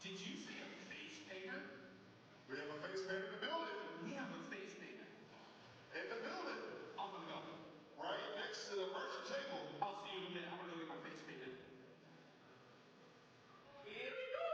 Did you say a face painter? We have a face painter in the building. We have a face painter. In the building. I'm gonna go. Right next to the merchant table. I'll see you in a minute. I'm gonna go get my face painted. Here we go.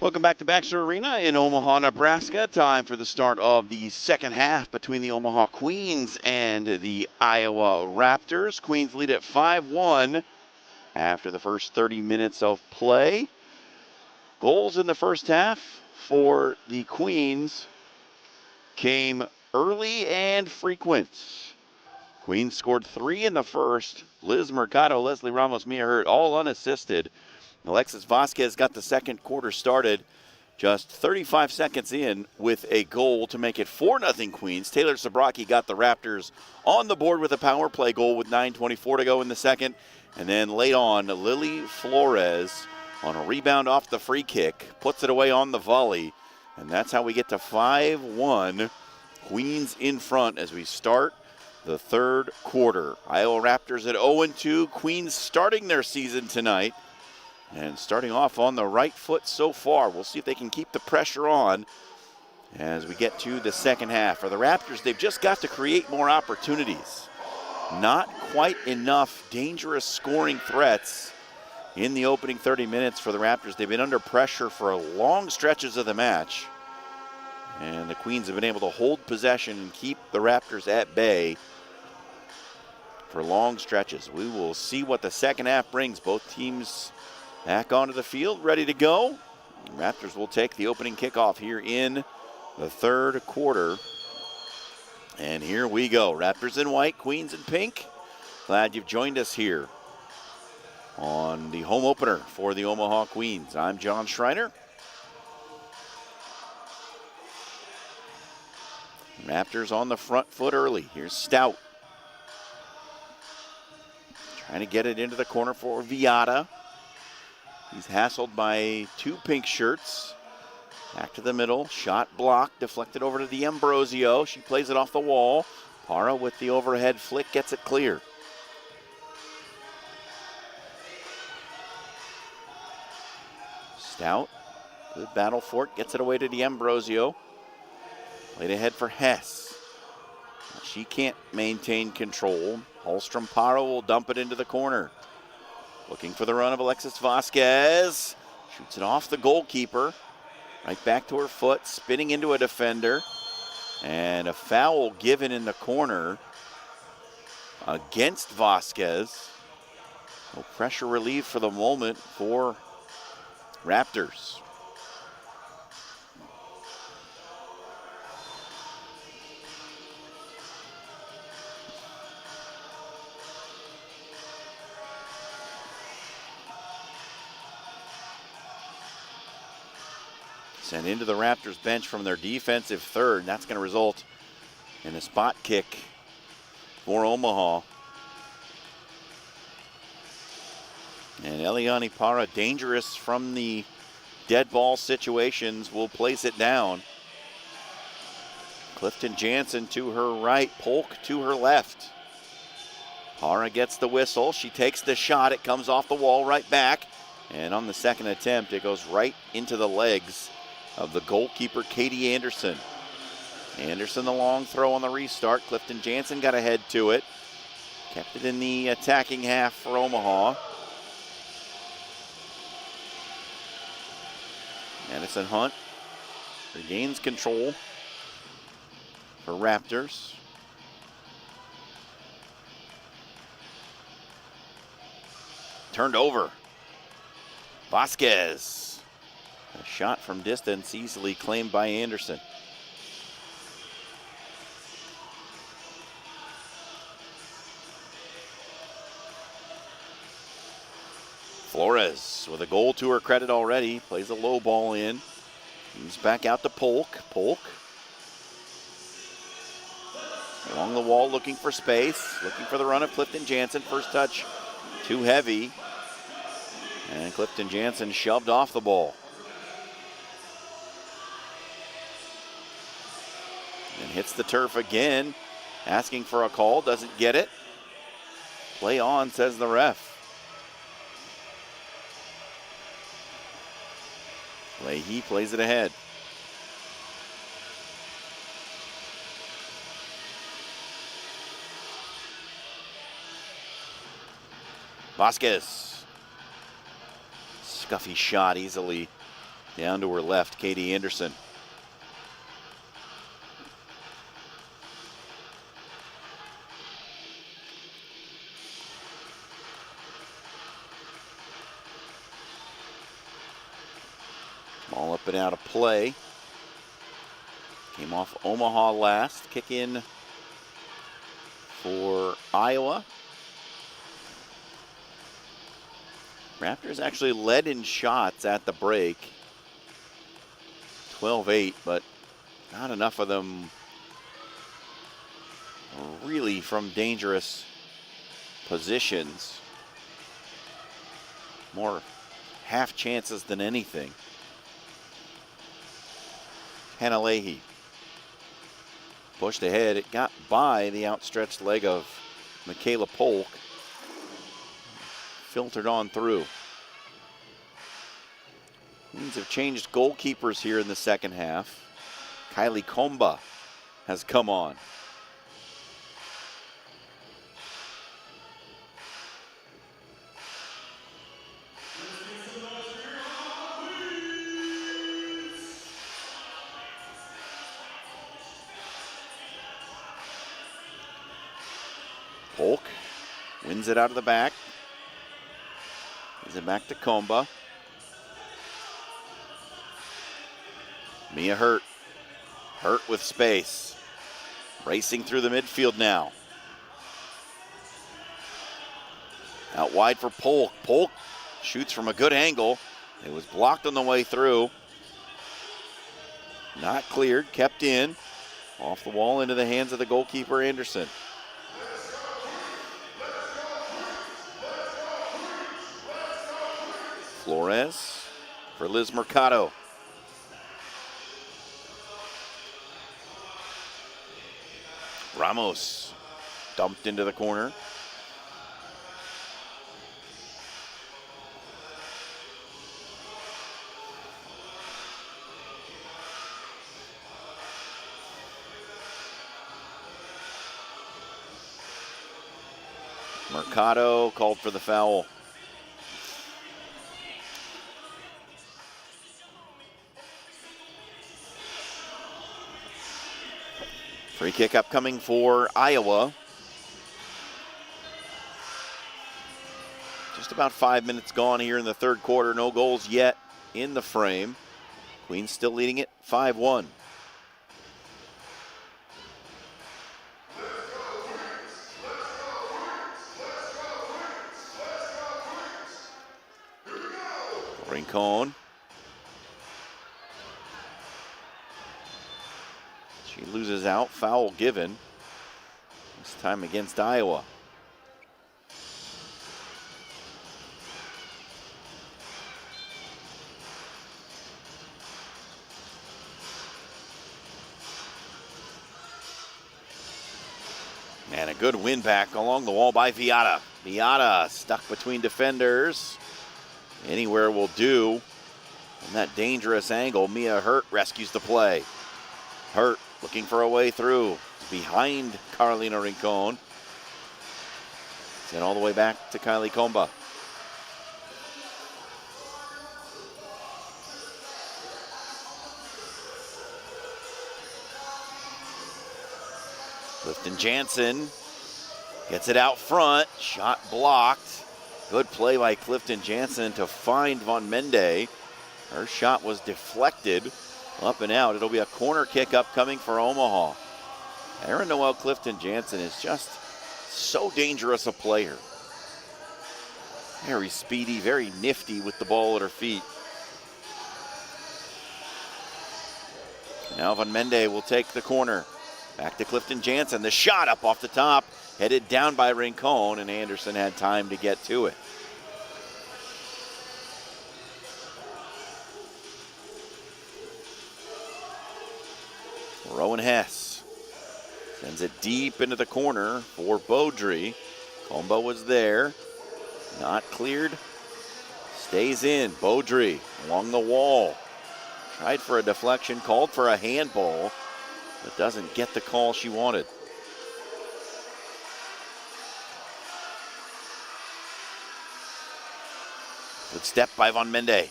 Welcome back to Baxter Arena in Omaha, Nebraska. Time for the start of the second half between the Omaha Queens and the Iowa Raptors. Queens lead at 5-1 after the first 30 minutes of play. Goals in the first half for the Queens came early and frequent. Queens scored 3 in the first. Liz Mercado, Leslie Ramos, Mia Hurt, all unassisted. Alexis Vasquez got the second quarter started just 35 seconds in with a goal to make it 4-0 Queens. Taylor Zabrocki got the Raptors on the board with a power play goal with 9:24 to go in the second. And then late on, Lily Flores on a rebound off the free kick, puts it away on the volley. And that's how we get to 5-1. Queens in front as we start the third quarter. Iowa Raptors at 0-2. Queens starting their season tonight. And starting off on the right foot so far. We'll see if they can keep the pressure on as we get to the second half. For the Raptors, they've just got to create more opportunities. Not quite enough dangerous scoring threats in the opening 30 minutes for the Raptors. They've been under pressure for long stretches of the match. And the Queens have been able to hold possession and keep the Raptors at bay for long stretches. We will see what the second half brings. Both teams back onto the field, ready to go. The Raptors will take the opening kickoff here in the third quarter. And here we go. Raptors in white, Queens in pink. Glad you've joined us here on the home opener for the Omaha Queens. I'm John Schreiner. Raptors on the front foot early. Here's Stout. Trying to get it into the corner for Viata. He's hassled by two pink shirts. Back to the middle. Shot blocked. Deflected over to D'Ambrosio. She plays it off the wall. Parra with the overhead flick gets it clear. Stout. Good battle for it. Gets it away to D'Ambrosio. Played ahead for Hess. She can't maintain control. Holstrom Parra will dump it into the corner. Looking for the run of Alexis Vasquez. Shoots it off the goalkeeper. Right back to her foot. Spinning into a defender. And a foul given in the corner against Vasquez. No pressure relief for the moment for Raptors. sent into the Raptors bench from their defensive third. And that's going to result in a spot kick for Omaha. And Eliani Para, dangerous from the dead ball situations, will place it down. Clifton Jansen to her right, Polk to her left. Para gets the whistle. She takes the shot. It comes off the wall right back. And on the second attempt, it goes right into the legs of the goalkeeper, Katie Anderson. Anderson, the long throw on the restart. Clifton Jansen got ahead to it. Kept it in the attacking half for Omaha. Madison Hunt regains control for Raptors. Turned over. Vasquez. A shot from distance, easily claimed by Anderson. Flores with a goal to her credit already. Plays a low ball in. Moves back out to Polk. Polk along the wall looking for space. Looking for the run of Clifton Jansen. First touch too heavy. And Clifton Jansen shoved off the ball. And hits the turf again. Asking for a call. Doesn't get it. Play on, says the ref. Leahy plays it ahead. Vasquez. Scuffy shot easily down to her left, Katie Anderson. Ball up and out of play. Came off Omaha last. Kick in for Iowa. Raptors actually led in shots at the break. 12-8, but not enough of them really from dangerous positions. More half chances than anything. Hannah Leahy pushed ahead. It got by the outstretched leg of Michaela Polk. Filtered on through. Queens have changed goalkeepers here in the second half. Kylie Komba has come on. Polk wins it out of the back. Gives it back to Komba. Mia Hurt. Hurt with space. Racing through the midfield now. Out wide for Polk. Polk shoots from a good angle. It was blocked on the way through. Not cleared, kept in. Off the wall into the hands of the goalkeeper, Anderson. Flores for Liz Mercado. Ramos dumped into the corner. Mercado called for the foul. Free kick upcoming for Iowa. Just about 5 minutes gone here in the third quarter. No goals yet in the frame. Queens still leading it 5-1. Rincon. She loses out, foul given. This time against Iowa. And a good win back along the wall by Viata. Viata stuck between defenders. Anywhere will do. From that dangerous angle, Mia Hurt rescues the play. Hurt looking for a way through. Behind Carolina Rincon. Sent all the way back to Kylie Comba. Clifton Jansen gets it out front. Shot blocked. Good play by Clifton Jansen to find Von Mende. Her shot was deflected up and out. It'll be a corner kick upcoming for Omaha. Erin Noel Clifton Jansen is just so dangerous a player. Very speedy, very nifty with the ball at her feet. Now Von Mende will take the corner. Back to Clifton Jansen. The shot up off the top, headed down by Rincon, and Anderson had time to get to it. Rowan Hess sends it deep into the corner for Beaudry. Combo was there, not cleared, stays in. Beaudry along the wall, tried for a deflection, called for a handball, but doesn't get the call she wanted. Good step by Von Mende.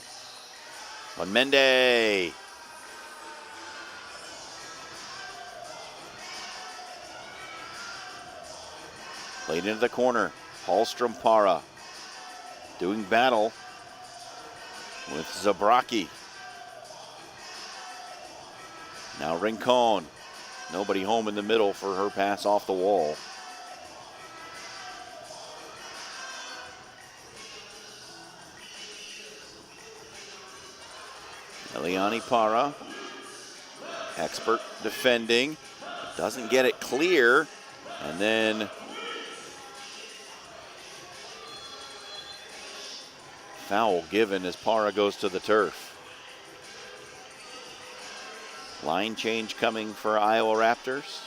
Von Mende. Played into the corner. Hallstrom Para doing battle with Zabraki. Now Rincon. Nobody home in the middle for her pass off the wall. Eliani Para, expert defending, doesn't get it clear, and then foul given as Para goes to the turf. Line change coming for Iowa Raptors.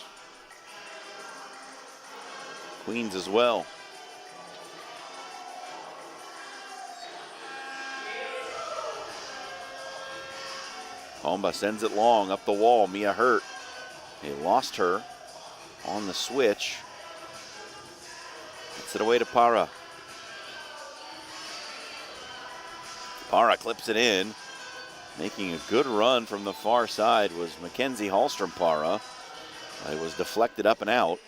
Queens as well. Comba sends it long up the wall. Mia Hurt. They lost her on the switch. Gets it away to Para. Para clips it in. Making a good run from the far side was Mackenzie Hallstrom Para. It was deflected up and out.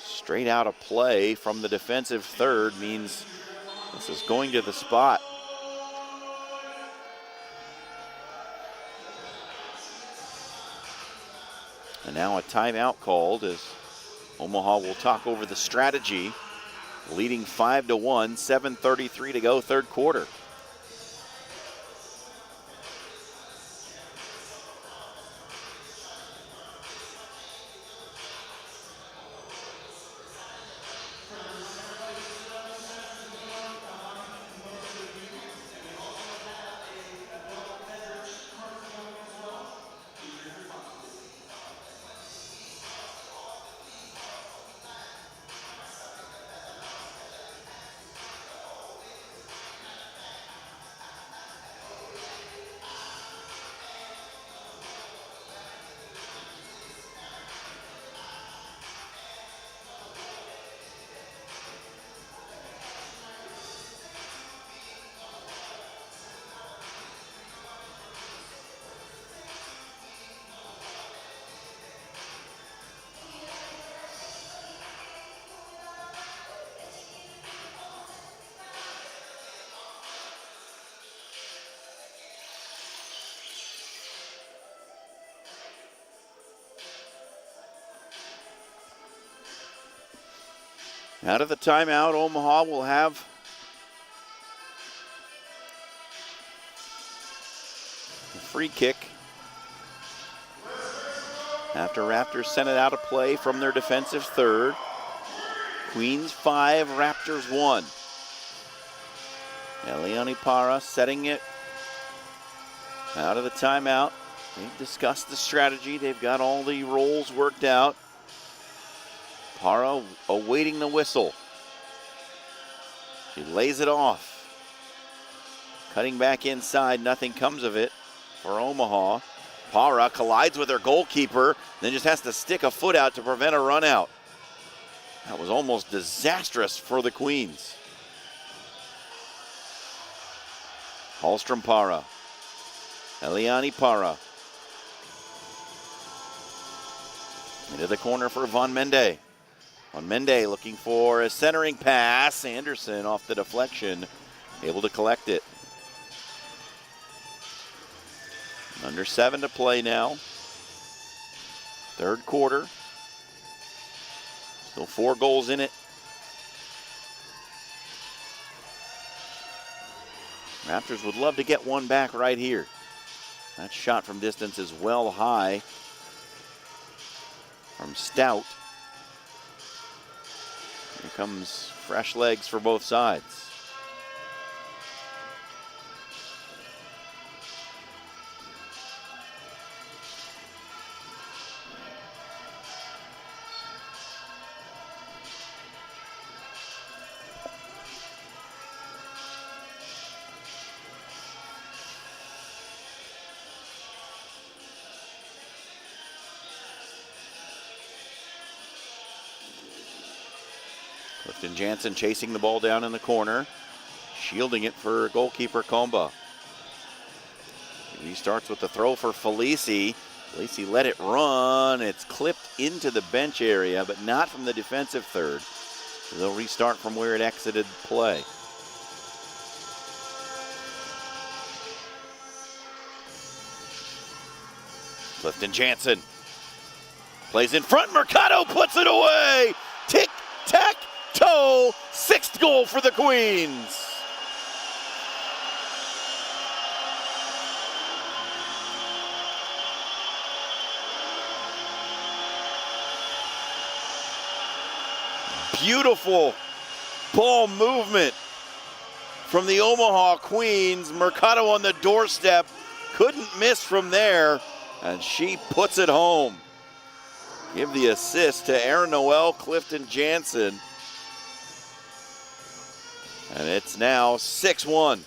Straight out of play from the defensive third means this is going to the spot. And now a timeout called as Omaha will talk over the strategy. Leading 5-1, 7:33 to go, third quarter. Out of the timeout, Omaha will have a free kick after Raptors sent it out of play from their defensive third. Queens 5, Raptors 1. Eliani Para setting it out of the timeout. They've discussed the strategy. They've got all the roles worked out. Para awaiting the whistle. She lays it off. Cutting back inside, nothing comes of it for Omaha. Para collides with her goalkeeper, then just has to stick a foot out to prevent a run out. That was almost disastrous for the Queens. Hallstrom Para. Eliani Para. Into the corner for Von Mende. Von Mende looking for a centering pass. Anderson off the deflection, able to collect it. Under 7 to play now. Third quarter. Still 4 goals in it. Raptors would love to get one back right here. That shot from distance is well high from Stout. Here comes fresh legs for both sides. Clifton Jansen chasing the ball down in the corner, shielding it for goalkeeper Comba. He starts with the throw for Felici. Felici let it run. It's clipped into the bench area, but not from the defensive third. So they'll restart from where it exited play. Clifton Jansen plays in front. Mercado puts it away. Tic-tac-toe. 6th goal for the Queens. Beautiful ball movement from the Omaha Queens. Mercado on the doorstep. Couldn't miss from there, and she puts it home. Give the assist to Aaron Noel, Clifton Jansen. And it's now 6-1.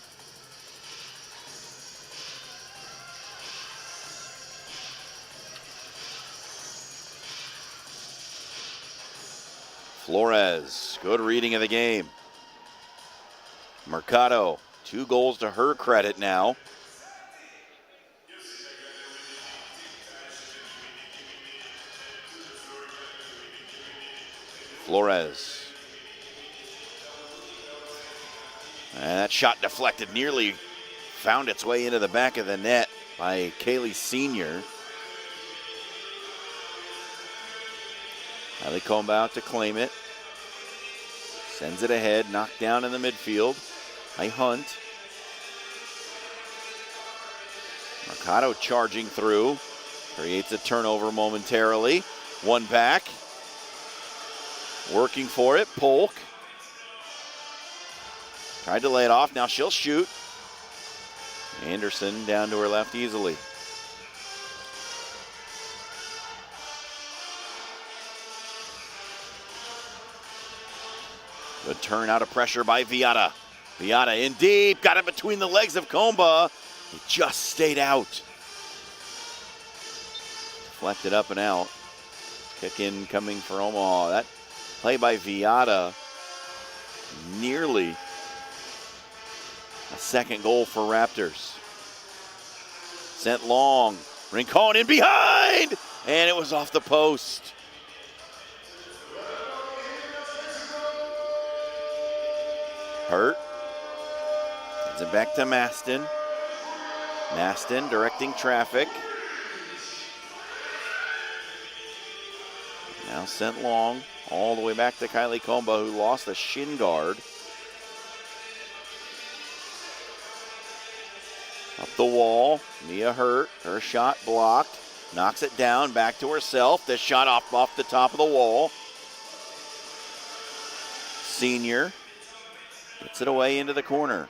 Flores, good reading of the game. Mercado, 2 goals to her credit now. Flores. And that shot deflected, nearly found its way into the back of the net by Kaylee Sr. Kylie Comba out to claim it. Sends it ahead, knocked down in the midfield by Hunt. Mercado charging through, creates a turnover momentarily. One back. Working for it, Polk. Tried to lay it off, now she'll shoot. Anderson down to her left easily. Good turn out of pressure by Viata. Viata in deep, got it between the legs of Comba. It just stayed out. Deflected up and out. Kick in coming for Omaha. That play by Viata, nearly a 2nd goal for Raptors. Sent long, Rincon in behind, and it was off the post. Hurt. Sends it back to Maston. Maston directing traffic. Now sent long, all the way back to Kylie Comba, who lost the shin guard. Up the wall, Mia Hurt, her shot blocked. knocks it down, back to herself. The shot off the top of the wall. Senior gets it away into the corner.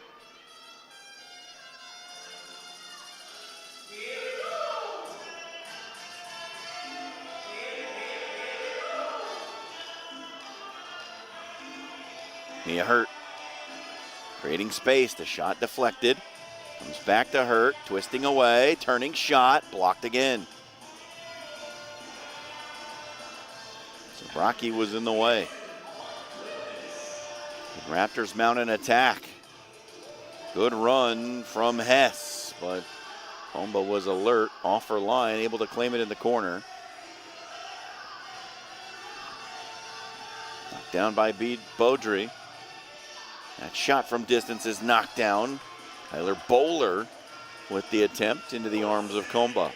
Mia Hurt creating space. The shot deflected. Comes back to Hurt, twisting away, turning shot, blocked again. Zabrocki was in the way. The Raptors mount an attack. Good run from Hess, but Comba was alert, off her line, able to claim it in the corner. Knocked down by Beaudry. That shot from distance is knocked down. Tyler Bowler with the attempt into the arms of Comba.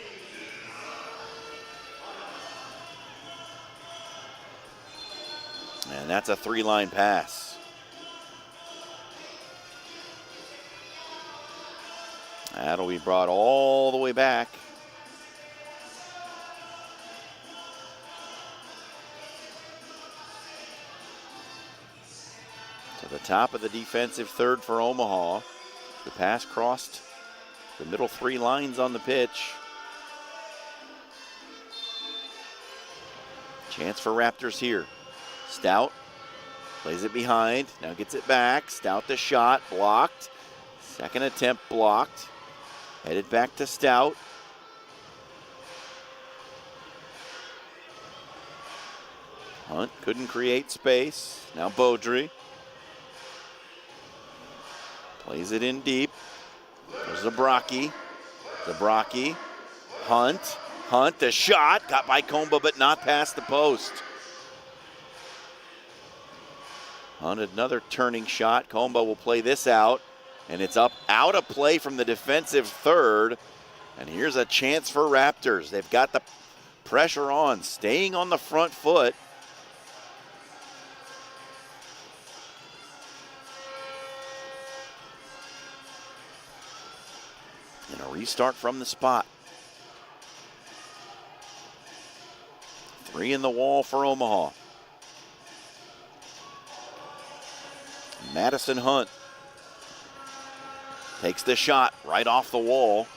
And that's a three-line pass. That'll be brought all the way back. To the top of the defensive third for Omaha. The pass crossed the middle three lines on the pitch. Chance for Raptors here. Stout plays it behind, now gets it back. Stout the shot, blocked. Second attempt blocked. Headed back to Stout. Hunt couldn't create space. Now Beaudry. Plays it in deep. There's Zabrocki. Zabrocki. Hunt. Hunt, the shot. Got by Comba, but not past the post. Hunt, another turning shot. Comba will play this out. And it's up out of play from the defensive third. And here's a chance for Raptors. They've got the pressure on, staying on the front foot. And a restart from the spot. 3 in the wall for Omaha. Madison Hunt takes the shot right off the wall.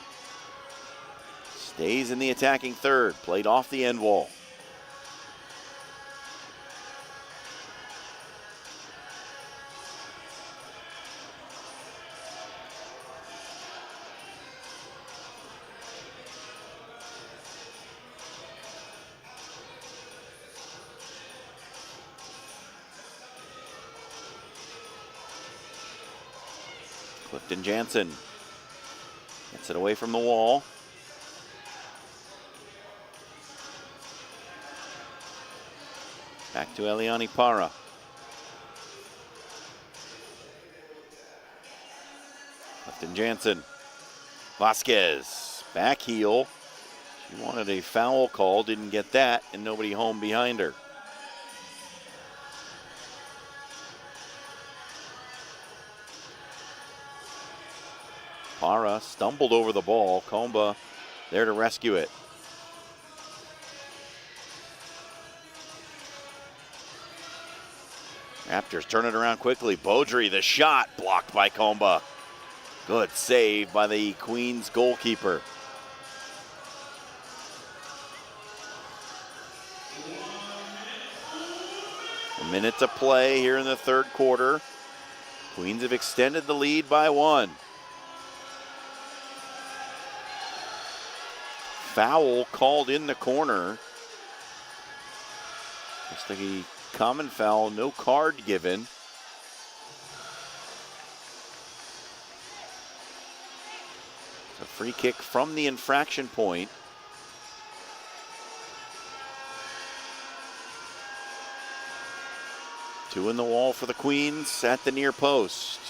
Stays in the attacking third. Played off the end wall. Clifton Jansen gets it away from the wall. Back to Eliani Para. Clifton Jansen. Vasquez, back heel. She wanted a foul call, didn't get that, and nobody home behind her. Para stumbled over the ball. Comba there to rescue it. Raptors turn it around quickly. Beaudry, the shot, blocked by Comba. Good save by the Queens goalkeeper. A minute to play here in the third quarter. Queens have extended the lead by 1. Foul called in the corner. Just a common foul, no card given. It's a free kick from the infraction point. Two in the wall for the Queens at the near post.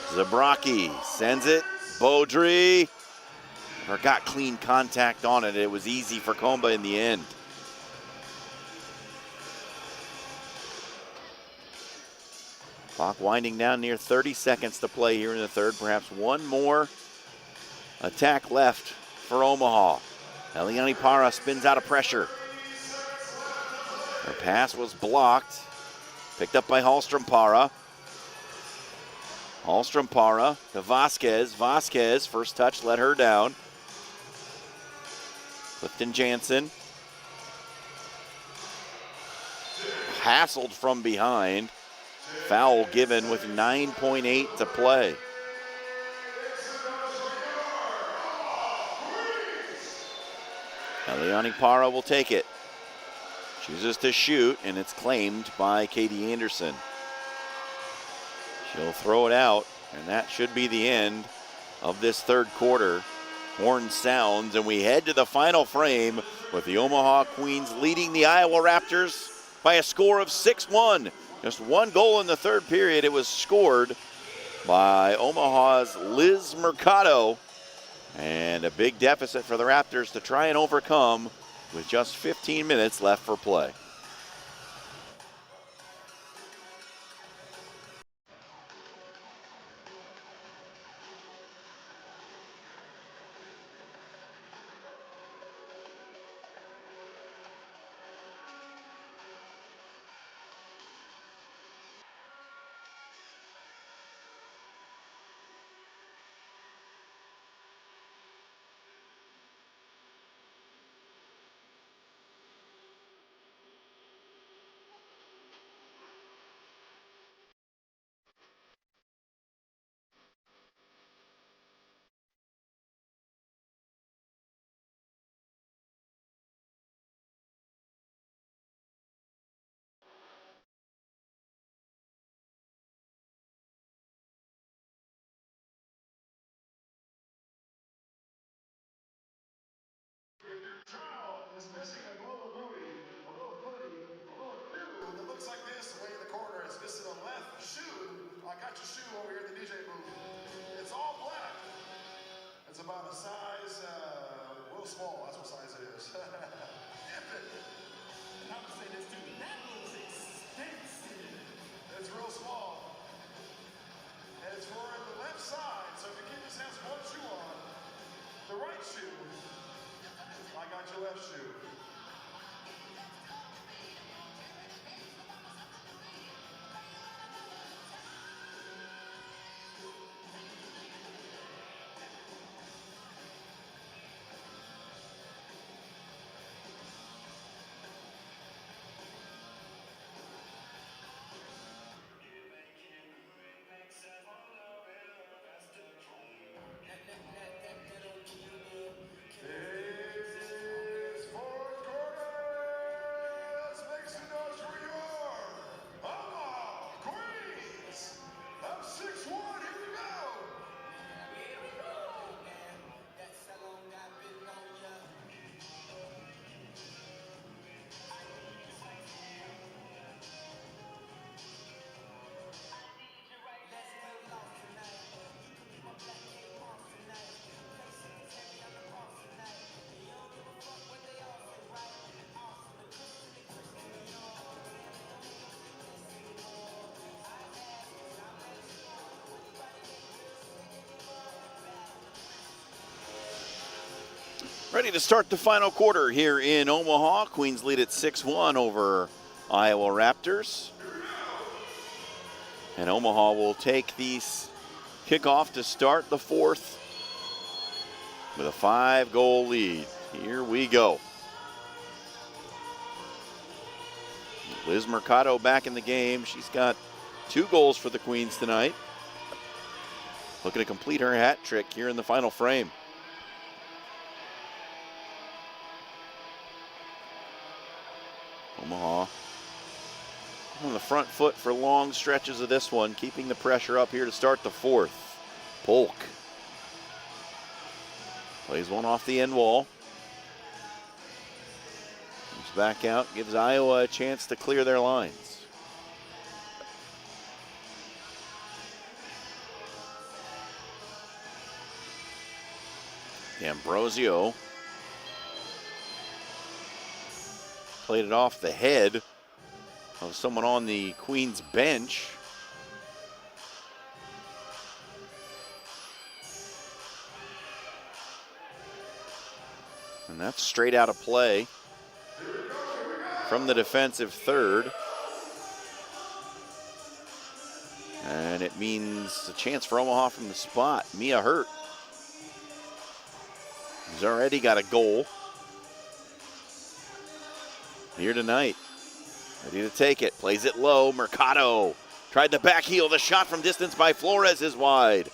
Zabrocki sends it. Beaudry. Or got clean contact on it. It was easy for Comba in the end. Clock winding down, near 30 seconds to play here in the third. Perhaps one more attack left for Omaha. Eliani Para spins out of pressure. Her pass was blocked. Picked up by Hallstrom Para. Hallstrom Para to Vasquez. Vasquez, first touch, let her down. Clifton Jansen. Hassled from behind. Foul given with 9.8 to play. Eliani Para will take it. Chooses to shoot, and it's claimed by Katie Anderson. She'll throw it out, and that should be the end of this third quarter. Horn sounds, and we head to the final frame with the Omaha Queens leading the Iowa Raptors by a score of 6-1. Just one goal in the third period. It was scored by Omaha's Liz Mercado, and a big deficit for the Raptors to try and overcome with just 15 minutes left for play. Is missing a little booty, a little footy, a little shoe that looks like this way in the corner. It's missing a left shoe. I got your shoe over here in the DJ booth. It's all black. It's about a size, real small. That's what size it is. And I would say this too. That looks expensive. It's real small. And it's for the left side. So if the kid just has one shoe on, the right shoe, I got your left shoe. Ready to start the final quarter here in Omaha. Queens lead at 6-1 over Iowa Raptors. And Omaha will take the kickoff to start the fourth with a 5-goal lead. Here we go. Liz Mercado back in the game. She's got 2 goals for the Queens tonight. Looking to complete her hat trick here in the final frame. Omaha on the front foot for long stretches of this one, keeping the pressure up here to start the fourth. Polk plays one off the end wall. Comes back out, gives Iowa a chance to clear their lines. Ambrosio played it off the head of someone on the Queens bench. And that's straight out of play from the defensive third. And it means a chance for Omaha from the spot. Mia Hurt. He's already got a goal here tonight. Ready to take it. Plays it low. Mercado tried the back heel. The shot from distance by Flores is wide.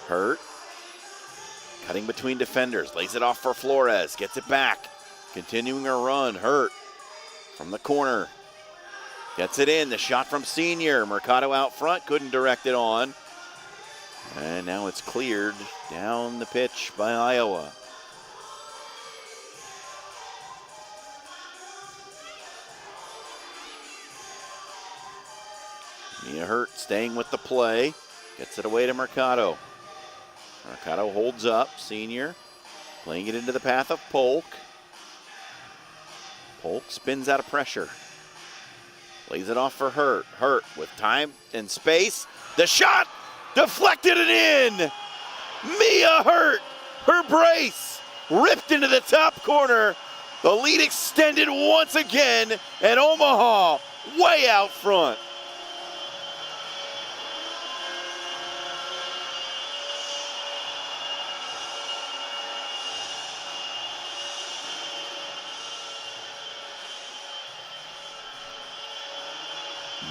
Hurt. Cutting between defenders. Lays it off for Flores. Gets it back. Continuing her run. Hurt from the corner. Gets it in. The shot from Senior. Mercado out front. Couldn't direct it on. And now it's cleared down the pitch by Iowa. Mia Hurt staying with the play. Gets it away to Mercado. Mercado holds up. Senior playing it into the path of Polk. Polk spins out of pressure. Lays it off for Hurt. Hurt with time and space. The shot deflected and in. Mia Hurt, her brace ripped into the top corner. The lead extended once again, and Omaha way out front.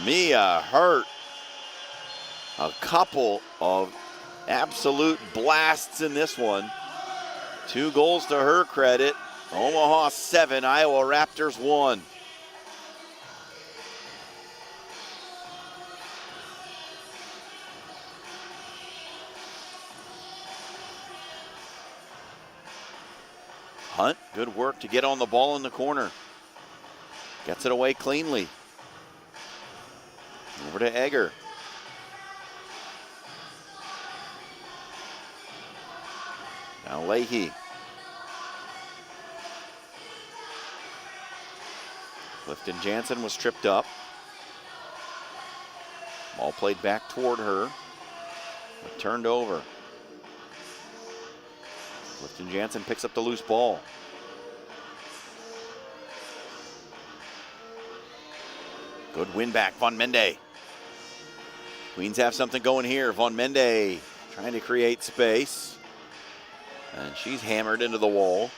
Mia Hurt, a couple of absolute blasts in this one. 2 goals to her credit. Omaha 7, Iowa Raptors 1. Hunt, good work to get on the ball in the corner. Gets it away cleanly. Over to Egger. Now Leahy. Clifton Jansen was tripped up. Ball played back toward her, but turned over. Clifton Jansen picks up the loose ball. Good win back, Von Mende. Queens have something going here. Von Mende trying to create space. And she's hammered into the wall.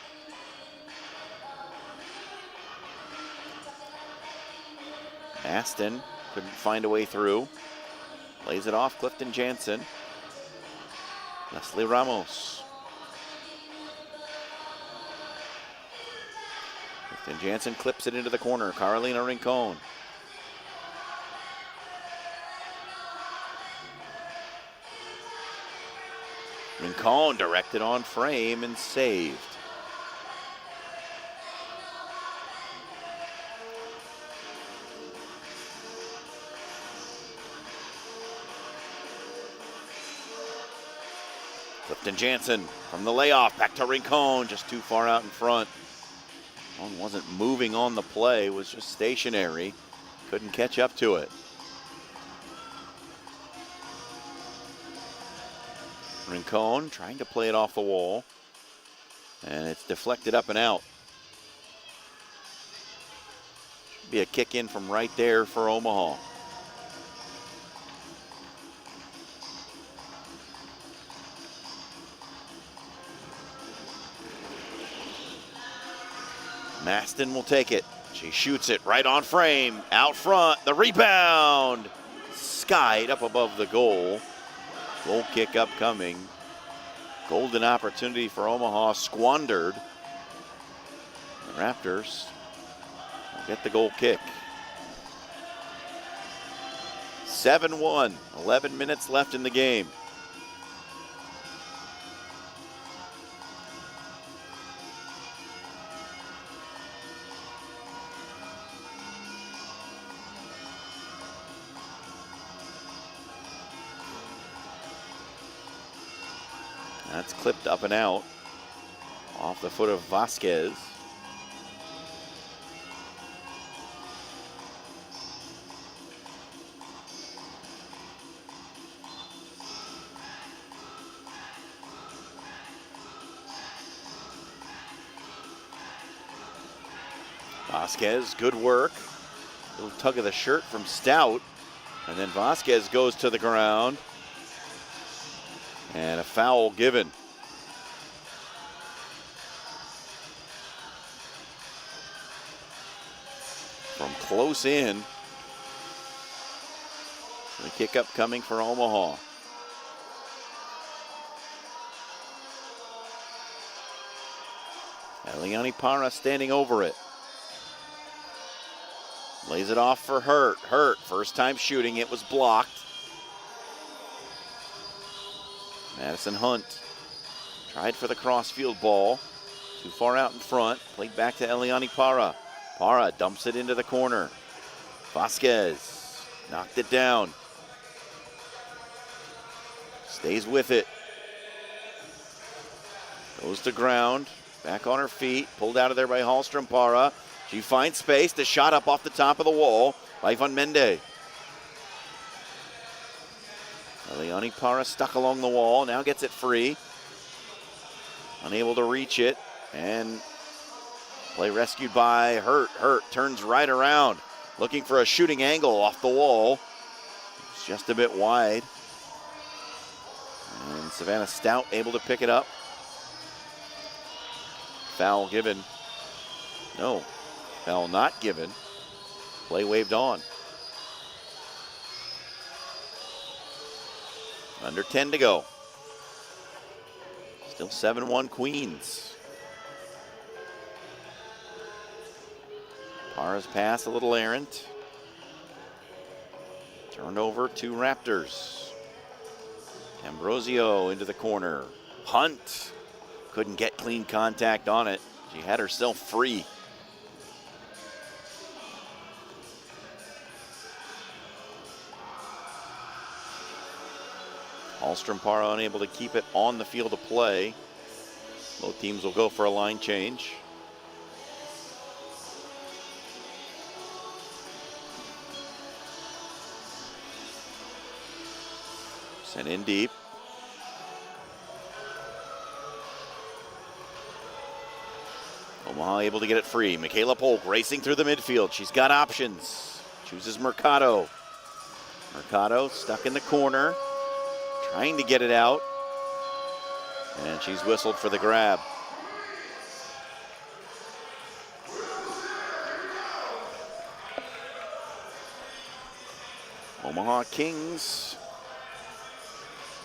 Aston couldn't find a way through. Lays it off, Clifton Jansen. Leslie Ramos. Clifton Jansen clips it into the corner. Carolina Rincon. Rincon directed on frame and saved. Clifton Jansen from the layoff, back to Rincon, just too far out in front. One wasn't moving on the play, was just stationary. Couldn't catch up to it. Rincon trying to play it off the wall, and it's deflected up and out. Should be a kick in from right there for Omaha. Maston will take it. She shoots it right on frame, out front, the rebound. Skied up above the goal. Goal kick upcoming. Golden opportunity for Omaha squandered. The Raptors will get the goal kick. 7-1, 11 minutes left in the game. That's clipped up and out off the foot of Vasquez. Vasquez, good work. Little tug of the shirt from Stout. And then Vasquez goes to the ground. And a foul given. From close in. The kick up coming for Omaha. Eliani Parra standing over it. Lays it off for Hurt. Hurt, first time shooting, it was blocked. Madison Hunt tried for the crossfield ball. Too far out in front. Played back to Eliani Parra. Parra dumps it into the corner. Vasquez knocked it down. Stays with it. Goes to ground. Back on her feet. Pulled out of there by Hallstrom Parra. She finds space. The shot up off the top of the wall by Van Mende. Eliani Parra stuck along the wall. Now gets it free. Unable to reach it. And play rescued by Hurt. Hurt turns right around. Looking for a shooting angle off the wall. It's just a bit wide. And Savannah Stout able to pick it up. Foul given. No, foul not given. Play waved on. Under 10 to go. Still 7-1 Queens. Parra's pass a little errant. Turned over to Raptors. Ambrosio into the corner. Hunt couldn't get clean contact on it. She had herself free. Hallstrom Parra unable to keep it on the field of play. Both teams will go for a line change. Sent in deep. Omaha able to get it free. Michaela Polk racing through the midfield. She's got options. Chooses Mercado. Mercado stuck in the corner. Trying to get it out. And she's whistled for the grab. Omaha Kings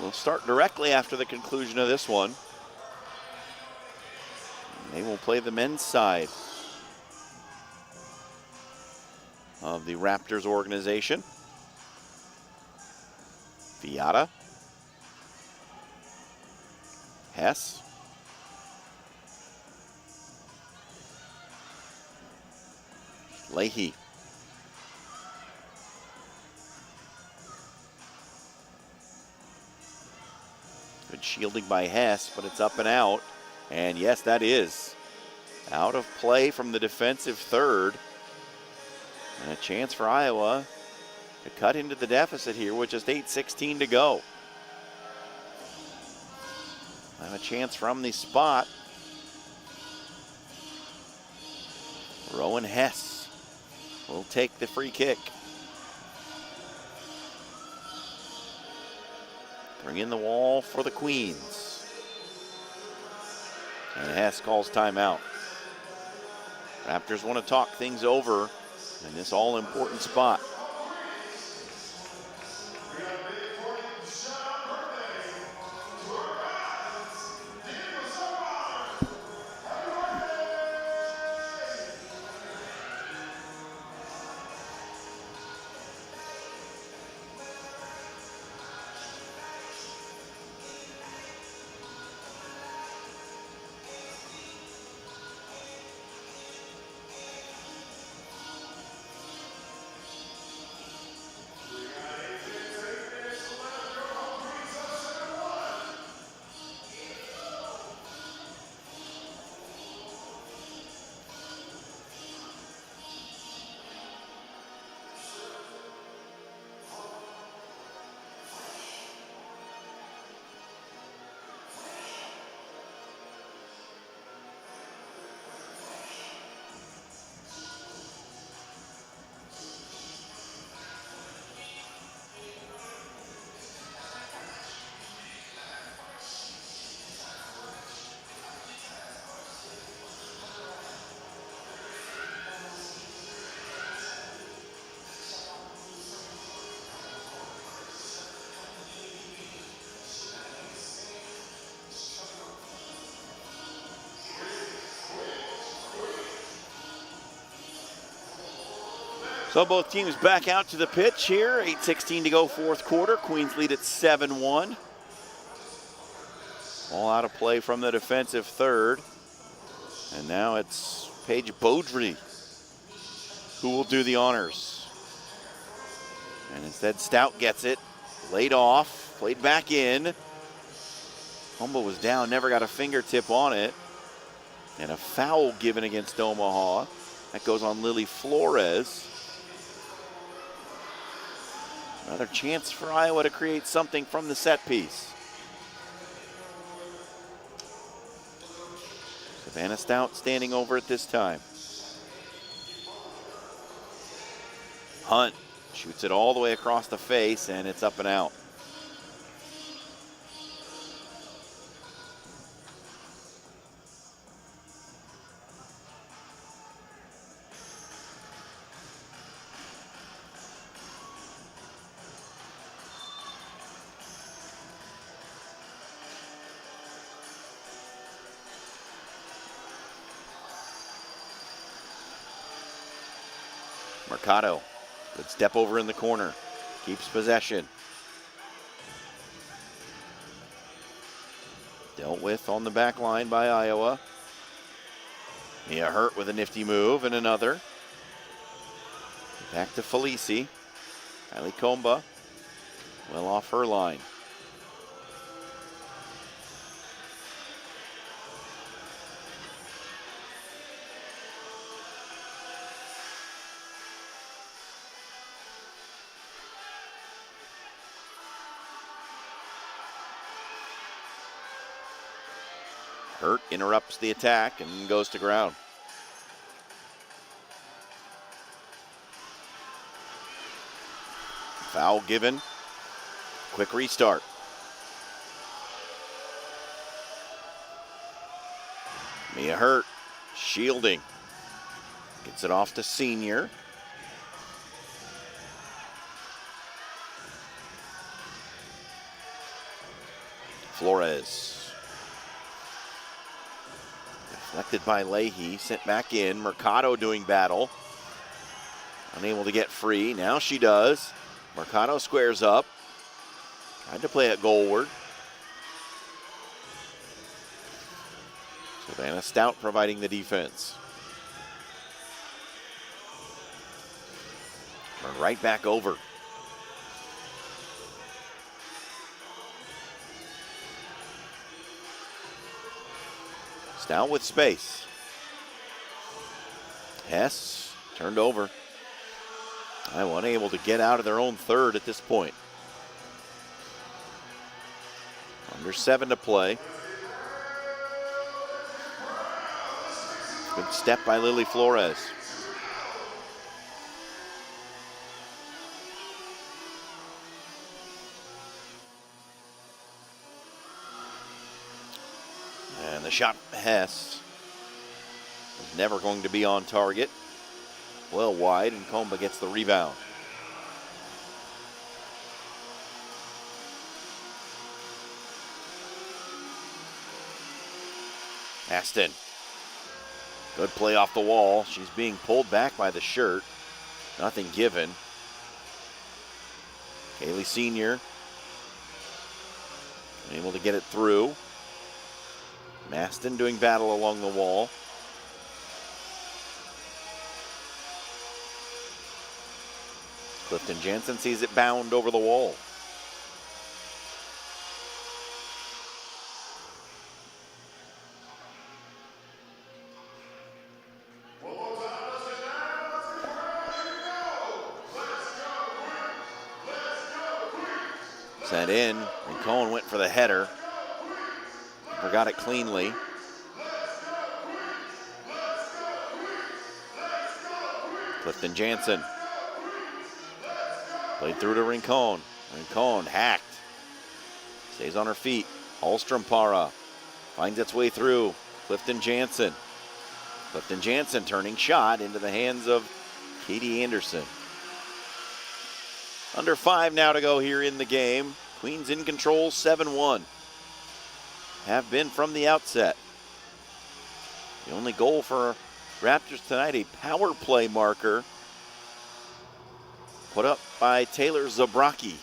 will start directly after the conclusion of this one. They will play the men's side of the Raptors organization. Viata. Hess. Leahy. Good shielding by Hess, but it's up and out. And yes, that is out of play from the defensive third. And a chance for Iowa to cut into the deficit here with just 8:16 to go. Have a chance from the spot. Rowan Hess will take the free kick. Bring in the wall for the Queens. And Hess calls timeout. Raptors want to talk things over in this all-important spot. So both teams back out to the pitch here. 8:16 to go, fourth quarter. Queens lead at 7-1. All out of play from the defensive third. And now it's Paige Beaudry who will do the honors. And instead Stout gets it. Laid off, played back in. Humble was down, never got a fingertip on it. And a foul given against Omaha. That goes on Lily Flores. Another chance for Iowa to create something from the set piece. Savannah Stout standing over it this time. Hunt shoots it all the way across the face, and it's up and out. Mercado, good step over in the corner, keeps possession. Dealt with on the back line by Iowa. Mia Hurt with a nifty move and another. Back to Felici. Kylie Comba, well off her line. Hurt interrupts the attack and goes to ground. Foul given. Quick restart. Mia Hurt shielding. Gets it off to Senior. Flores. Deflected by Leahy, sent back in. Mercado doing battle. Unable to get free. Now she does. Mercado squares up. Tried to play it goalward. Savannah Stout providing the defense. Turn right back over. Stout with space. Hess turned over. Iowa unable to get out of their own third at this point. Under 7 to play. Good step by Lily Flores. And the shot Hess is never going to be on target. Well wide, and Comba gets the rebound. Aston. Good play off the wall. She's being pulled back by the shirt. Nothing given. Kaylee Senior able to get it through. Maston doing battle along the wall. Clifton Jansen sees it bound over the wall. Sent in, and Cohen went for the header. Forgot it cleanly. Clifton Jansen. Played through to Rincon. Rincon hacked. Stays on her feet. Hallstrom Para finds its way through. Clifton Jansen. Clifton Jansen turning shot into the hands of Katie Anderson. Under 5 now to go here in the game. Queens in control, 7-1. Have been from the outset. The only goal for Raptors tonight, a power play marker put up by Taylor Zabrocki.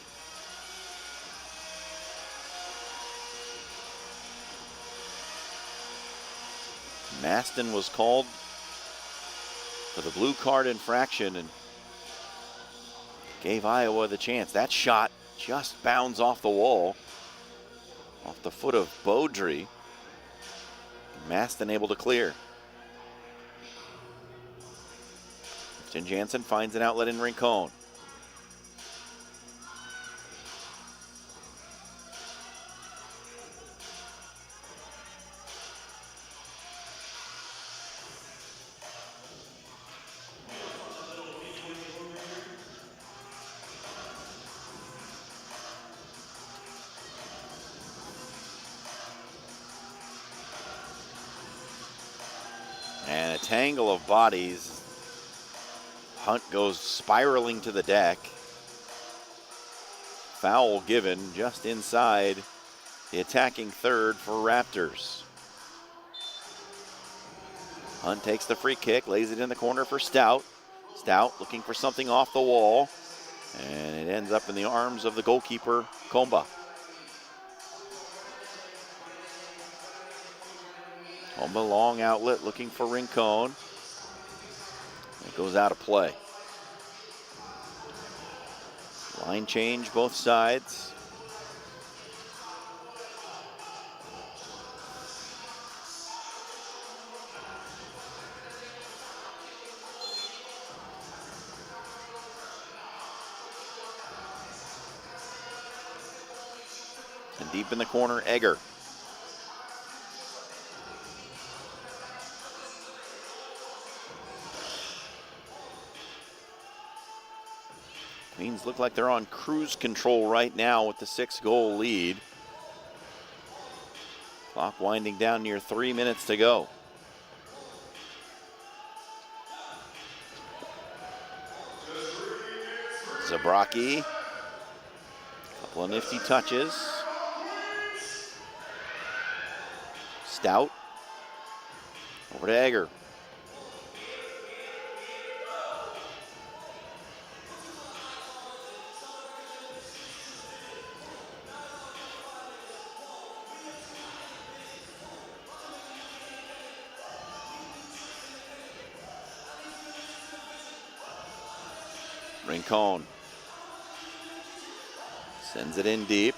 Maston was called for the blue card infraction and gave Iowa the chance. That shot just bounds off the wall, off the foot of Beaudry. Maston able to clear. Tim Jansen finds an outlet in Rincon. And a tangle of bodies. Hunt goes spiraling to the deck. Foul given just inside the attacking third for Raptors. Hunt takes the free kick, lays it in the corner for Stout. Stout looking for something off the wall, and it ends up in the arms of the goalkeeper, Comba. Comba long outlet looking for Rincon. It goes out of play. Line change both sides. And deep in the corner, Egger. Queens look like they're on cruise control right now with the 6-goal lead. Clock winding down near 3 minutes to go. Zabrocki, couple of nifty touches. Stout, over to Egger. Rincon sends it in deep.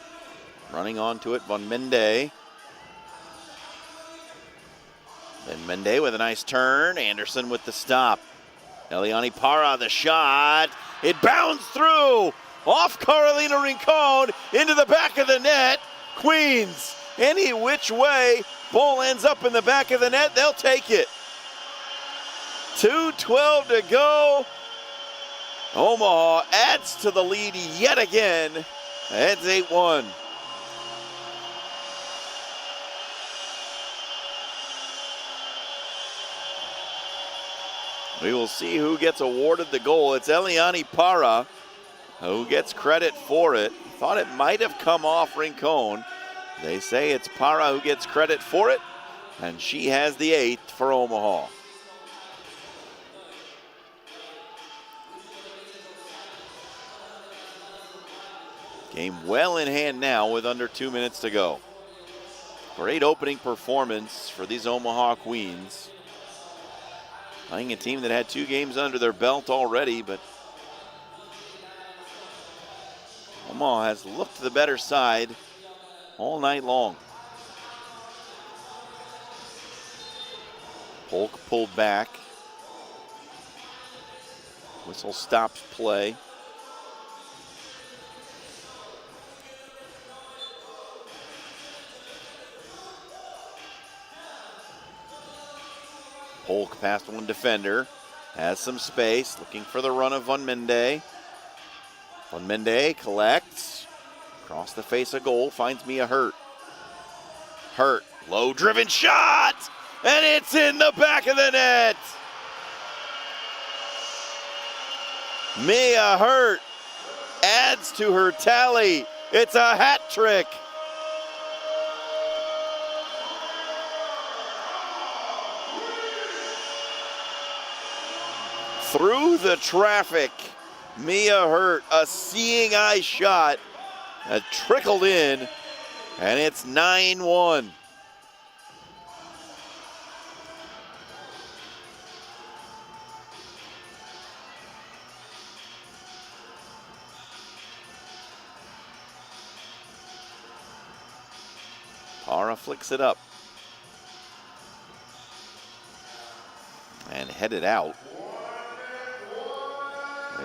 Running onto it, Van Mende. Then Mende with a nice turn. Anderson with the stop. Eliani Para, the shot. It bounds through. Off Carolina Rincon into the back of the net. Queens, any which way. Ball ends up in the back of the net. They'll take it. 2:12 to go. Omaha adds to the lead yet again. It's 8-1. We will see who gets awarded the goal. It's Eliani Para who gets credit for it. Thought it might have come off Rincon. They say it's Para who gets credit for it, and she has the 8th for Omaha. Game well in hand now with under 2 minutes to go. Great opening performance for these Omaha Queens. Playing a team that had 2 games under their belt already, but Omaha has looked the better side all night long. Polk pulled back. Whistle stops play. Polk past one defender, has some space, looking for the run of Van Mende. Van Mende collects, across the face of goal, finds Mia Hurt. Hurt, low driven shot, and it's in the back of the net. Mia Hurt adds to her tally. It's a hat trick. Through the traffic, Mia Hurt, a seeing eye shot that trickled in, and it's 9-1. Para flicks it up and headed out.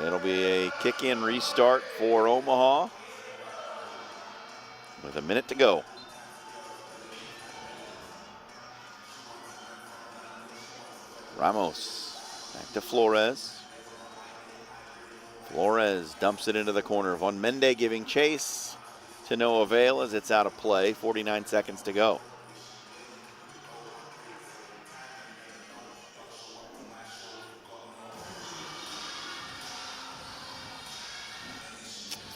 It'll be a kick-in restart for Omaha with a minute to go. Ramos back to Flores. Flores dumps it into the corner. Von Mende giving chase to no avail as it's out of play. 49 seconds to go.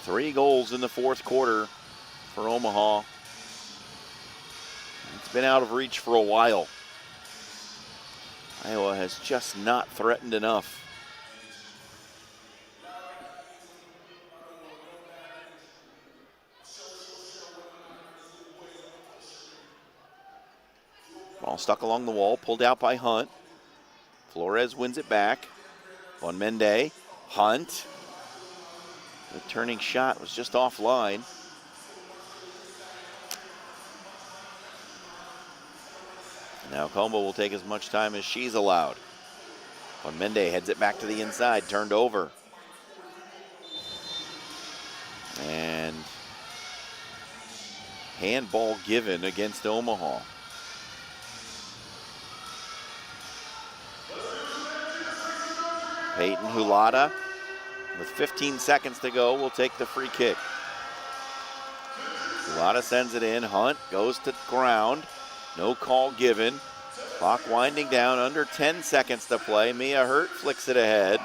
Three goals in the fourth quarter for Omaha. It's been out of reach for a while. Iowa has just not threatened enough. Ball stuck along the wall, pulled out by Hunt. Flores wins it back. Von Mende, Hunt. The turning shot was just offline. Now Combo will take as much time as she's allowed. Von Mende heads it back to the inside, turned over. And handball given against Omaha. Peyton Hulata, with 15 seconds to go, will take the free kick. Hulata sends it in. Hunt goes to ground. No call given. Clock winding down, under 10 seconds to play. Mia Hurt flicks it ahead.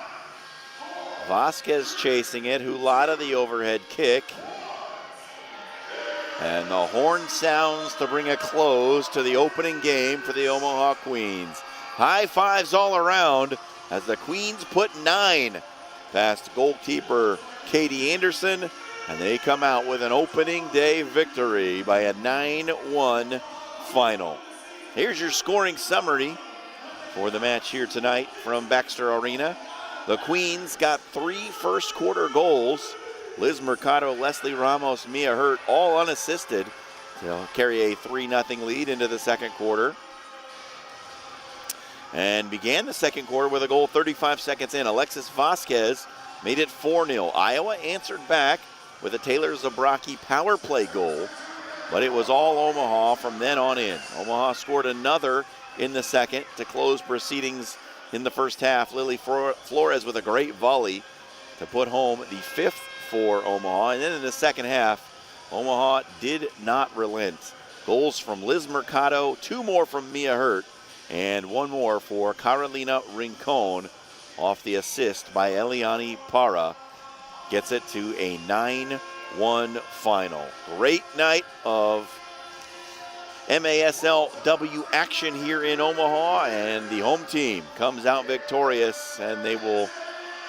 Vasquez chasing it. Hulata the overhead kick. And the horn sounds to bring a close to the opening game for the Omaha Queens. High fives all around as the Queens put 9 past goalkeeper Katie Anderson, and they come out with an opening day victory by a 9-1 final. Here's your scoring summary for the match here tonight from Baxter Arena. The Queens got 3 first quarter goals. Liz Mercado, Leslie Ramos, Mia Hurt, all unassisted to carry a 3-0 lead into the second quarter. And began the second quarter with a goal 35 seconds in. Alexis Vasquez made it 4-0. Iowa answered back with a Taylor Zabraki power play goal, but it was all Omaha from then on in. Omaha scored another in the second to close proceedings in the first half. Lily Flores with a great volley to put home the 5th for Omaha. And then in the second half, Omaha did not relent. Goals from Liz Mercado, 2 more from Mia Hurt, and 1 more for Carolina Rincon off the assist by Eliani Para. Gets it to a 9-1 final. Great night of MASLW action here in Omaha, and the home team comes out victorious, and they will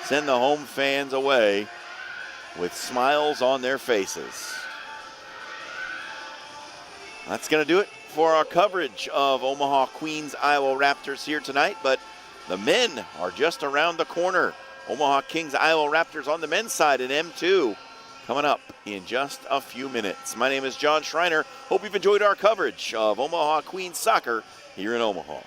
send the home fans away with smiles on their faces. That's going to do it for our coverage of Omaha Queens Iowa Raptors here tonight, but the men are just around the corner. Omaha Kings Iowa Raptors on the men's side in M2 coming up in just a few minutes. My name is John Schreiner. Hope you've enjoyed our coverage of Omaha Queens soccer here in Omaha.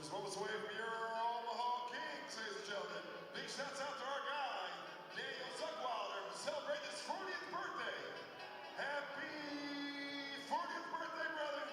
Just moments away from your Omaha Kings, ladies and gentlemen. Big shouts out to our guy, Daniel Zuckwilder, celebrating his 40th birthday. Happy 40th birthday, brother.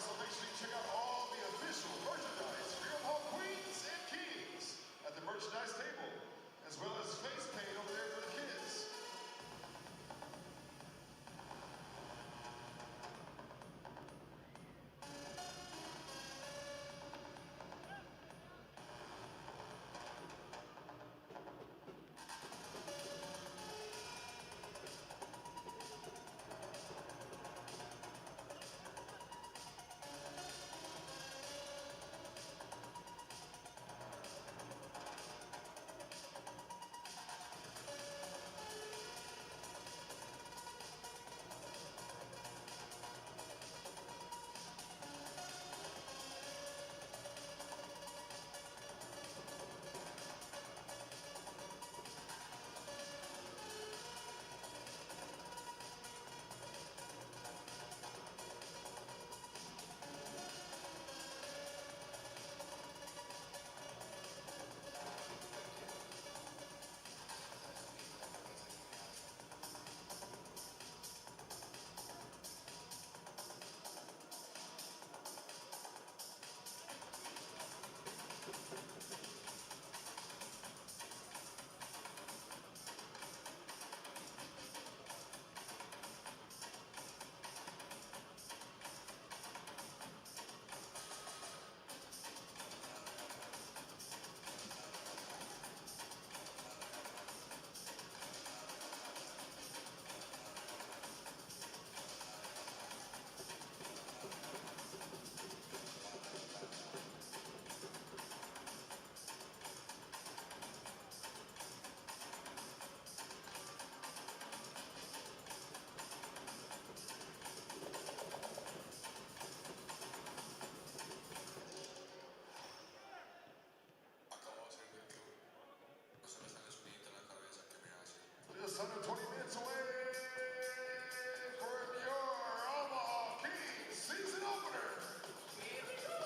Also, make sure you check out all the official merchandise for your Omaha Queens and Kings at the merchandise table, as well as face paint over there for the kids. Just 120 minutes away from your Omaha Kings season opener. Here we go.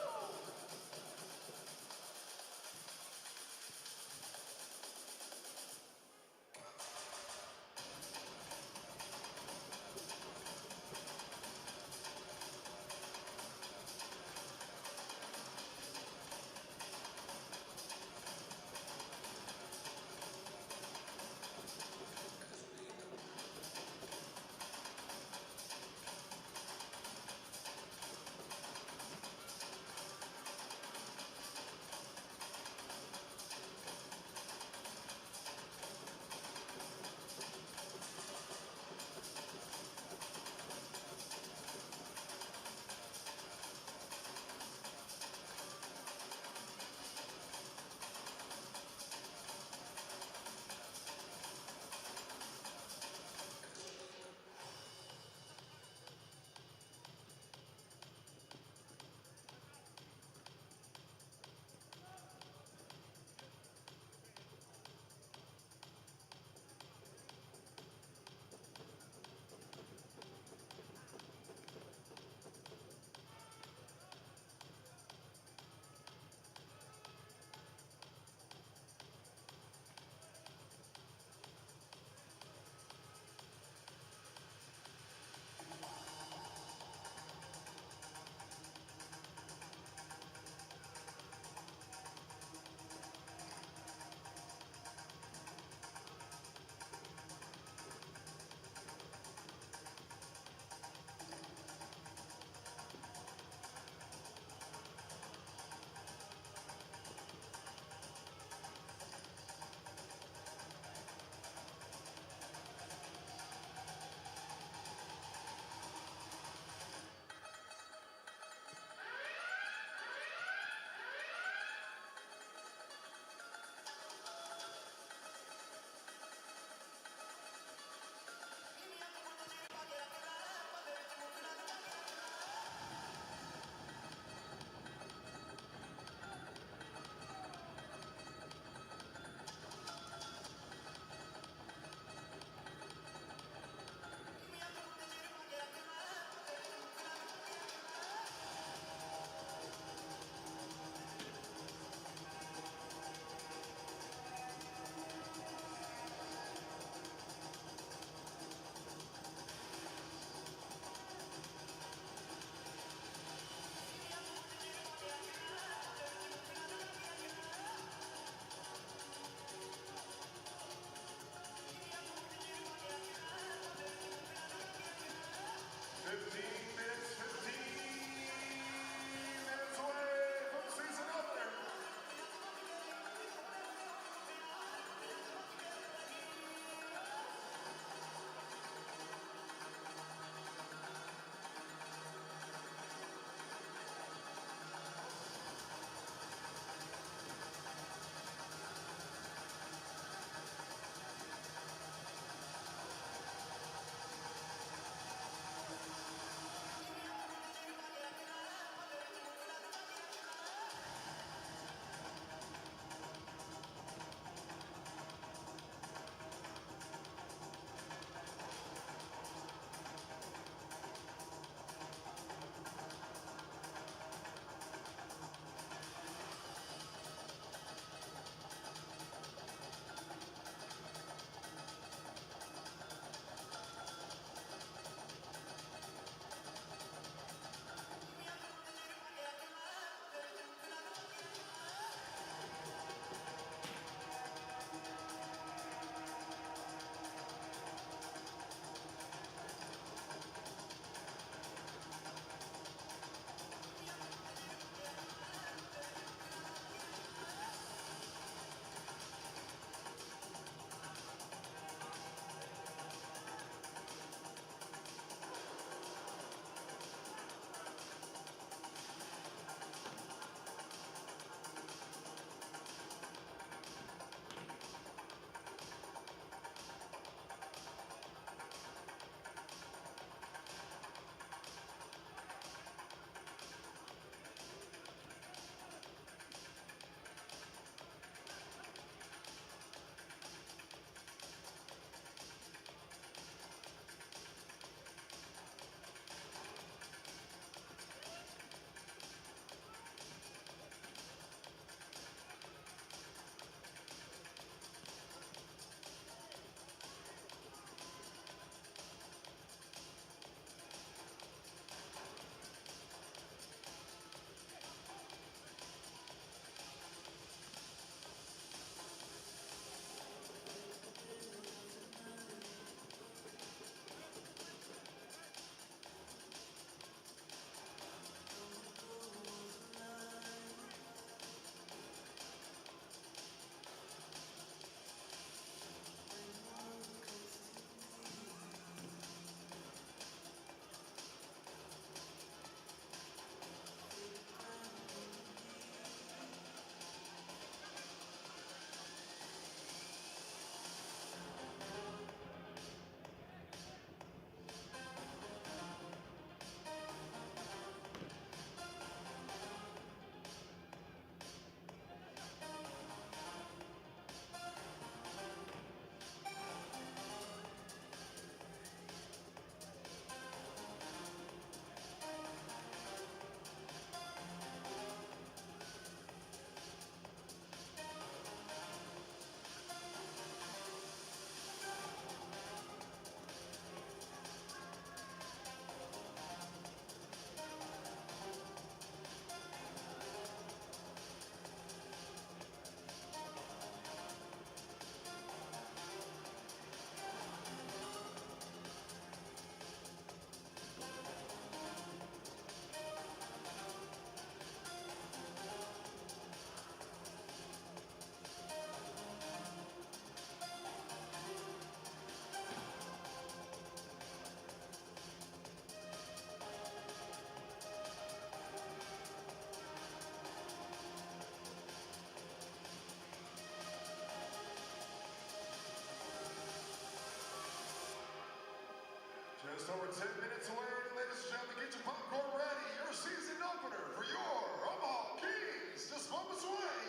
Just over 10 minutes away, ladies and gentlemen, get your popcorn ready. Your season opener for your Omaha Kings. Just moments away.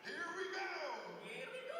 Here we go. Here we go.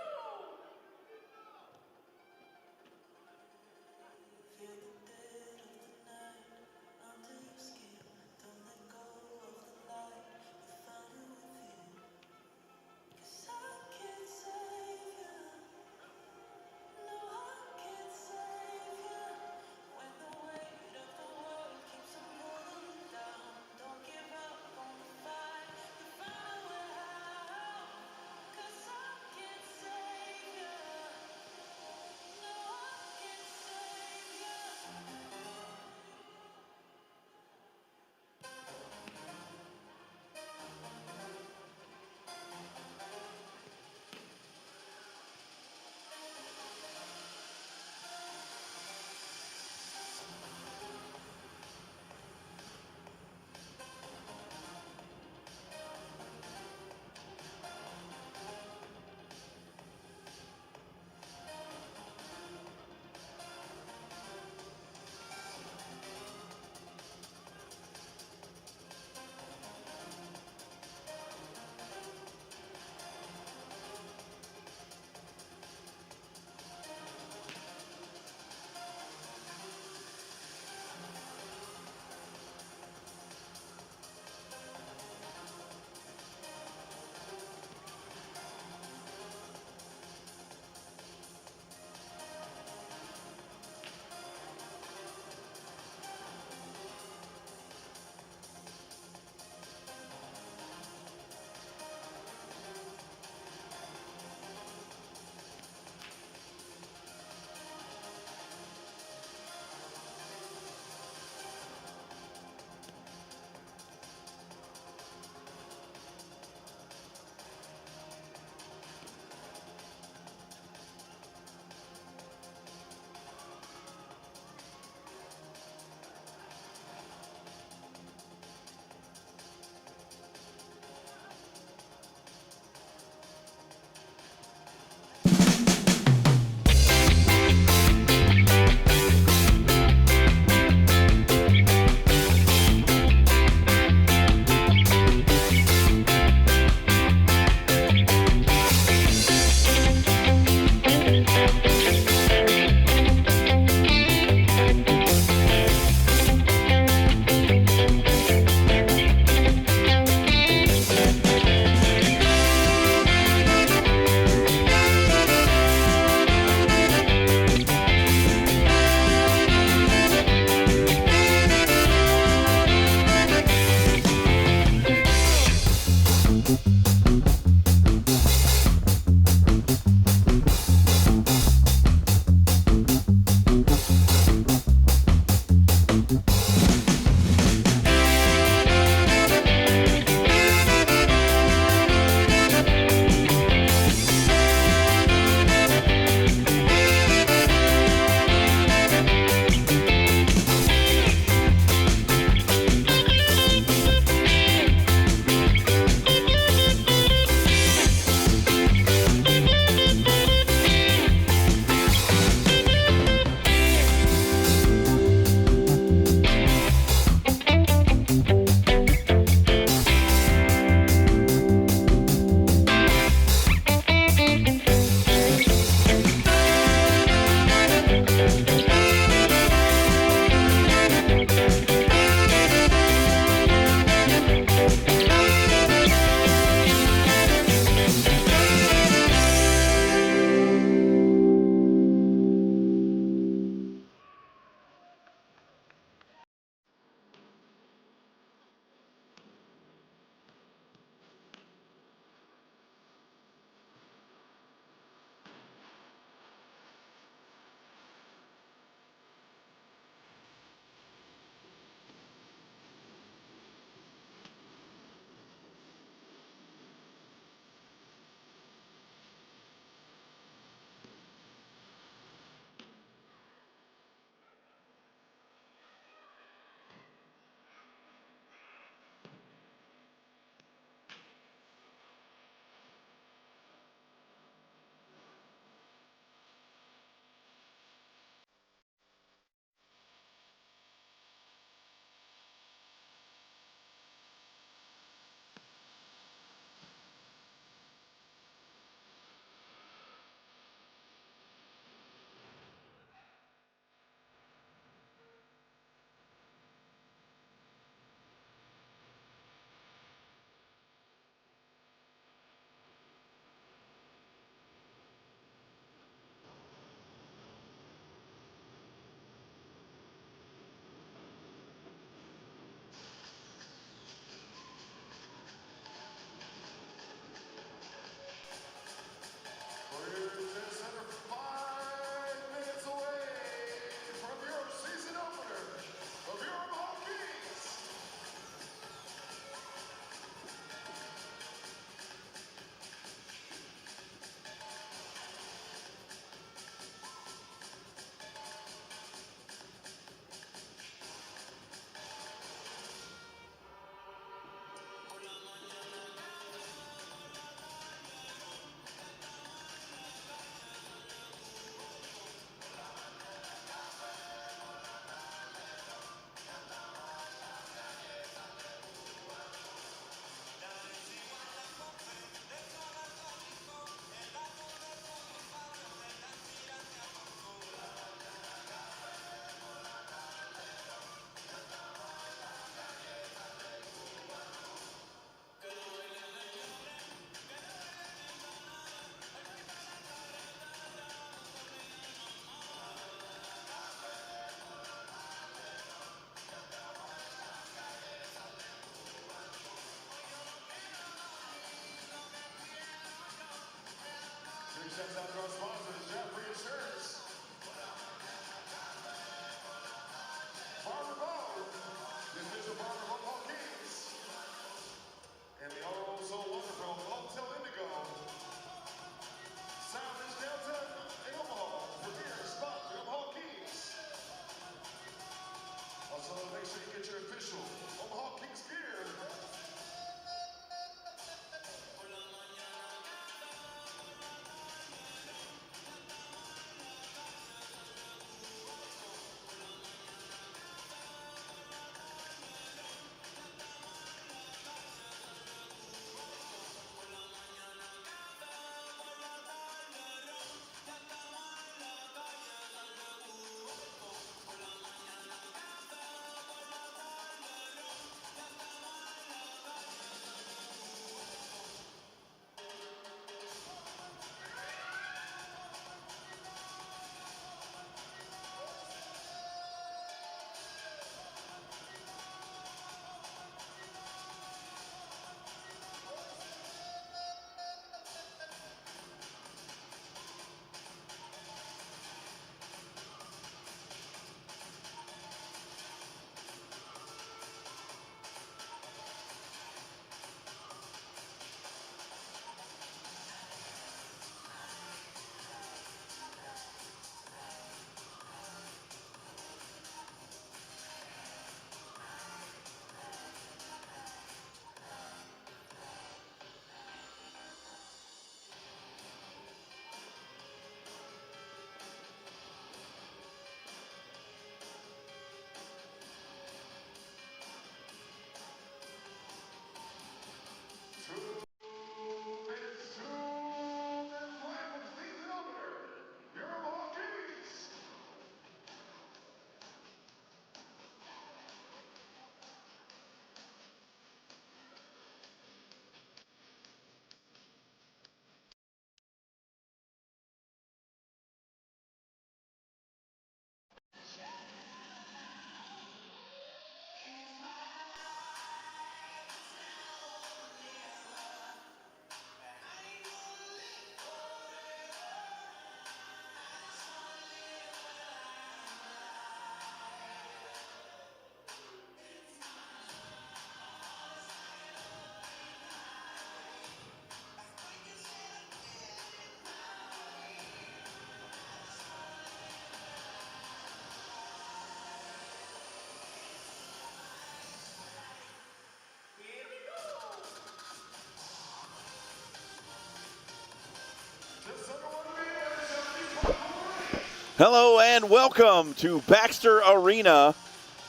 Hello and welcome to Baxter Arena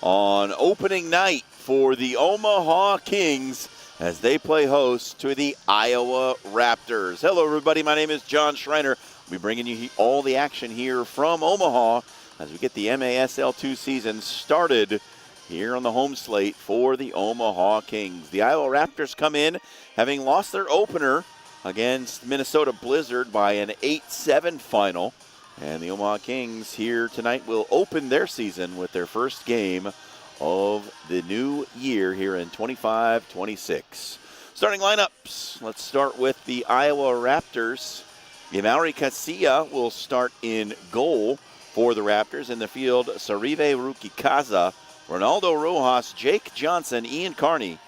on opening night for the Omaha Kings as they play host to the Iowa Raptors. Hello everybody, my name is John Schreiner. I'll be bringing you all the action here from Omaha as we get the MASL2 season started here on the home slate for the Omaha Kings. The Iowa Raptors come in having lost their opener against Minnesota Blizzard by an 8-7 final. And the Omaha Kings here tonight will open their season with their first game of the new year here in 25-26. Starting lineups, let's start with the Iowa Raptors. Yamauri Casilla will start in goal for the Raptors. In the field, Sarive Rukikaza, Ronaldo Rojas, Jake Johnson, Ian Carney,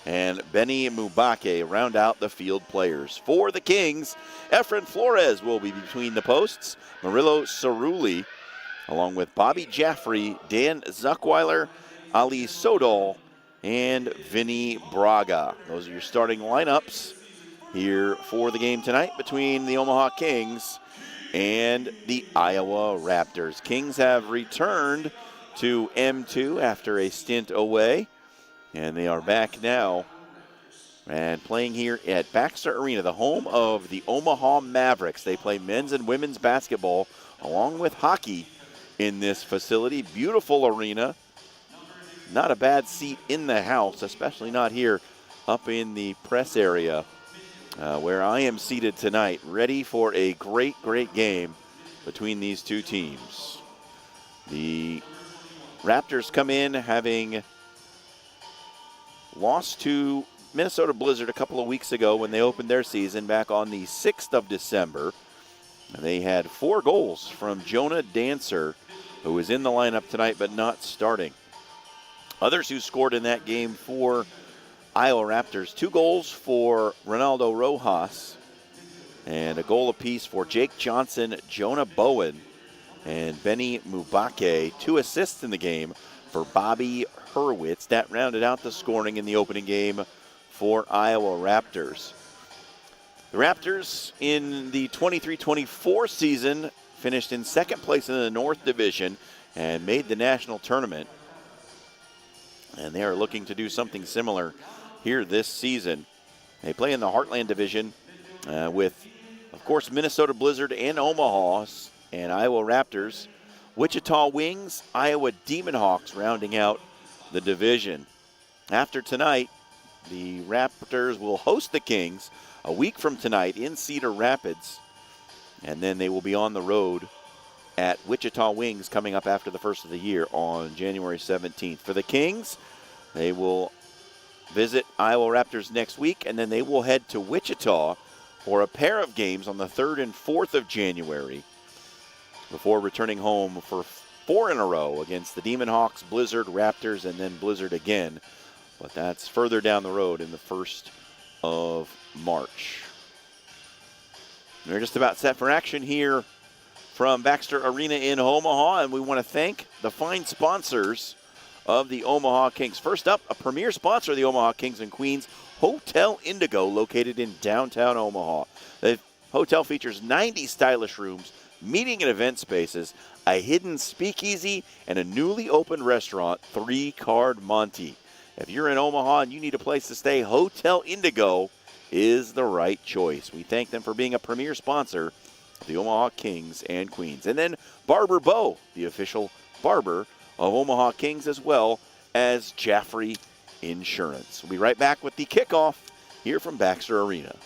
and Benny Mubake round out the field players. For the Kings, Efren Flores will be between the posts. Murillo Cerulli, along with Bobby Jaffrey, Dan Zuckweiler, Ali Sodol, and Vinny Braga. Those are your starting lineups here for the game tonight between the Omaha Kings and the Iowa Raptors. Kings have returned to M2 after a stint away, and they are back now and playing here at Baxter Arena, the home of the Omaha Mavericks. They play men's and women's basketball along with hockey in this facility. Beautiful arena. Not a bad seat in the house, especially not here up in the press area where I am seated tonight, ready for a great, great game between these two teams. The Raptors come in having lost to Minnesota Blizzard a couple of weeks ago when they opened their season back on the 6th of December. And they had 4 goals from Jonah Dancer, who was in the lineup tonight but not starting. Others who scored in that game for Iowa Raptors, 2 goals for Ronaldo Rojas and a goal apiece for Jake Johnson, Jonah Bowen, and Benny Mubake. 2 assists in the game for Bobby Hurwitz. That rounded out the scoring in the opening game for Iowa Raptors. The Raptors in the 23-24 season finished in second place in the North Division and made the national tournament. And they are looking to do something similar here this season. They play in the Heartland Division with, of course, Minnesota Blizzard and Omaha and Iowa Raptors. Wichita Wings, Iowa Demon Hawks rounding out the division. After tonight, the Raptors will host the Kings a week from tonight in Cedar Rapids, and then they will be on the road at Wichita Wings coming up after the first of the year on January 17th. For the Kings, they will visit Iowa Raptors next week, and then they will head to Wichita for a pair of games on the 3rd and 4th of January before returning home for 4 in a row against the Demon Hawks, Blizzard, Raptors, and then Blizzard again. But that's further down the road in the 1st of March. We're just about set for action here from Baxter Arena in Omaha, and we want to thank the fine sponsors of the Omaha Kings. First up, a premier sponsor of the Omaha Kings and Queens, Hotel Indigo, located in downtown Omaha. The hotel features 90 stylish rooms, meeting and event spaces, a hidden speakeasy, and a newly opened restaurant, 3 Card Monte. If you're in Omaha and you need a place to stay, Hotel Indigo is the right choice. We thank them for being a premier sponsor of the Omaha Kings and Queens. And then Barber Bow, the official barber of Omaha Kings, as well as Jaffrey Insurance. We'll be right back with the kickoff here from Baxter Arena.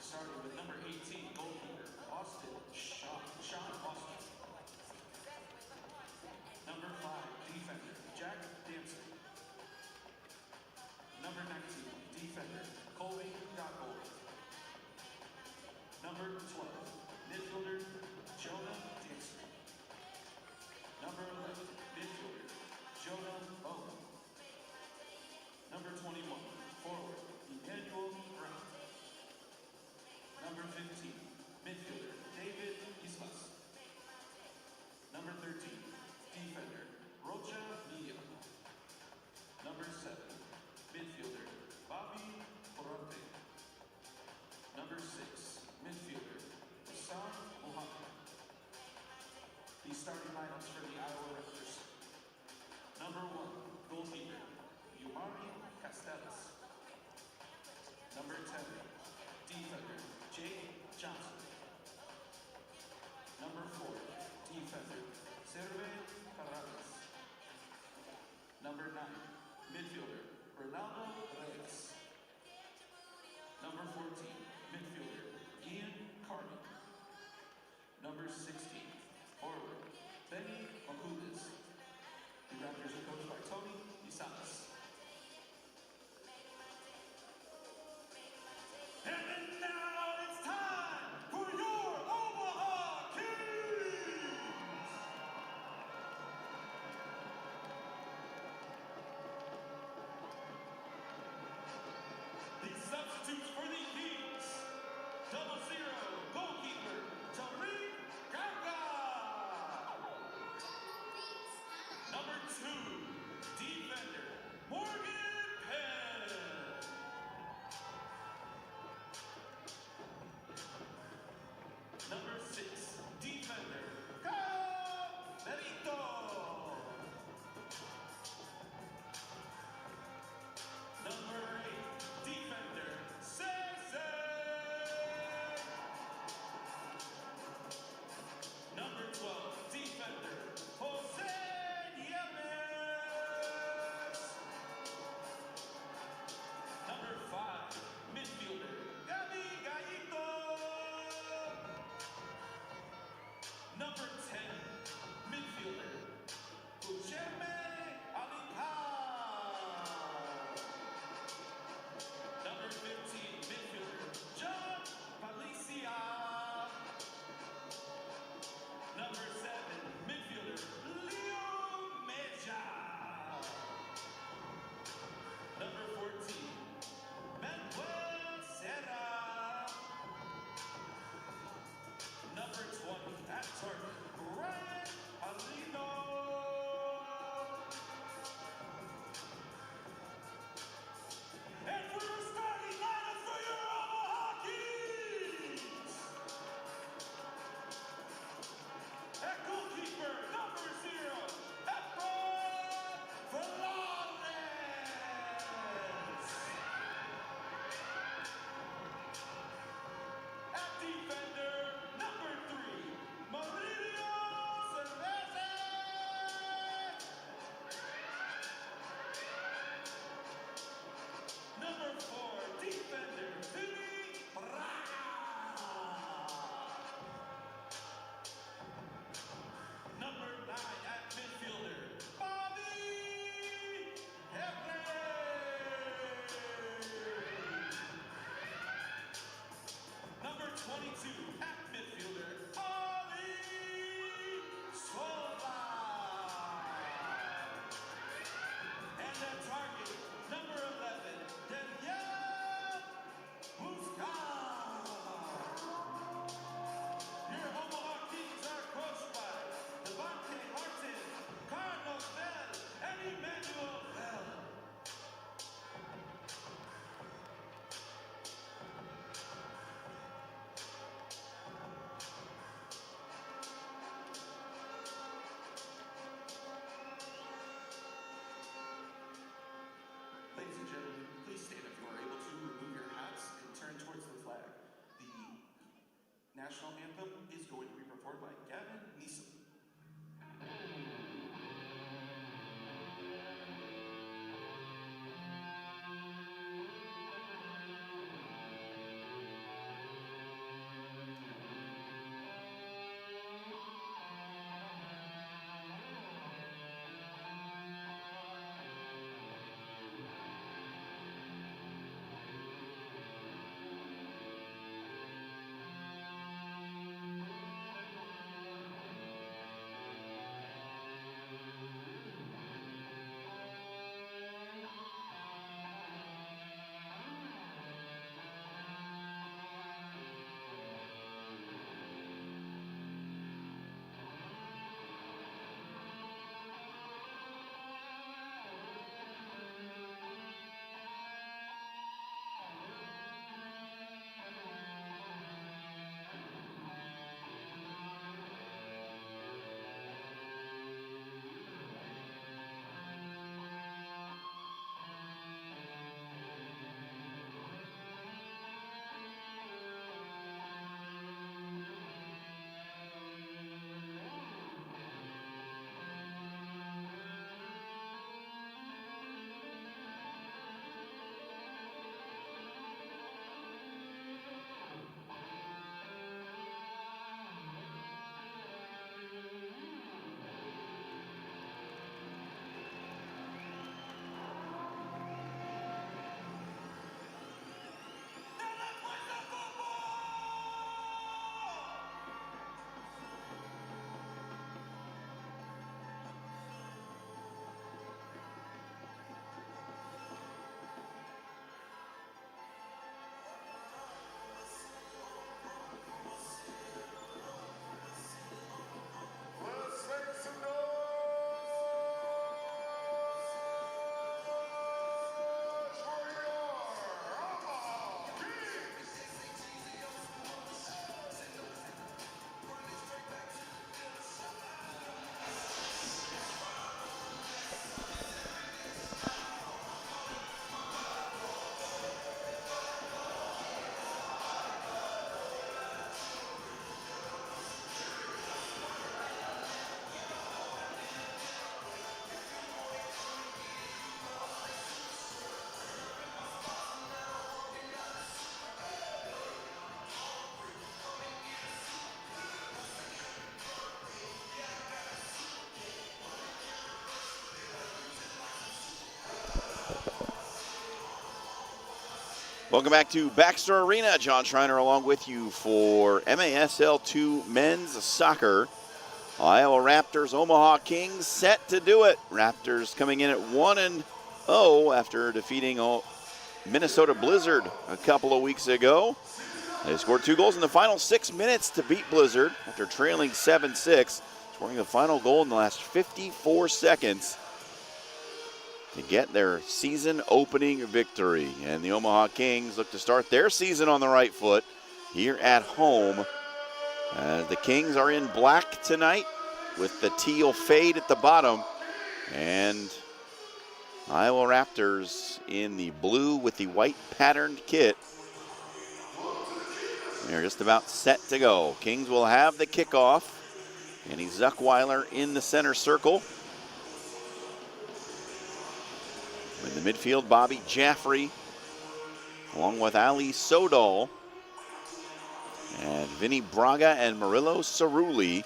Starting with number 18, goalkeeper, Sean Austin. Number 5, defender, Jack Dancer. Number 19, defender, Colby Gold. Number 12, midfielder, Jonah Dancer. Number 11, midfielder, Jonah Owen. Number 21, forward, Emmanuel Brown. Number 15, midfielder, David Islas. Number 13, defender, Rocha Mia. Number 7, midfielder, Bobby Porante. Number 6, midfielder, Hassan Mohammed. The starting lineups for the Iowa Raptors. Number 1, goalkeeper, Yumari Castellas. Number 10, defender, Jake Johnson. Number 4, defender, Serve Carrales. Number 9, midfielder, Ronaldo Reyes. Number 14, midfielder, Ian Carney. Number 16, forward, Benny Macudes. The Raptors are coached by Tony Isalas. And now it's time for your Omaha Kings! The substitutes for the Kings. 00, goalkeeper, Tariq Ganga. Number 2, defender, Morgan Penn. Number 6, defender, Kyle Merito. Number 8, defender, Sese. Number 12, defender, Jose Nieves. Number 5, midfielder, Gabi Gallito. Number 10, midfielder, Ucheme Alipal. Number 15, midfielder, John Palicia. Number 7, midfielder, Leo Meja. Number 14, Manuel Serra. Number 20, at target, Ryan Alino. And for your starting lineup for your Omaha Kings! At goalkeeper, number 0, Efron Flores. At defender, number 3, Maurizio Cerveza. Number 4, defender, Vinny Braga. Number 9, at midfielder, Bobby Heflin. Number 22, at midfielder, Ali Sola. And at target, number 11, Danielle Muscat. Your Omaha Kings are coached by Devante Martin, Carlos Bell, and Emmanuel Bell. Welcome back to Baxter Arena. John Schreiner along with you for MASL2 Men's Soccer. Iowa Raptors, Omaha Kings set to do it. Raptors coming in at 1-0 after defeating Minnesota Blizzard a couple of weeks ago. They scored 2 goals in the final 6 minutes to beat Blizzard after trailing 7-6, scoring the final goal in the last 54 seconds to get their season opening victory. And the Omaha Kings look to start their season on the right foot here at home. The Kings are in black tonight with the teal fade at the bottom, and Iowa Raptors in the blue with the white patterned kit. They're just about set to go. Kings will have the kickoff. Andy Zuckweiler in the center circle. In the midfield, Bobby Jaffrey, along with Ali Sodal, and Vinny Braga and Murillo Cerulli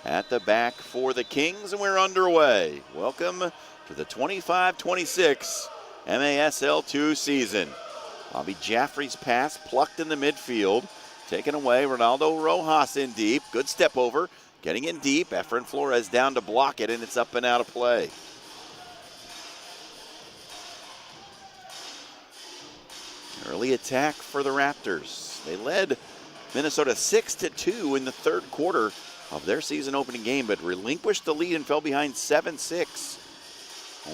at the back for the Kings, and we're underway. Welcome to the 25-26 MASL2 season. Bobby Jaffrey's pass plucked in the midfield, taken away. Ronaldo Rojas in deep. Good step over, getting in deep. Efren Flores down to block it, and it's up and out of play. Early attack for the Raptors. They led Minnesota 6-2 in the third quarter of their season opening game, but relinquished the lead and fell behind 7-6,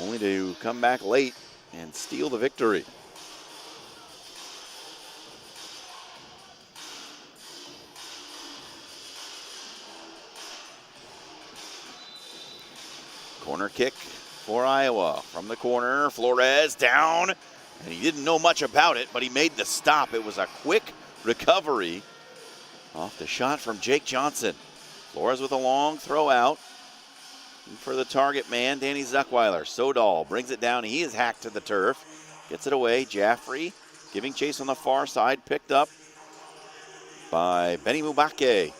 only to come back late and steal the victory. Corner kick for Iowa. From the corner, Flores down. And he didn't know much about it, but he made the stop. It was a quick recovery off the shot from Jake Johnson. Flores with a long throw out. And for the target man, Danny Zuckweiler. Sodal brings it down. He is hacked to the turf. Gets it away. Jaffrey giving chase on the far side. Picked up by Benny Mubake.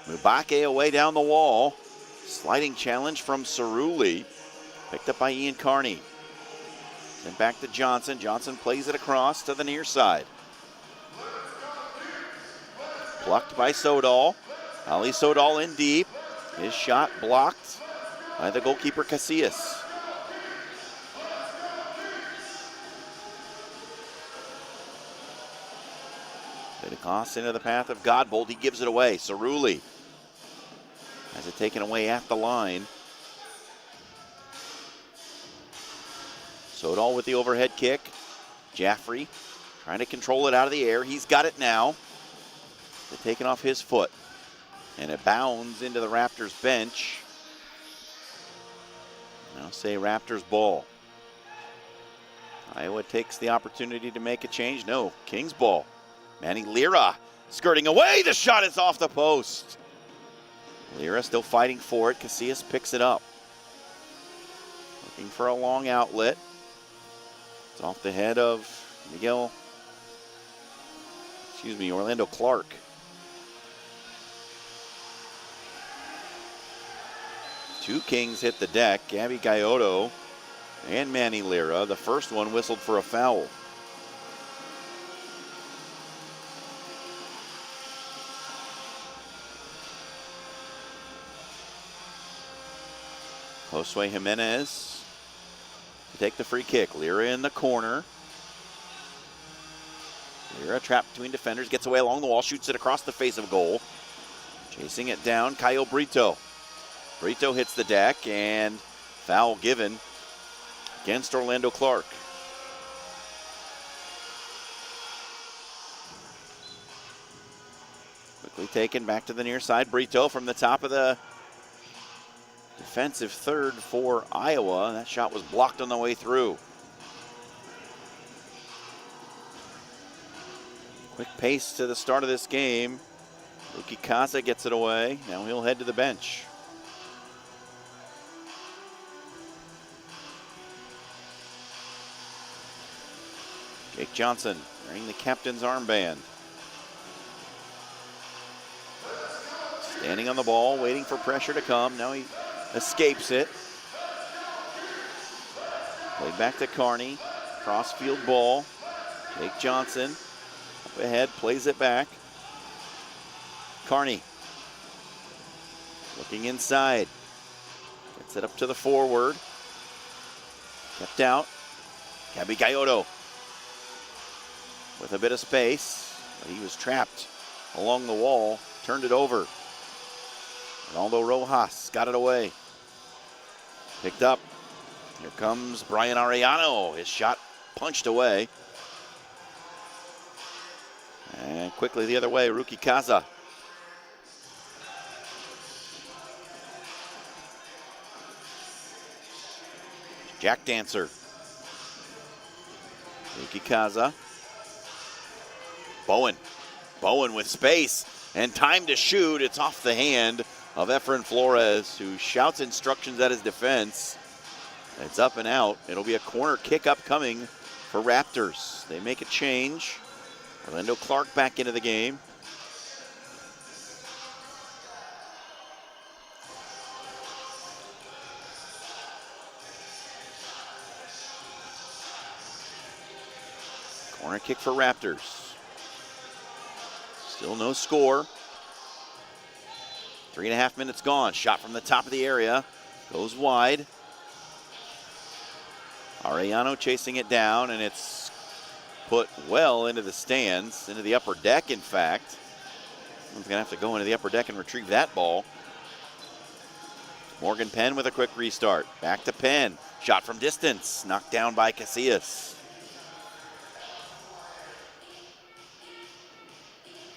Mubake away down the wall. Sliding challenge from Cerulli. Picked up by Ian Carney. Then back to Johnson. Johnson plays it across to the near side. Plucked by Sodal. Ali Sodal in deep. His shot blocked by the goalkeeper Casillas. Bit of cross into the path of Godbold. He gives it away. Cerulli has it taken away at the line. Sodal with the overhead kick. Jaffrey trying to control it out of the air. He's got it now. They're taking off his foot. And it bounds into the Raptors bench. Now say Raptors ball. Iowa takes the opportunity to make a change. No, Kings ball. Manny Lira skirting away. The shot is off the post. Lira still fighting for it. Casillas picks it up. Looking for a long outlet. It's off the head of Orlando Clark. Two Kings hit the deck, Gabby Gallardo and Manny Lira. The first one whistled for a foul. Josue Jimenez to take the free kick. Lira in the corner. Lira trapped between defenders, gets away along the wall, shoots it across the face of goal. Chasing it down, Caio Brito. Brito hits the deck, and foul given against Orlando Clark. Quickly taken back to the near side. Brito from the top of the defensive third for Iowa. That shot was blocked on the way through. Quick pace to the start of this game. Luki Kaza gets it away. Now he'll head to the bench. Jake Johnson wearing the captain's armband. Standing on the ball, waiting for pressure to come. Now he escapes it. Played back to Carney. Cross-field ball. Jake Johnson up ahead, plays it back. Carney looking inside. Gets it up to the forward. Kept out. Gabby Galloto with a bit of space, but he was trapped along the wall. Turned it over. Ronaldo Rojas got it away. Picked up. Here comes Brian Arellano. His shot punched away. And quickly the other way, Ruki Kaza. Jack Dancer. Ruki Kaza. Bowen with space and time to shoot. It's off the hand of Efren Flores, who shouts instructions at his defense. It's up and out. It'll be a corner kick upcoming for Raptors. They make a change. Orlando Clark back into the game. Corner kick for Raptors. Still no score. 3.5 minutes gone. Shot from the top of the area. Goes wide. Arellano chasing it down, and it's put well into the stands, into the upper deck, in fact. Someone's going to have to go into the upper deck and retrieve that ball. Morgan Penn with a quick restart. Back to Penn. Shot from distance. Knocked down by Casillas.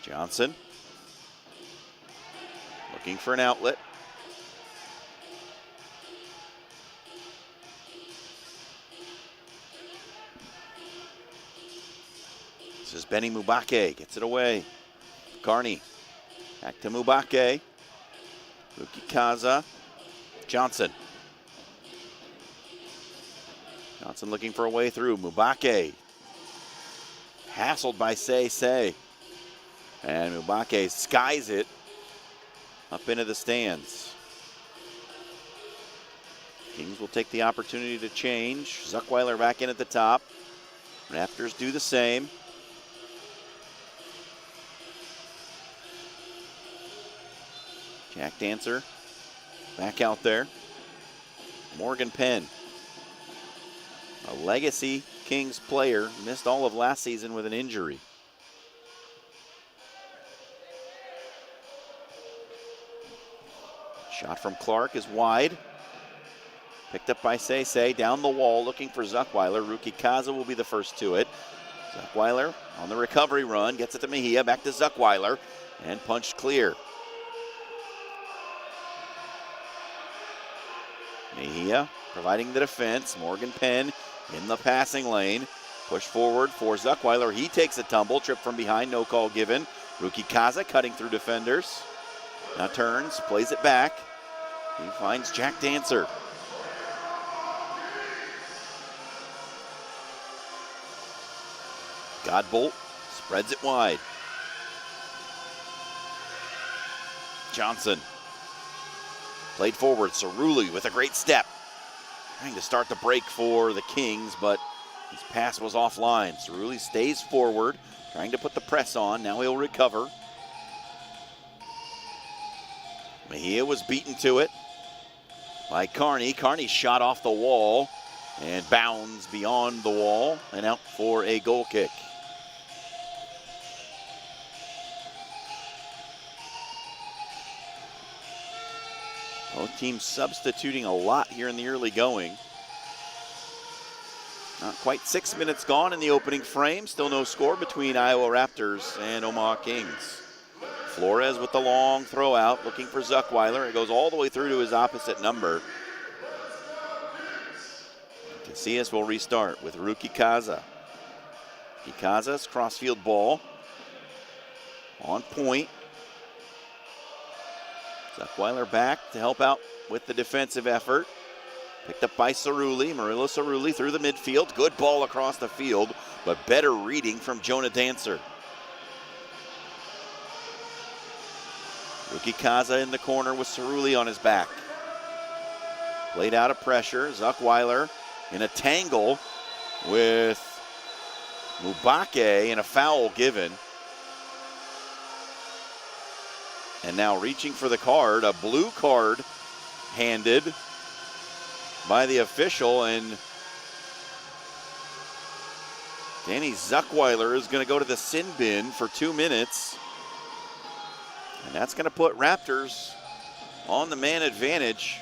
Johnson. Looking for an outlet. This is Benny Mubake. Gets it away. Carney. Back to Mubake. Ruki Kaza. Johnson. Johnson looking for a way through. Mubake. Hassled by Say. And Mubake skies it up into the stands. Kings will take the opportunity to change. Zuckweiler back in at the top. Raptors do the same. Jack Dancer back out there. Morgan Penn, a legacy Kings player, missed all of last season with an injury. Shot from Clark is wide. Picked up by Say. Down the wall looking for Zuckweiler. Ruki Kaza will be the first to it. Zuckweiler on the recovery run. Gets it to Mejia. Back to Zuckweiler. And punched clear. Mejia providing the defense. Morgan Penn in the passing lane. Push forward for Zuckweiler. He takes a tumble. Trip from behind. No call given. Ruki Kaza cutting through defenders. Now turns. Plays it back. He finds Jack Dancer. Godbolt spreads it wide. Johnson played forward. Cerulli with a great step. Trying to start the break for the Kings, but his pass was offline. Cerulli stays forward, trying to put the press on. Now he'll recover. Mejia was beaten to it by Carney. Carney shot off the wall and bounds beyond the wall and out for a goal kick. Both teams substituting a lot here in the early going. Not quite 6 minutes gone in the opening frame. Still no score between Iowa Raptors and Omaha Kings. Flores with the long throw out, looking for Zuckweiler. It goes all the way through to his opposite number. Casillas will restart with Ruki Kaza. Ruki Kaza's crossfield ball. On point. Zuckweiler back to help out with the defensive effort. Picked up by Cerulli. Murillo Cerulli through the midfield. Good ball across the field, but better reading from Jonah Dancer. Ruki Kaza in the corner with Cerulli on his back. Played out of pressure. Zuckweiler in a tangle with Mubake and a foul given. And now reaching for the card, a blue card handed by the official, and Danny Zuckweiler is going to go to the sin bin for 2 minutes. And that's going to put Raptors on the man advantage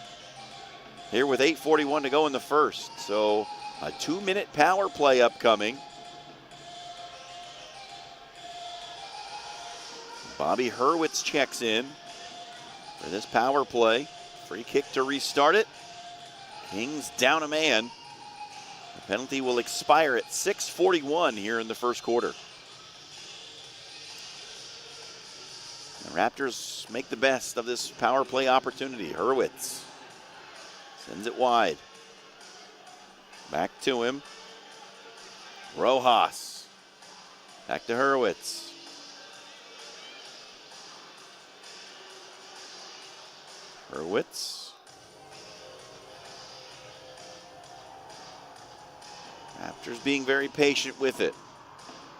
here with 8:41 to go in the first. So a 2-minute power play upcoming. Bobby Hurwitz checks in for this power play. Free kick to restart it. Kings down a man. The penalty will expire at 6:41 here in the first quarter. The Raptors make the best of this power play opportunity. Hurwitz sends it wide. Back to him. Rojas. Back to Hurwitz. Hurwitz. Raptors being very patient with it.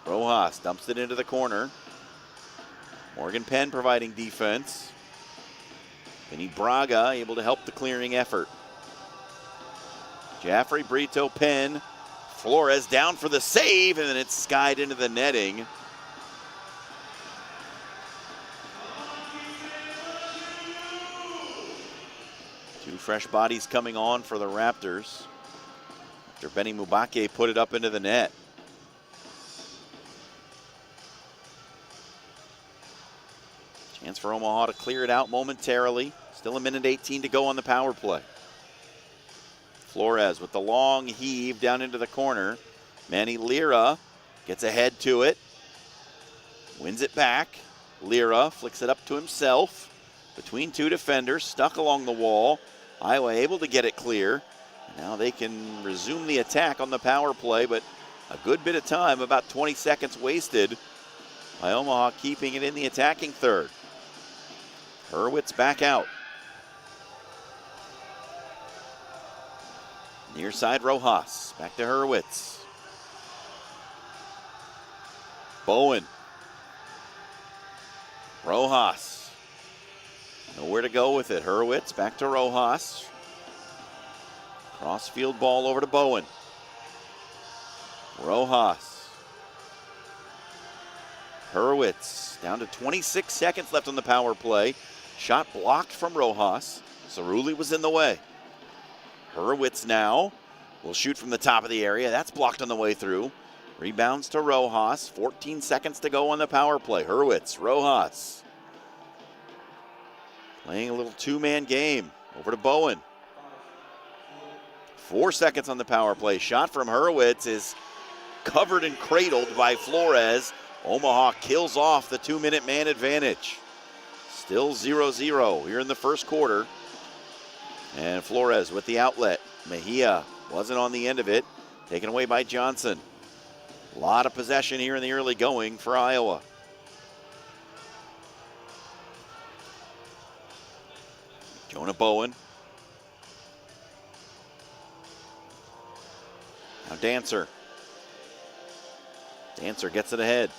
Rojas dumps it into the corner. Morgan Penn providing defense. Vinny Braga able to help the clearing effort. Jaffrey, Brito, Penn. Flores down for the save, and then it's skied into the netting. Two fresh bodies coming on for the Raptors after Benny Mubake put it up into the net. Chance for Omaha to clear it out momentarily. Still a minute 18 to go on the power play. Flores with the long heave down into the corner. Manny Lira gets ahead to it. Wins it back. Lira flicks it up to himself. Between two defenders, stuck along the wall. Iowa able to get it clear. Now they can resume the attack on the power play, but a good bit of time, about 20 seconds wasted by Omaha keeping it in the attacking third. Hurwitz back out. Near side Rojas, back to Hurwitz. Bowen. Rojas. Nowhere to go with it. Hurwitz back to Rojas. Crossfield ball over to Bowen. Rojas. Hurwitz down to 26 seconds left on the power play. Shot blocked from Rojas. Cerulli was in the way. Hurwitz now will shoot from the top of the area. That's blocked on the way through. Rebounds to Rojas. 14 seconds to go on the power play. Hurwitz, Rojas. Playing a little two-man game. Over to Bowen. 4 seconds on the power play. Shot from Hurwitz is covered and cradled by Flores. Omaha kills off the 2-minute man advantage. Still 0-0 here in the first quarter. And Flores with the outlet. Mejia wasn't on the end of it. Taken away by Johnson. A lot of possession here in the early going for Iowa. Jonah Bowen. Now Dancer. Dancer gets it ahead.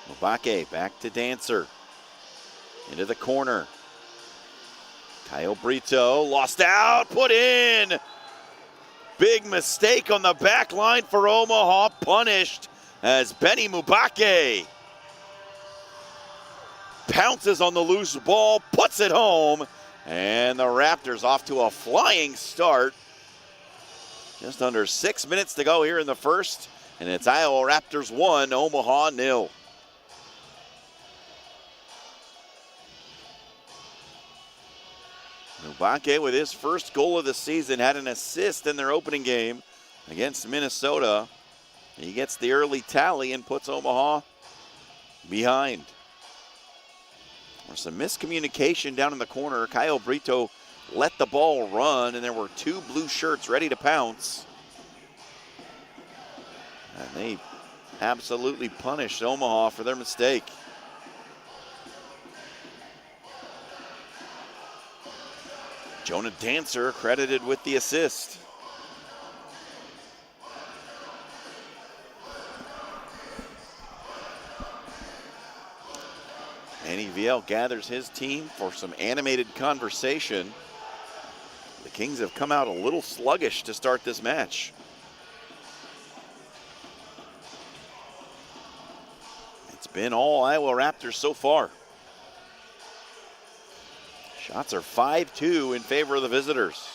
Mubake back to Dancer. Into the corner. Kyle Brito lost out, put in. Big mistake on the back line for Omaha, punished as Benny Mubake pounces on the loose ball, puts it home, and the Raptors off to a flying start. Just under 6 minutes to go here in the first, and it's Iowa Raptors 1, Omaha 0. Mubake with his first goal of the season had an assist in their opening game against Minnesota. He gets the early tally and puts Omaha behind. There's some miscommunication down in the corner. Kyle Brito let the ball run, and there were two blue shirts ready to pounce. And they absolutely punished Omaha for their mistake. Jonah Dancer credited with the assist. Manny Viel gathers his team for some animated conversation. The Kings have come out a little sluggish to start this match. It's been all Iowa Raptors so far. Shots are 5-2 in favor of the visitors.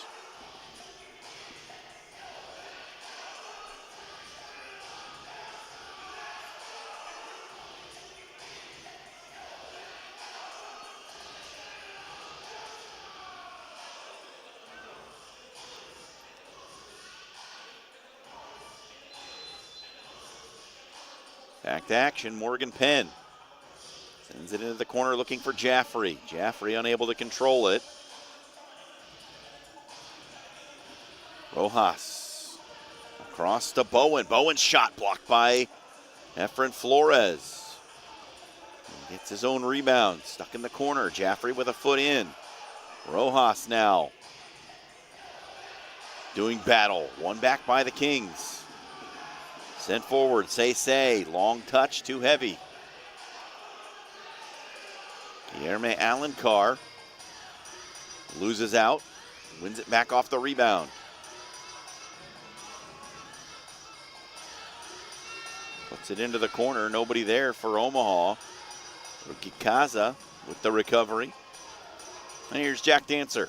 Back to action, Morgan Penn. Sends it into the corner looking for Jaffrey. Jaffrey unable to control it. Rojas. Across to Bowen. Bowen's shot blocked by Efren Flores. He gets his own rebound. Stuck in the corner. Jaffrey with a foot in. Rojas now doing battle. One back by the Kings. Sent forward, Say. Long touch, too heavy. Guilherme Alencar loses out, wins it back off the rebound. Puts it into the corner, nobody there for Omaha. Rookie Kaza with the recovery. And here's Jack Dancer.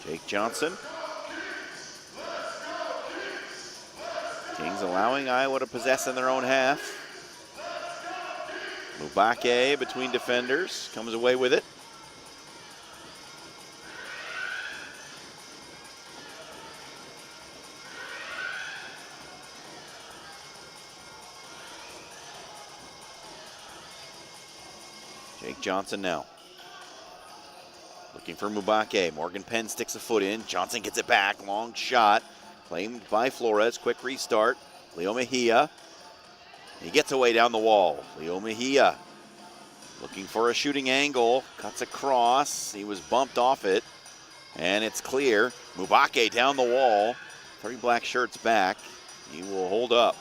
Jake Johnson. Kings allowing Iowa to possess in their own half. Mubake between defenders, comes away with it. Jake Johnson now. Looking for Mubake. Morgan Penn sticks a foot in. Johnson gets it back. Long shot. Claimed by Flores. Quick restart. Leo Mejia. He gets away down the wall. Leo Mejia looking for a shooting angle. Cuts across. He was bumped off it. And it's clear. Mubake down the wall. 3 black shirts back. He will hold up.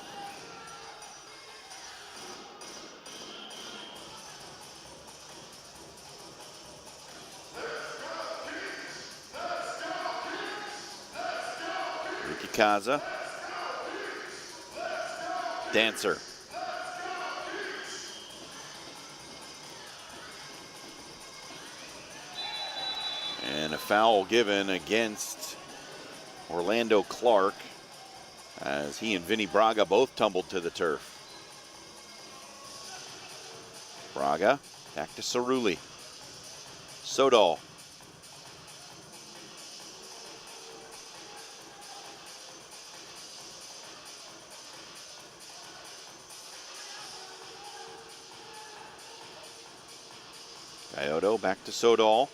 Kaza. Dancer. And a foul given against Orlando Clark as he and Vinny Braga both tumbled to the turf. Braga back to Cerulli. Sodal. Scioto back to Sodal.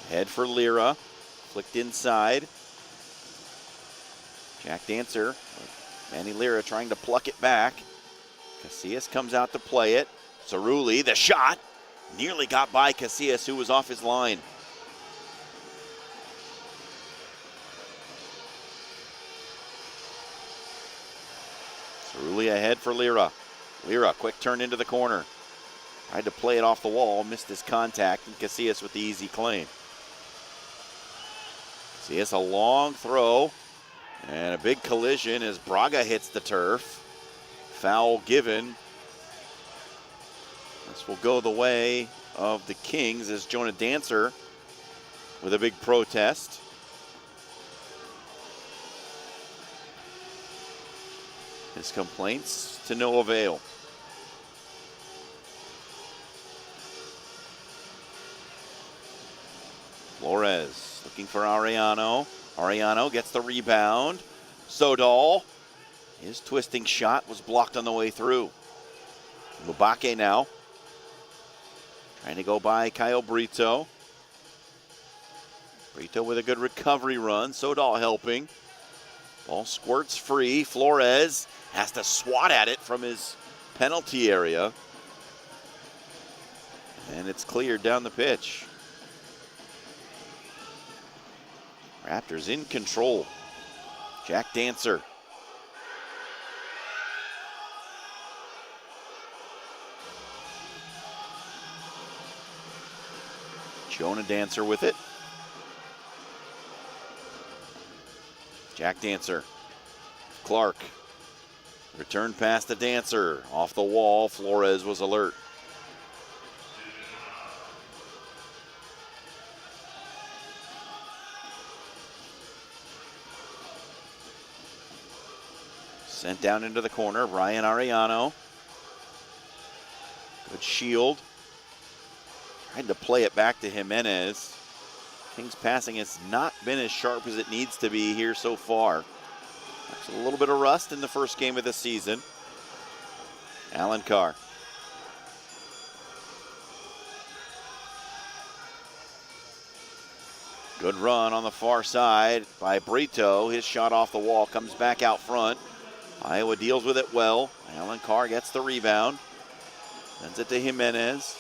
Head for Lira. Flicked inside. Jack Dancer. Manny Lira trying to pluck it back. Casillas comes out to play it. Cerulli, the shot. Nearly got by Casillas, who was off his line. Cerulli ahead for Lira. Lira, quick turn into the corner. Tried to play it off the wall, missed his contact, and Casillas with the easy claim. Casillas a long throw, and a big collision as Braga hits the turf. Foul given. This will go the way of the Kings as Jonah Dancer with a big protest. His complaints to no avail. Flores looking for Arellano. Arellano gets the rebound. Sodal. His twisting shot was blocked on the way through. Mubake now. Trying to go by Kyle Brito. Brito with a good recovery run. Sodal helping. Ball squirts free. Flores has to swat at it from his penalty area. And it's cleared down the pitch. Raptors in control. Jack Dancer. Jonah Dancer with it. Jack Dancer. Clark. Return pass to Dancer. Off the wall. Flores was alert. Sent down into the corner. Ryan Arellano. Good shield. Tried to play it back to Jimenez. Kings passing has not been as sharp as it needs to be here so far. There's a little bit of rust in the first game of the season. Alan Carr. Good run on the far side by Brito. His shot off the wall comes back out front. Iowa deals with it well. Alan Carr gets the rebound. Sends it to Jimenez.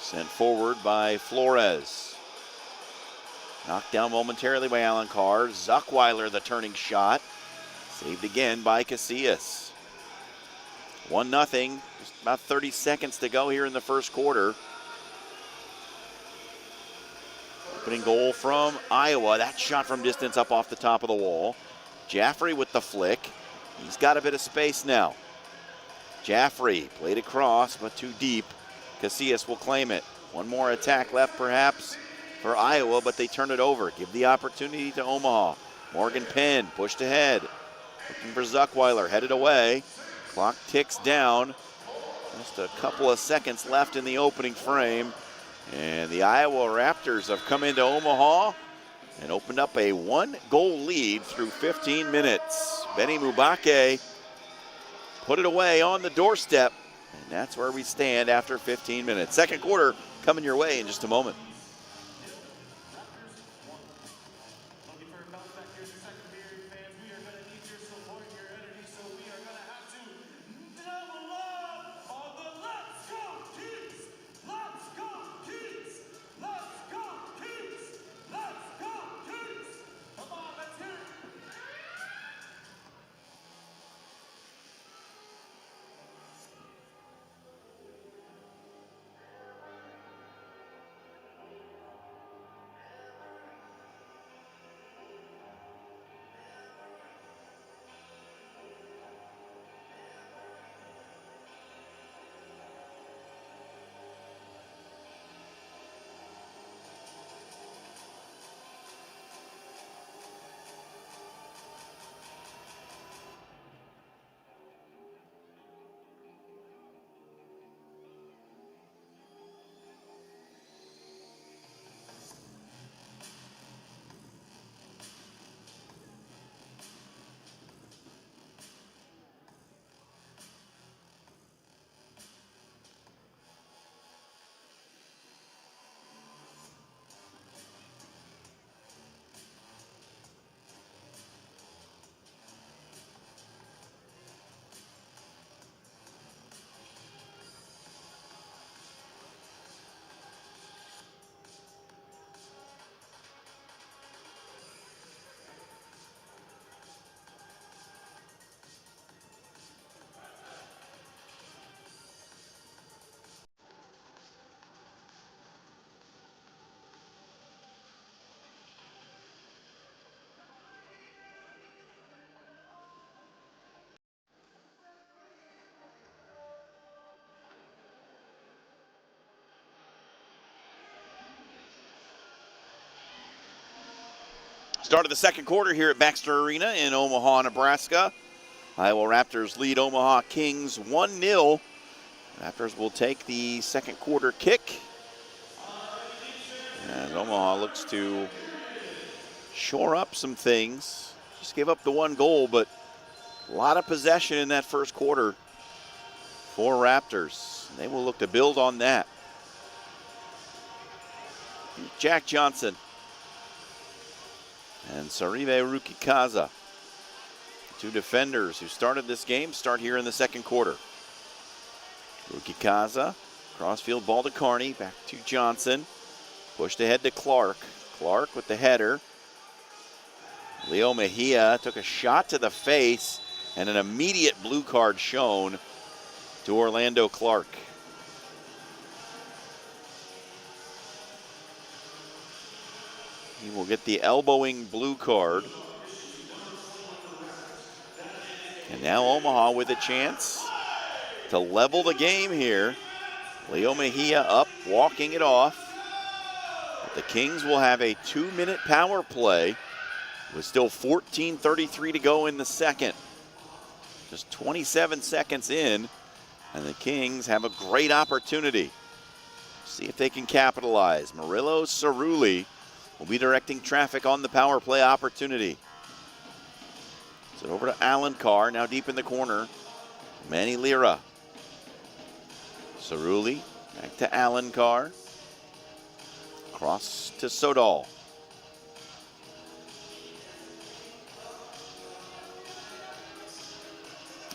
Sent forward by Flores. Knocked down momentarily by Alan Carr. Zuckweiler, the turning shot. Saved again by Casillas. 1-0. Just about 30 seconds to go here in the first quarter. Opening goal from Iowa. That shot from distance up off the top of the wall. Jaffrey with the flick. He's got a bit of space now. Jaffrey played across, but too deep. Casillas will claim it. One more attack left perhaps for Iowa, but they turn it over. Give the opportunity to Omaha. Morgan Penn pushed ahead. Looking for Zuckweiler, headed away. Clock ticks down. Just a couple of seconds left in the opening frame. And the Iowa Raptors have come into Omaha and opened up a 1-goal lead through 15 minutes. Benny Mubake put it away on the doorstep. And that's where we stand after 15 minutes. Second quarter coming your way in just a moment. Looking for a bounce back here in the second period, fans. We are going to need your support, your energy, so we are going to have to double up on the Let's Go Kings! Let's go Kings! Let's go Kings! Let's go Kings! Come on, let's hear it! Start of the second quarter here at Baxter Arena in Omaha, Nebraska. Iowa Raptors lead Omaha Kings 1-0. Raptors will take the second quarter kick. And Omaha looks to shore up some things. Just gave up the 1 goal, but a lot of possession in that first quarter for Raptors. They will look to build on that. Jack Johnson and Sarive Rukikaza. Two defenders who started this game start here in the second quarter. Ukikaza, crossfield ball to Carney, back to Johnson. Pushed ahead to Clark. Clark with the header. Leo Mejia took a shot to the face and an immediate blue card shown to Orlando Clark. He will get the elbowing blue card. And now Omaha with a chance to level the game here. Leo Mejia up, walking it off. But the Kings will have a 2-minute power play with still 14:33 to go in the second. Just 27 seconds in, and the Kings have a great opportunity. See if they can capitalize. Murillo Cerulli will be directing traffic on the power play opportunity. So over to Alan Carr, now deep in the corner. Manny Lira. Cerulli, back to Alan Carr. Cross to Sodal.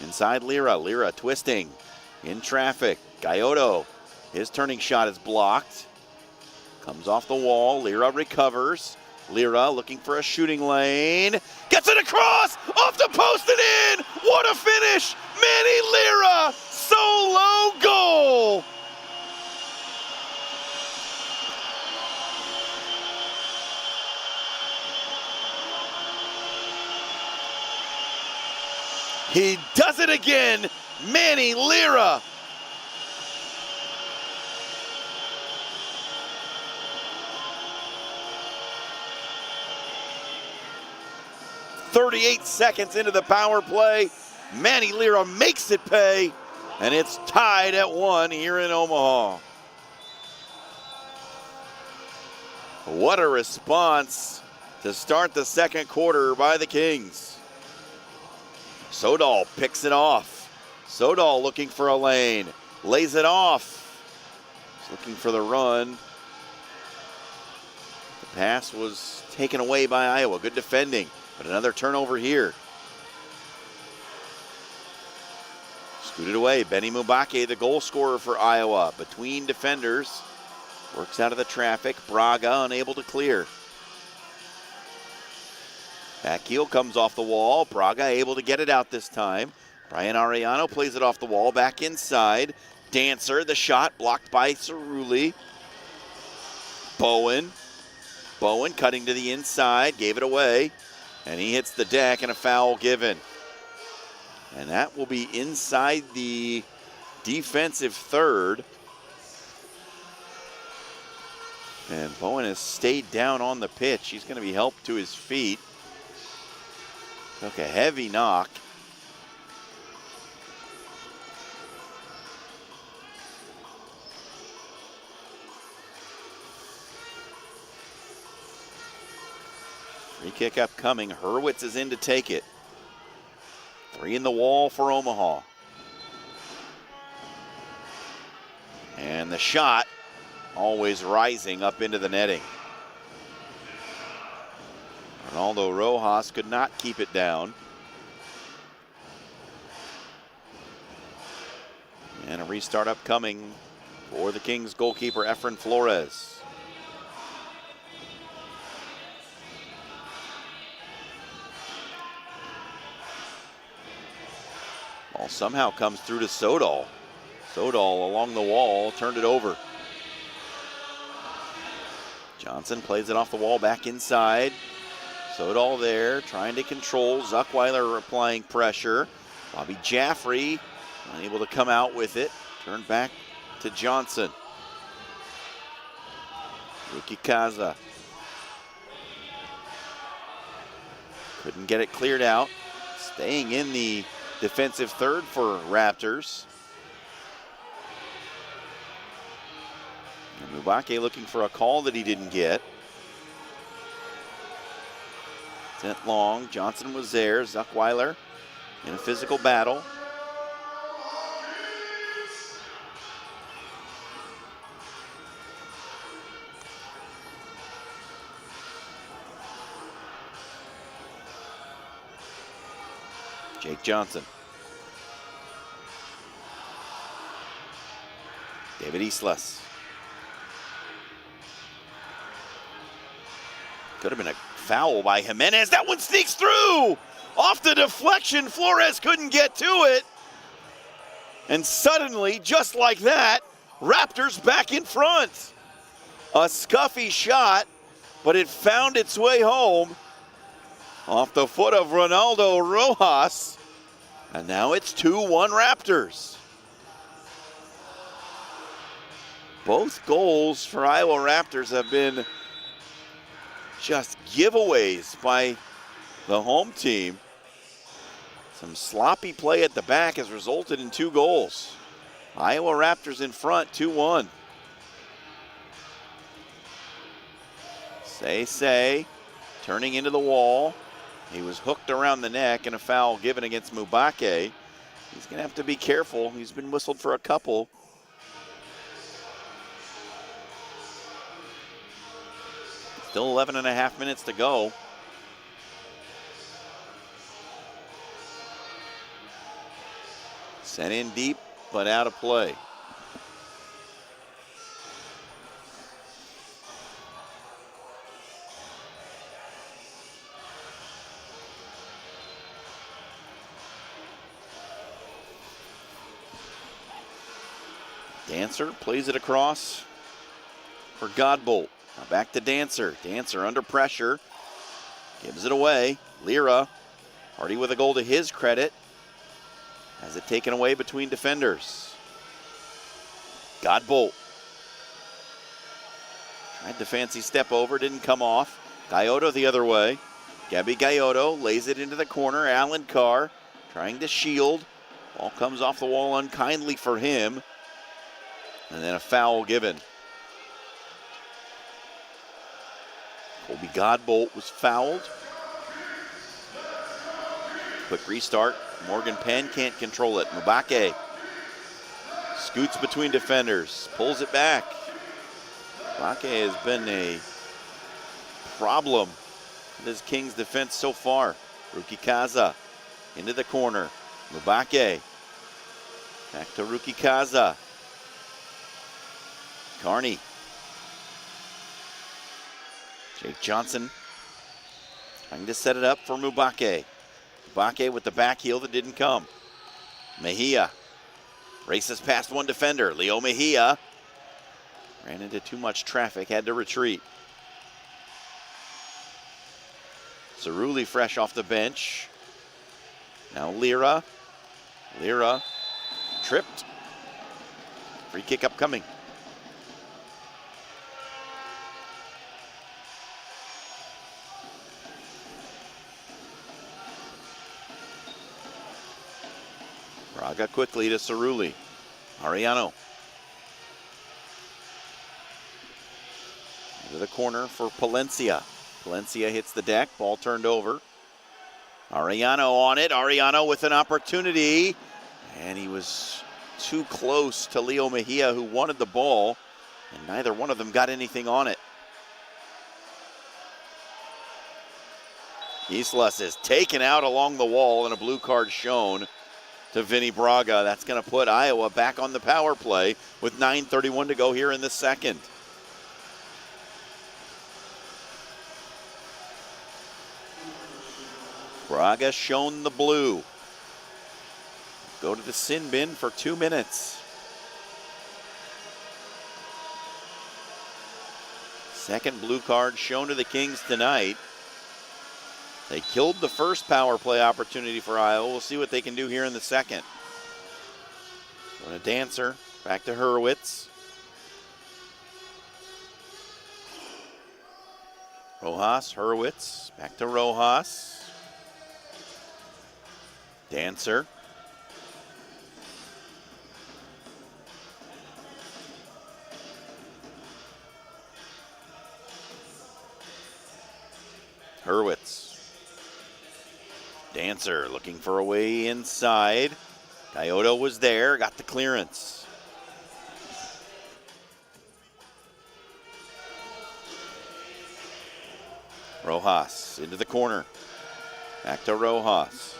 Inside Lira. Lira twisting in traffic. Gallardo, his turning shot is blocked. Comes off the wall. Lira recovers. Lira looking for a shooting lane. Gets it across, off the post and in. What a finish. Manny Lira, solo goal. He does it again, Manny Lira. .38 seconds into the power play, Manny Lira makes it pay, and it's tied at 1 here in Omaha. What a response to start the second quarter by the Kings. Sodal picks it off. Sodal looking for a lane, lays it off. He's looking for the run. The pass was taken away by Iowa. Good defending, but another turnover here. Scooted away. Benny Mubake, the goal scorer for Iowa. Between defenders. Works out of the traffic. Braga unable to clear. Back heel comes off the wall. Braga able to get it out this time. Brian Arellano plays it off the wall. Back inside. Dancer, the shot blocked by Cerulli. Bowen. Bowen cutting to the inside. Gave it away. And he hits the deck and a foul given. And that will be inside the defensive third. And Bowen has stayed down on the pitch. He's going to be helped to his feet. Took a heavy knock. Free kick upcoming. Hurwitz is in to take it. 3 in the wall for Omaha. And the shot always rising up into the netting. Ronaldo Rojas could not keep it down. And a restart upcoming for the Kings goalkeeper Efren Flores. Ball somehow comes through to Sodal. Sodal along the wall, turned it over. Johnson plays it off the wall back inside. Sodal there, trying to control. Zuckweiler applying pressure. Bobby Jaffrey unable to come out with it. Turned back to Johnson. Ukikaza. Couldn't get it cleared out. Staying in the defensive third for Raptors. And Mubake looking for a call that he didn't get. Sent long. Johnson was there. Zuckweiler in a physical battle. Jake Johnson. David Islas. Could have been a foul by Jimenez. That one sneaks through! Off the deflection, Flores couldn't get to it. And suddenly, just like that, Raptors back in front. A scuffy shot, but it found its way home off the foot of Ronaldo Rojas. And now it's 2-1 Raptors. Both goals for Iowa Raptors have been just giveaways by the home team. Some sloppy play at the back has resulted in 2 goals. Iowa Raptors in front, 2-1. Say, turning into the wall. He was hooked around the neck and a foul given against Mubake. He's gonna have to be careful. He's been whistled for a couple. Still 11 and a half minutes to go. Sent in deep, but out of play. Dancer plays it across for Godbolt. Now back to Dancer. Dancer under pressure. Gives it away. Lira, Hardy with a goal to his credit. Has it taken away between defenders. Godbolt. Tried to fancy step over, didn't come off. Gallardo the other way. Gabby Gallardo lays it into the corner. Alan Carr trying to shield. Ball comes off the wall unkindly for him. And then a foul given. Colby Godbolt was fouled. Quick restart. Morgan Penn can't control it. Mubake scoots between defenders, pulls it back. Mubake has been a problem in this Kings defense so far. Rukikaza into the corner. Mubake back to Rukikaza. Carney. Jake Johnson trying to set it up for Mubake. Mubake with the back heel that didn't come. Mejia races past one defender. Leo Mejia ran into too much traffic, had to retreat. Cerulli fresh off the bench. Now Lira. Lira tripped. Free kick upcoming. Braga quickly to Cerulli. Ariano. Into the corner for Palencia. Palencia hits the deck. Ball turned over. Ariano on it. Ariano with an opportunity. And he was too close to Leo Mejia, who wanted the ball. And neither one of them got anything on it. Islas is taken out along the wall and a blue card shown to Vinny Braga. That's going to put Iowa back on the power play with 9:31 to go here in the second. Braga shown the blue. Go to the sin bin for 2 minutes. Second blue card shown to the Kings tonight. They killed the first power play opportunity for Iowa. We'll see what they can do here in the second. Going to Dancer, back to Hurwitz. Rojas, Hurwitz, back to Rojas. Dancer. Hurwitz. Dancer looking for a way inside. Gallardo was there, got the clearance. Rojas into the corner. Back to Rojas.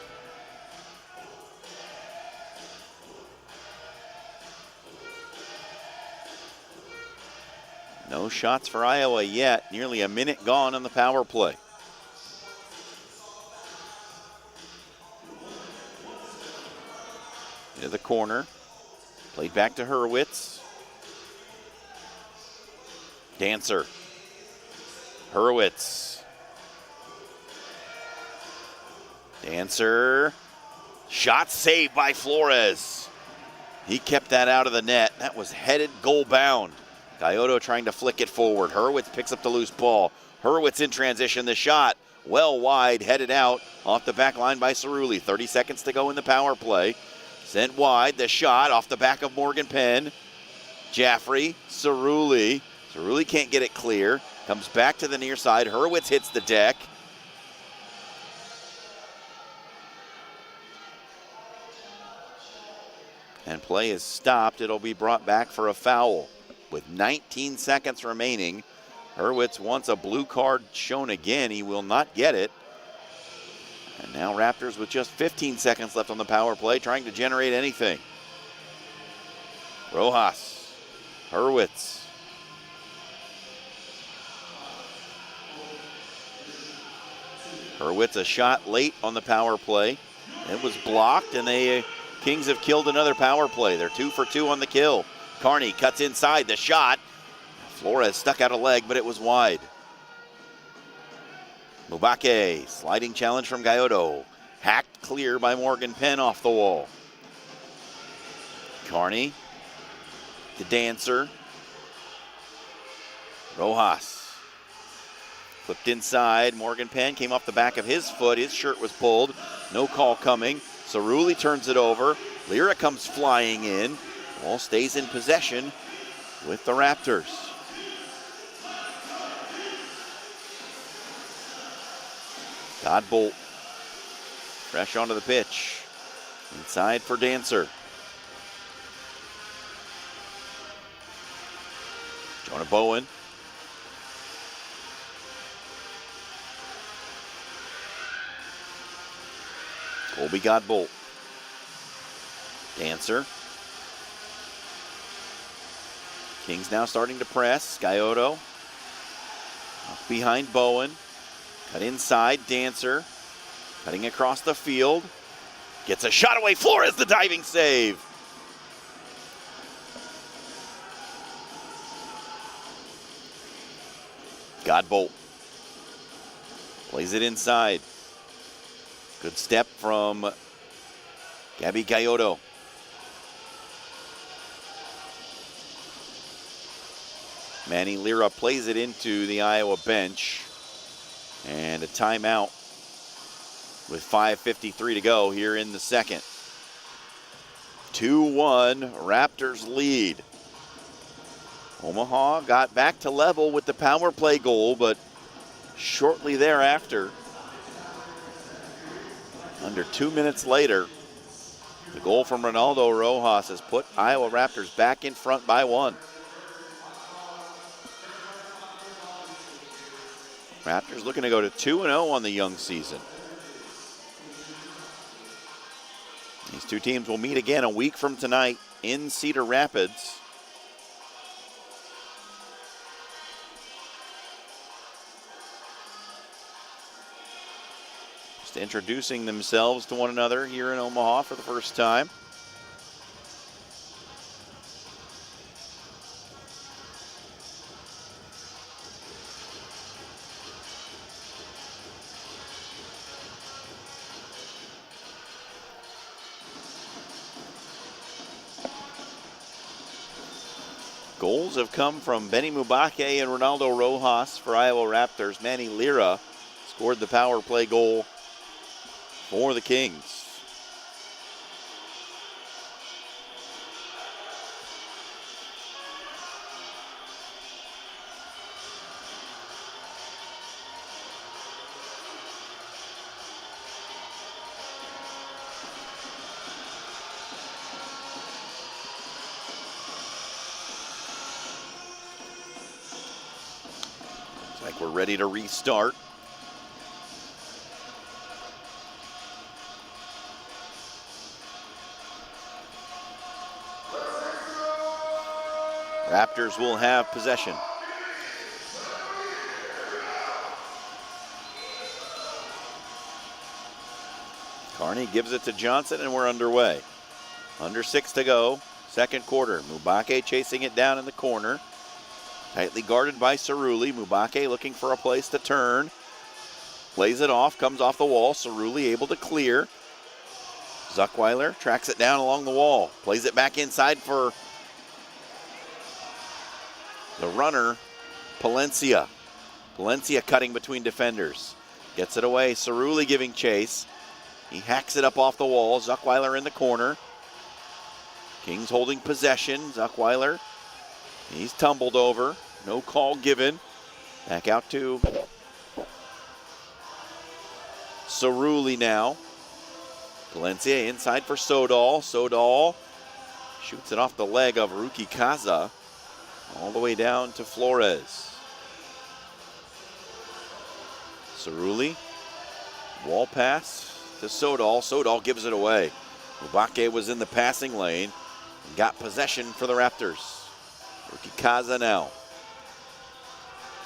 No shots for Iowa yet. Nearly a minute gone on the power play. Into the corner. Played back to Hurwitz. Dancer. Hurwitz. Dancer. Shot saved by Flores. He kept that out of the net. That was headed goal bound. Gallardo trying to flick it forward. Hurwitz picks up the loose ball. Hurwitz in transition. The shot well wide, headed out off the back line by Cerulli. 30 seconds to go in the power play. Sent wide. The shot off the back of Morgan Penn. Jaffrey. Cerulli. Cerulli can't get it clear. Comes back to the near side. Hurwitz hits the deck. And play is stopped. It'll be brought back for a foul. With 19 seconds remaining, Hurwitz wants a blue card shown again. He will not get it. And now Raptors with just 15 seconds left on the power play, trying to generate anything. Rojas, Hurwitz. Hurwitz a shot late on the power play. It was blocked, and the Kings have killed another power play. They're 2 for 2 on the kill. Carney cuts inside. The shot. Flores stuck out a leg, but it was wide. Mubake, sliding challenge from Gallardo. Hacked clear by Morgan Penn off the wall. Carney, the Dancer. Rojas. Flipped inside. Morgan Penn came off the back of his foot. His shirt was pulled. No call coming. Cerulli turns it over. Lira comes flying in. Ball stays in possession with the Raptors. Godbolt fresh onto the pitch. Inside for Dancer. Jonah Bowen. Colby Godbolt. Dancer. Kings now starting to press. Gallardo up behind Bowen. Cut inside. Dancer. Cutting across the field. Gets a shot away. Flores, the diving save. Godbolt. Plays it inside. Good step from Gabby Gallardo. Manny Lira plays it into the Iowa bench. And a timeout with 5:53 to go here in the second. 2-1, Raptors lead. Omaha got back to level with the power play goal, but shortly thereafter, under 2 minutes later, the goal from Ronaldo Rojas has put Iowa Raptors back in front by 1. Raptors looking to go to 2-0 on the young season. These two teams will meet again a week from tonight in Cedar Rapids. Just introducing themselves to one another here in Omaha for the first time. Goals have come from Benny Mubake and Ronaldo Rojas for Iowa Raptors. Manny Lira scored the power play goal for the Kings. Looks like we're ready to restart. Raptors will have possession. Carney gives it to Johnson, and we're underway. Under 6 to go, second quarter. Mubake chasing it down in the corner. Tightly guarded by Cerulli. Mubake looking for a place to turn. Plays it off, comes off the wall. Cerulli able to clear. Zuckweiler tracks it down along the wall. Plays it back inside for the runner, Palencia. Palencia cutting between defenders. Gets it away. Cerulli giving chase. He hacks it up off the wall. Zuckweiler in the corner. Kings holding possession. Zuckweiler, he's tumbled over. No call given. Back out to Cerulli now. Palencia inside for Sodal. Sodal shoots it off the leg of Ruki Kaza. All the way down to Flores. Cerulli. Wall pass to Sodal. Sodal gives it away. Mubake was in the passing lane and got possession for the Raptors. Ruki Kaza now.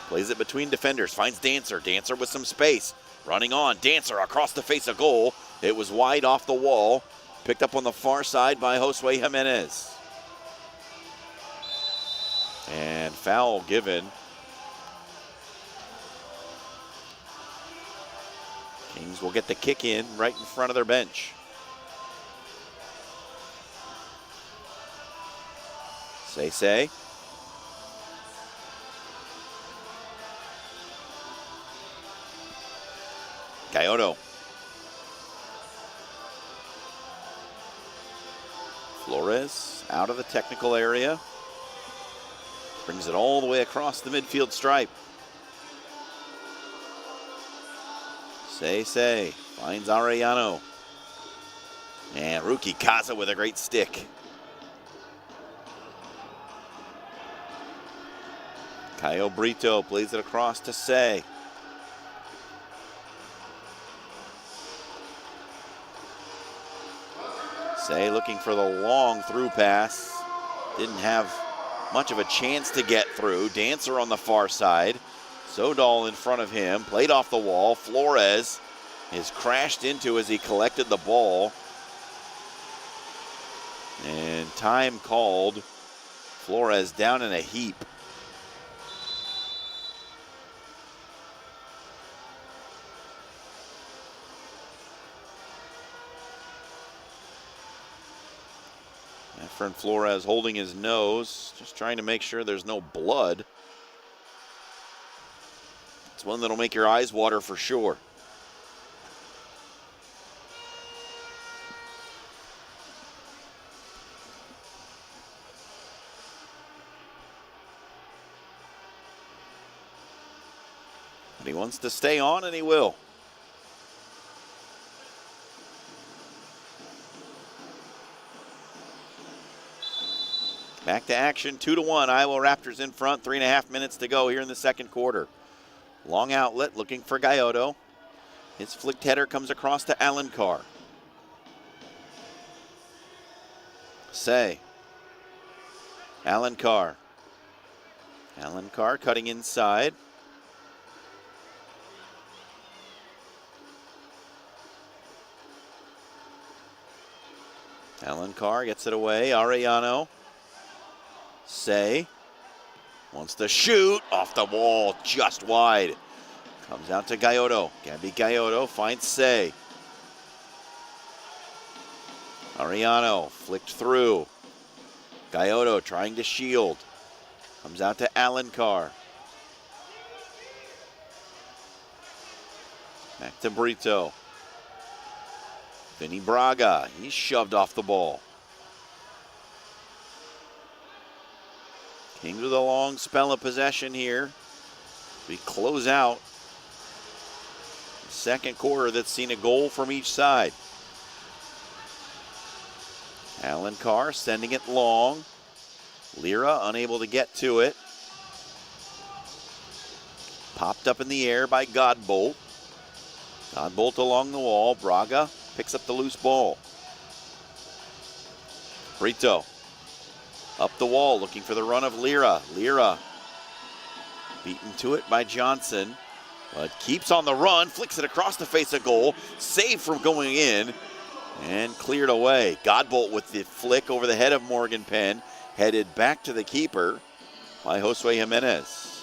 Plays it between defenders. Finds Dancer. Dancer with some space. Running on. Dancer across the face of goal. It was wide off the wall. Picked up on the far side by Josue Jimenez. And foul given. Kings will get the kick in right in front of their bench. Say. Gallardo. Flores out of the technical area. Brings it all the way across the midfield stripe. Say. Finds Arellano. And Ruki Kaza with a great stick. Caio Brito plays it across to Say. Say looking for the long through pass. Didn't have much of a chance to get through. Dancer on the far side. Sodal in front of him. Played off the wall. Flores is crashed into as he collected the ball. And time called. Flores down in a heap. Efren Flores holding his nose, just trying to make sure there's no blood. It's one that'll make your eyes water for sure. But he wants to stay on, and he will. Back to action, 2-1. Iowa Raptors in front, 3.5 minutes to go here in the second quarter. Long outlet, looking for Gallardo. His flicked header comes across to Alencar. Say. Alencar. Alencar cutting inside. Alencar gets it away. Arellano. Say. Wants to shoot. Off the wall. Just wide. Comes out to Gallardo. Gabby Gallardo finds Say. Arellano flicked through. Gallardo trying to shield. Comes out to Alencar. Back to Brito. Vinny Braga. He's shoved off the ball. Kings with a long spell of possession here. We close out the second quarter that's seen a goal from each side. Alencar sending it long. Lira unable to get to it. Popped up in the air by Godbolt. Godbolt along the wall. Braga picks up the loose ball. Brito. Up the wall, looking for the run of Lira. Lira beaten to it by Johnson. but keeps on the run, flicks it across the face of goal, saved from going in, and cleared away. Godbolt with the flick over the head of Morgan Penn, headed back to the keeper by Josue Jimenez.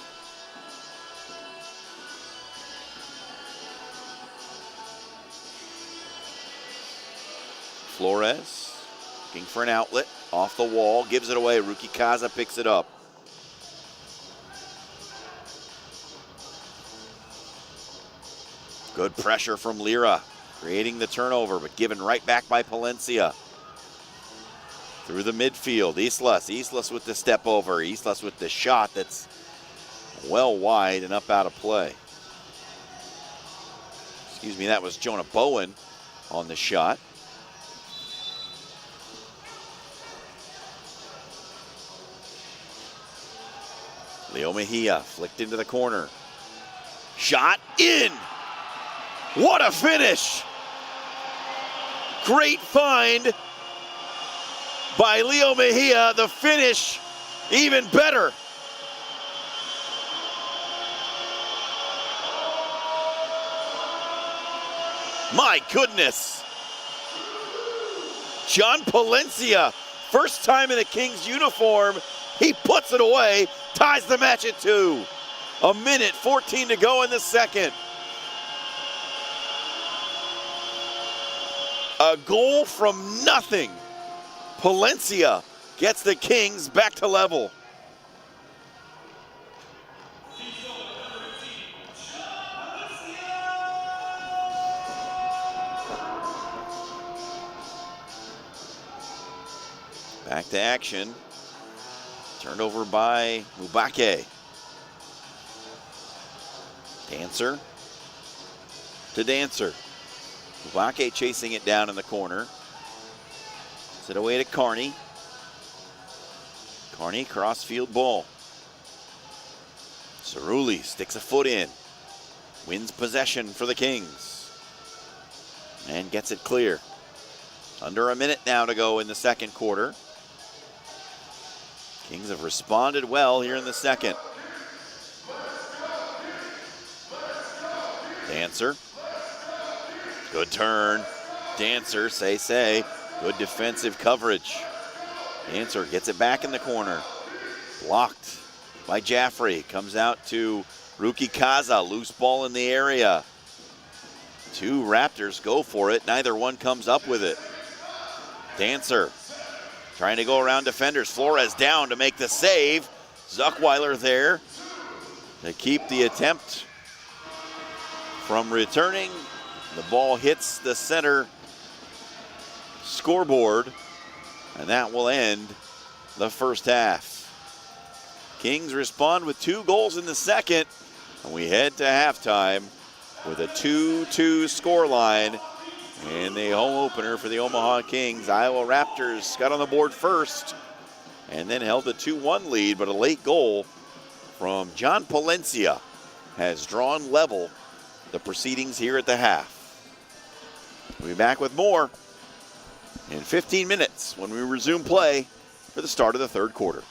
Flores looking for an outlet, off the wall, gives it away. Rookie Kaza picks it up. Good pressure from Lira, creating the turnover, but given right back by Palencia. Through the midfield, Islas with the step over. Islas with the shot that's well wide and up out of play. Excuse me, that was Jonah Bowen on the shot. Leo Mejia flicked into the corner. Shot in! What a finish! Great find by Leo Mejia. The finish even better. My goodness. John Palencia, first time in a Kings uniform. He puts it away, ties the match at 2. 1:14 to go in the second. A goal from nothing. Palencia gets the Kings back to level. Back to action. Turned over by Mubake. Dancer to Dancer. Mubake chasing it down in the corner. Sends it away to Carney. Carney, crossfield ball. Cerulli sticks a foot in. Wins possession for the Kings. And gets it clear. Under a minute now to go in the second quarter. Kings have responded well here in the second. Dancer. Good turn. Dancer, say. Good defensive coverage. Dancer gets it back in the corner. Blocked by Jaffrey. Comes out to Rookie Kaza. Loose ball in the area. 2 Raptors go for it. Neither one comes up with it. Dancer trying to go around defenders. Flores down to make the save. Zuckweiler there to keep the attempt from returning. The ball hits the center scoreboard, and that will end the first half. Kings respond with 2 goals in the second, and we head to halftime with a 2-2 scoreline in the home opener for the Omaha Kings. Iowa Raptors got on the board first and then held a 2-1 lead, but a late goal from John Palencia has drawn level the proceedings here at the half. We'll be back with more in 15 minutes when we resume play for the start of the third quarter.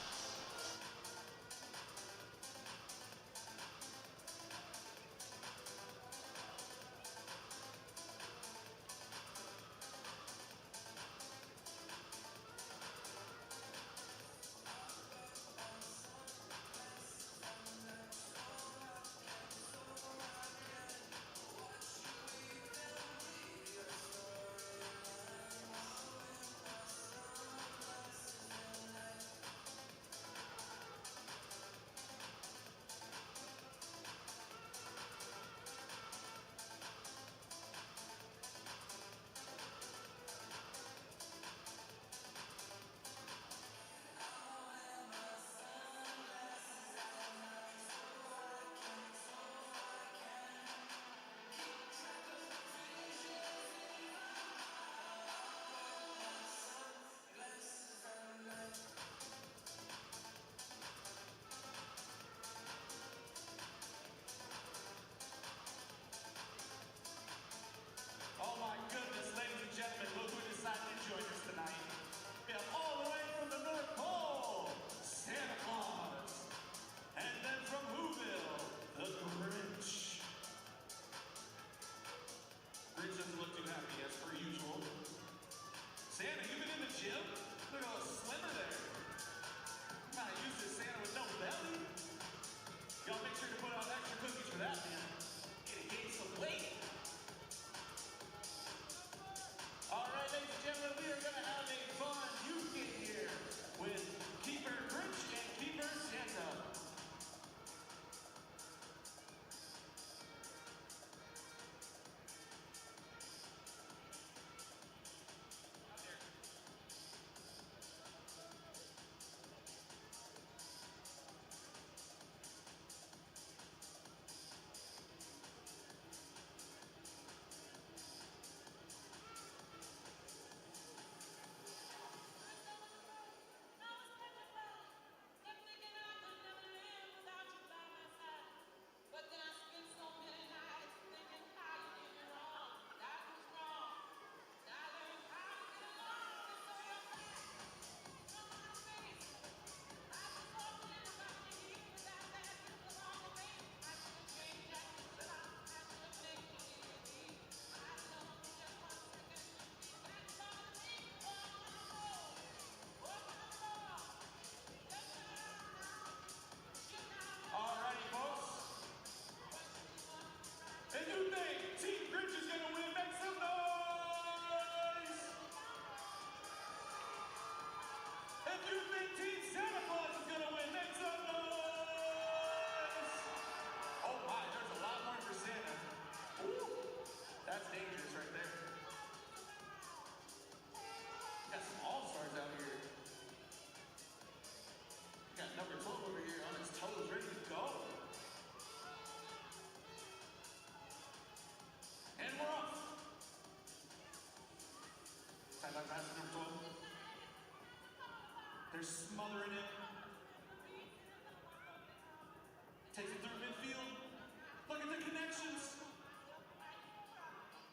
connections.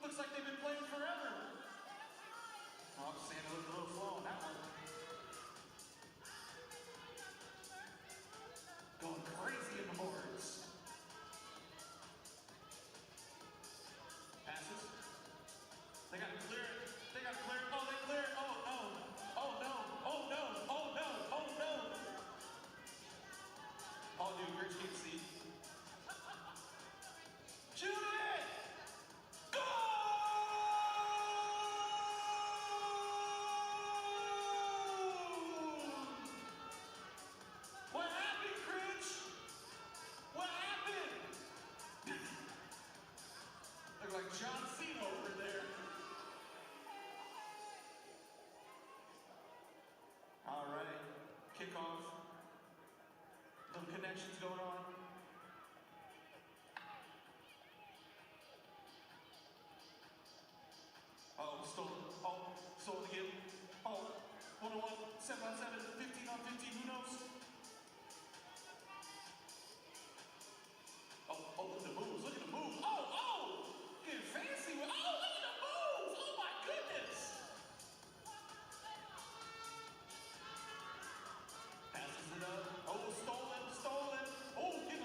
Looks like they've been playing forever. Oh, Santa looked a little slow on that one. Going crazy in the boards. Passes. They got to clear it. They got to clear it. Oh, they clear it. Oh, no. Oh, no. Oh, no. Oh, no. Oh, no. Oh, dude, Rich can't see. Shoot it! Goal! What happened, Critch? What happened? Look like John Cena over there. All right, kickoff. Little connections going on. Oh, stolen. Oh, stolen again. Oh, 1-on-1, 7-on-7, 15-on-15, who knows? Oh, look at the moves, look at the moves. Oh, getting fancy with, oh, look at the moves. Oh my goodness. Passes it up. Oh, stolen. Oh, get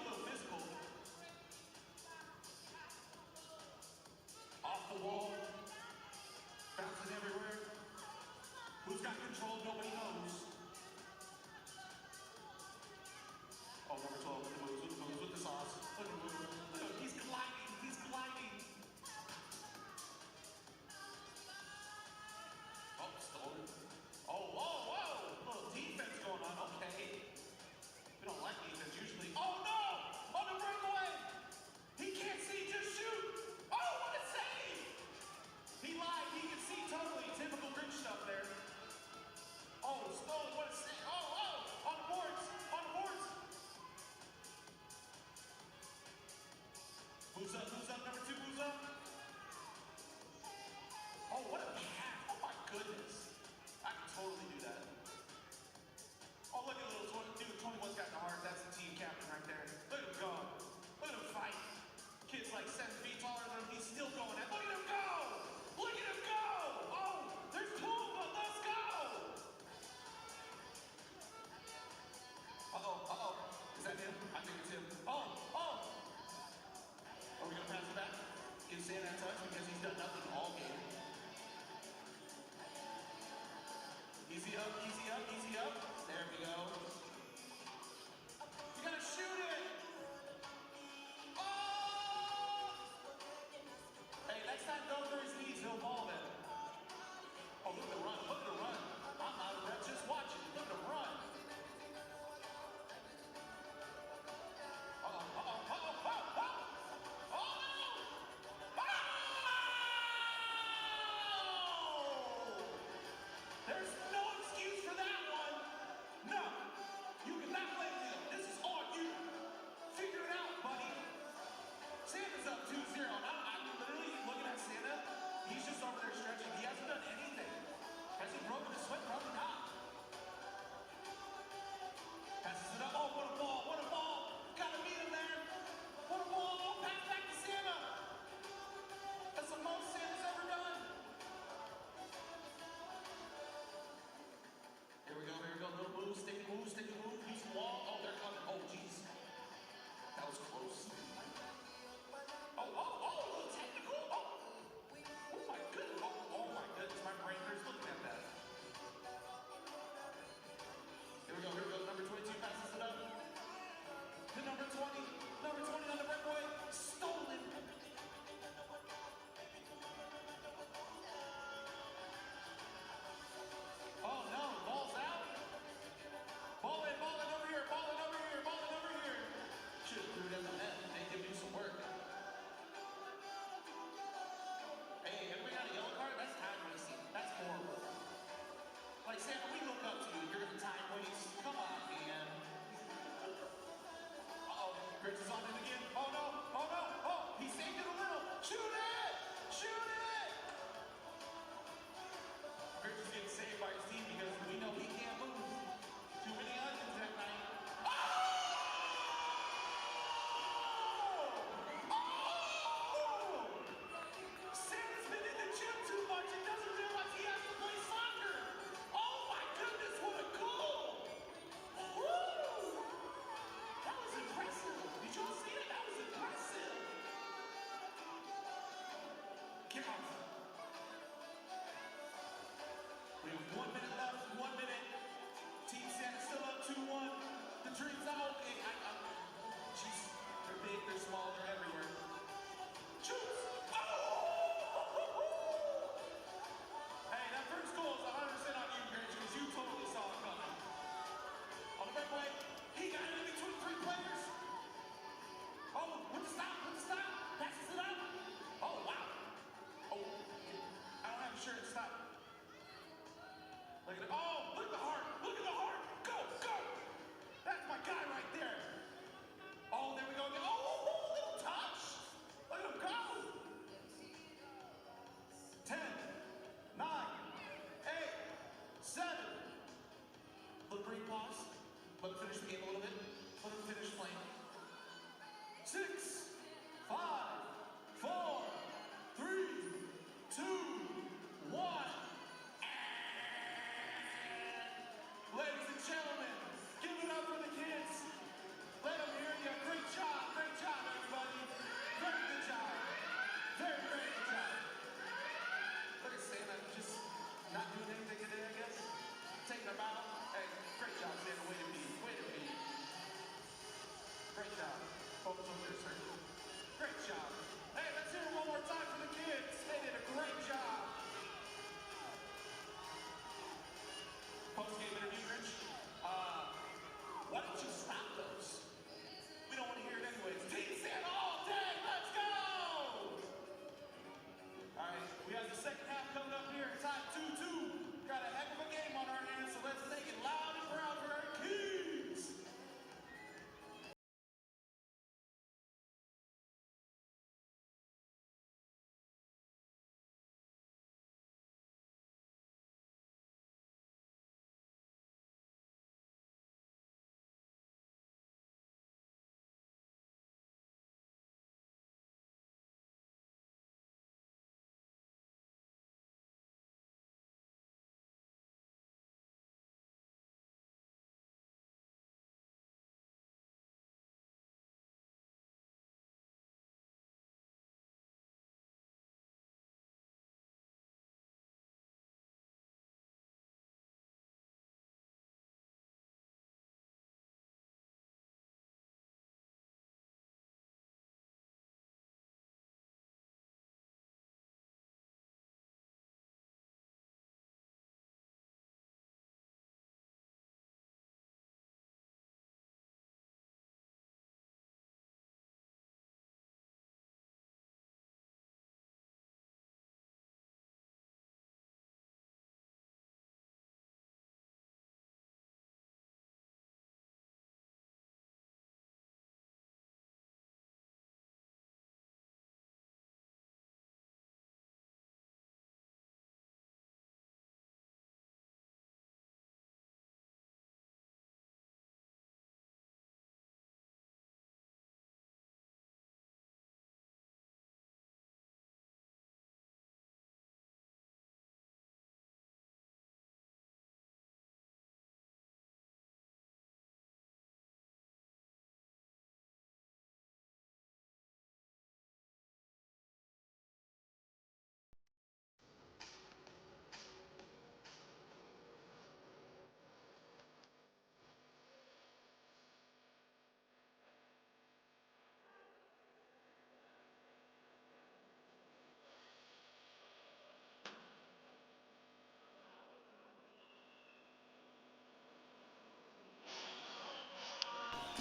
big, they're small, they're everywhere. Shoots! Oh! Hey, that first goal is 100% on you, Grinch, because you totally saw it coming. On the breakaway, he got it in between three players. Oh, with the stop, passes it up. Oh, wow. Oh, I don't have a shirt to stop. Look at it. Oh, look at the heart. Look at the heart. Go, go. That's my guy right there. Oh, there we go again. Oh, little touch. Look at him go. 10, 9, 8, 7. Little brief pause. Let him finish the game a little bit. Let him finish playing. 6, 5, 4, 3, 2, 1. Ladies and gentlemen, give it up for the kids. Let them hear you. Great job, everybody. Very good job. Very, very good job. Look at Santa, just not doing anything today, I guess. Taking a bow. Hey, great job, Santa. Way to be. Great job. Focus on there, sir. Great job. Hey, let's hear it one more time for the kids. They did a great job. Post-game interview, Rich. Why don't you stop those? We don't want to hear it anyways. Team San all day. Let's go! All right, we have the second half coming up here. Time 2-2. Got a heck of a game on our hands, so let's make it loud and proud for our Kings.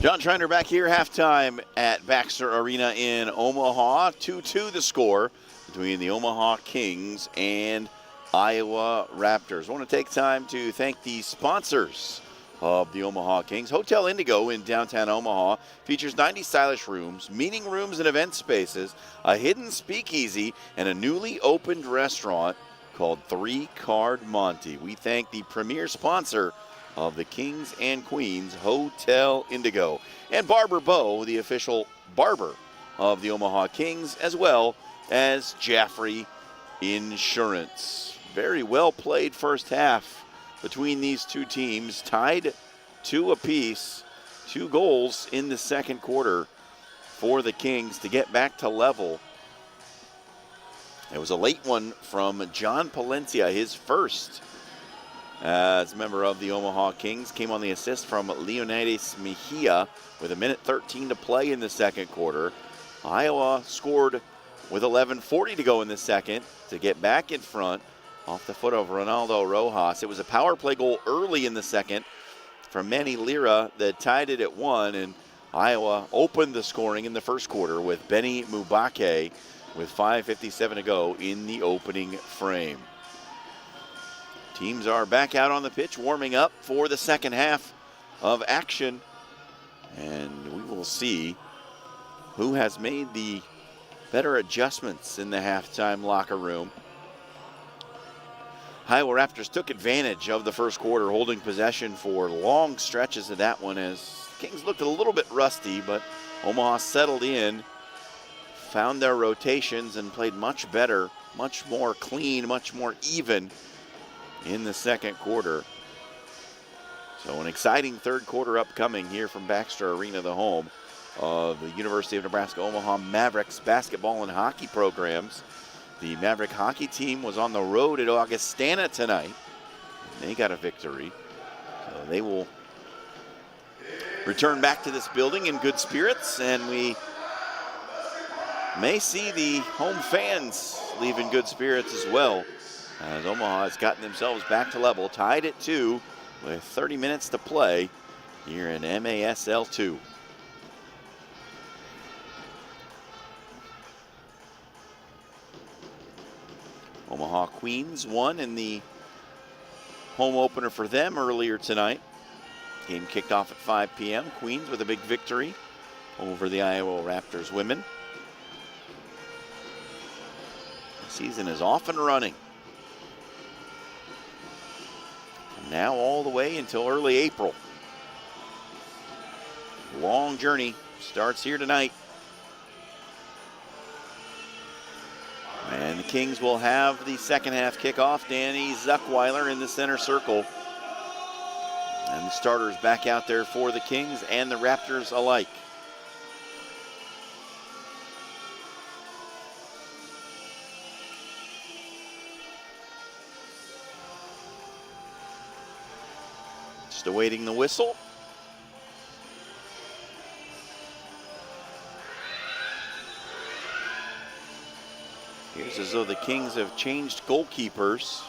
John Schreiner back here, halftime at Baxter Arena in Omaha. 2-2 the score between the Omaha Kings and Iowa Raptors. I want to take time to thank the sponsors of the Omaha Kings. Hotel Indigo in downtown Omaha features 90 stylish rooms, meeting rooms and event spaces, a hidden speakeasy, and a newly opened restaurant called 3 Card Monte. We thank the premier sponsor of the Kings and Queens, Hotel Indigo, and Barber Bow, the official barber of the Omaha Kings, as well as Jaffrey Insurance. Very well played first half between these two teams, tied 2 apiece, 2 goals in the second quarter for the Kings to get back to level. It was a late one from John Palencia, his first as a member of the Omaha Kings. Came on the assist from Leonidas Mejia with 1:13 to play in the second quarter. Iowa scored with 11:40 to go in the second to get back in front off the foot of Ronaldo Rojas. It was a power play goal early in the second from Manny Lira that tied it at 1, and Iowa opened the scoring in the first quarter with Benny Mubake with 5:57 to go in the opening frame. Teams are back out on the pitch warming up for the second half of action, and we will see who has made the better adjustments in the halftime locker room. Iowa Raptors took advantage of the first quarter, holding possession for long stretches of that one as Kings looked a little bit rusty, but Omaha settled in, found their rotations, and played much better, much more clean, much more even in the second quarter. So an exciting third quarter upcoming here from Baxter Arena, the home of the University of Nebraska-Omaha Mavericks basketball and hockey programs. The Maverick hockey team was on the road at Augustana tonight. They got a victory. So they will return back to this building in good spirits, and we may see the home fans leave in good spirits as well, as Omaha has gotten themselves back to level, tied at 2 with 30 minutes to play here in MASL2. Omaha Queens won in the home opener for them earlier tonight. Game kicked off at 5 p.m. Queens with a big victory over the Iowa Raptors women. The season is off and running. Now all the way until early April. Long journey starts here tonight. And the Kings will have the second half kickoff. Danny Zuckweiler in the center circle. And the starters back out there for the Kings and the Raptors alike. Just awaiting the whistle. Here's as though the Kings have changed goalkeepers.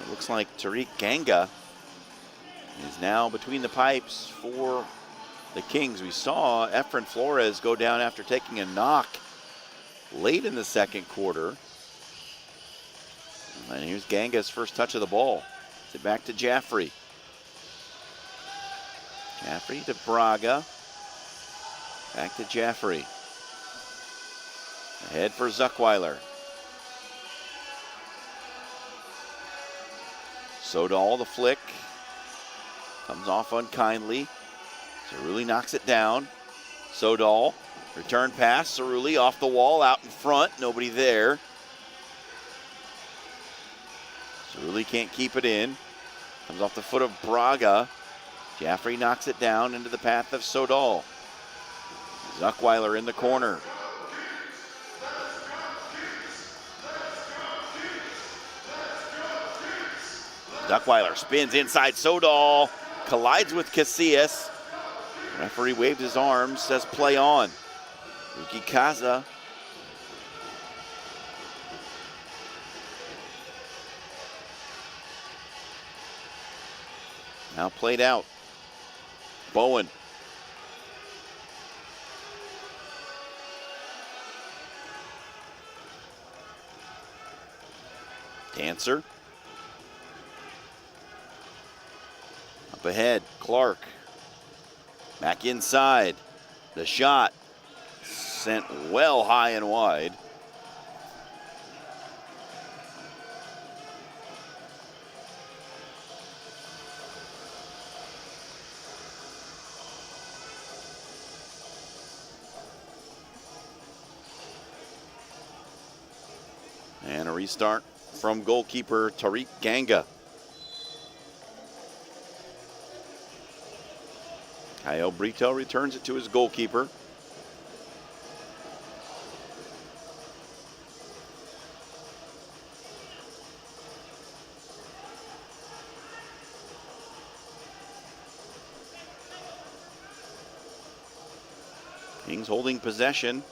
It looks like Tariq Ganga is now between the pipes for the Kings. We saw Efren Flores go down after taking a knock late in the second quarter. And here's Ganga's first touch of the ball. It's back to Jaffrey. Jaffrey to Braga. Back to Jaffrey. Ahead for Zuckweiler. Sodal, the flick. Comes off unkindly. Cerulli knocks it down. Sodal, return pass. Cerulli off the wall, out in front. Nobody there. Cerulli can't keep it in. Comes off the foot of Braga. Jaffrey knocks it down into the path of Sodal. Zuckweiler in the corner. Zuckweiler spins inside Sodal, collides with Casillas. Referee waved his arms, says play on. Ruki Kaza. Now played out. Bowen. Dancer. Up ahead, Clark. Back inside. The shot sent well high and wide. And a restart from goalkeeper Tariq Ganga. Kyle Brito returns it to his goalkeeper. Kings holding possession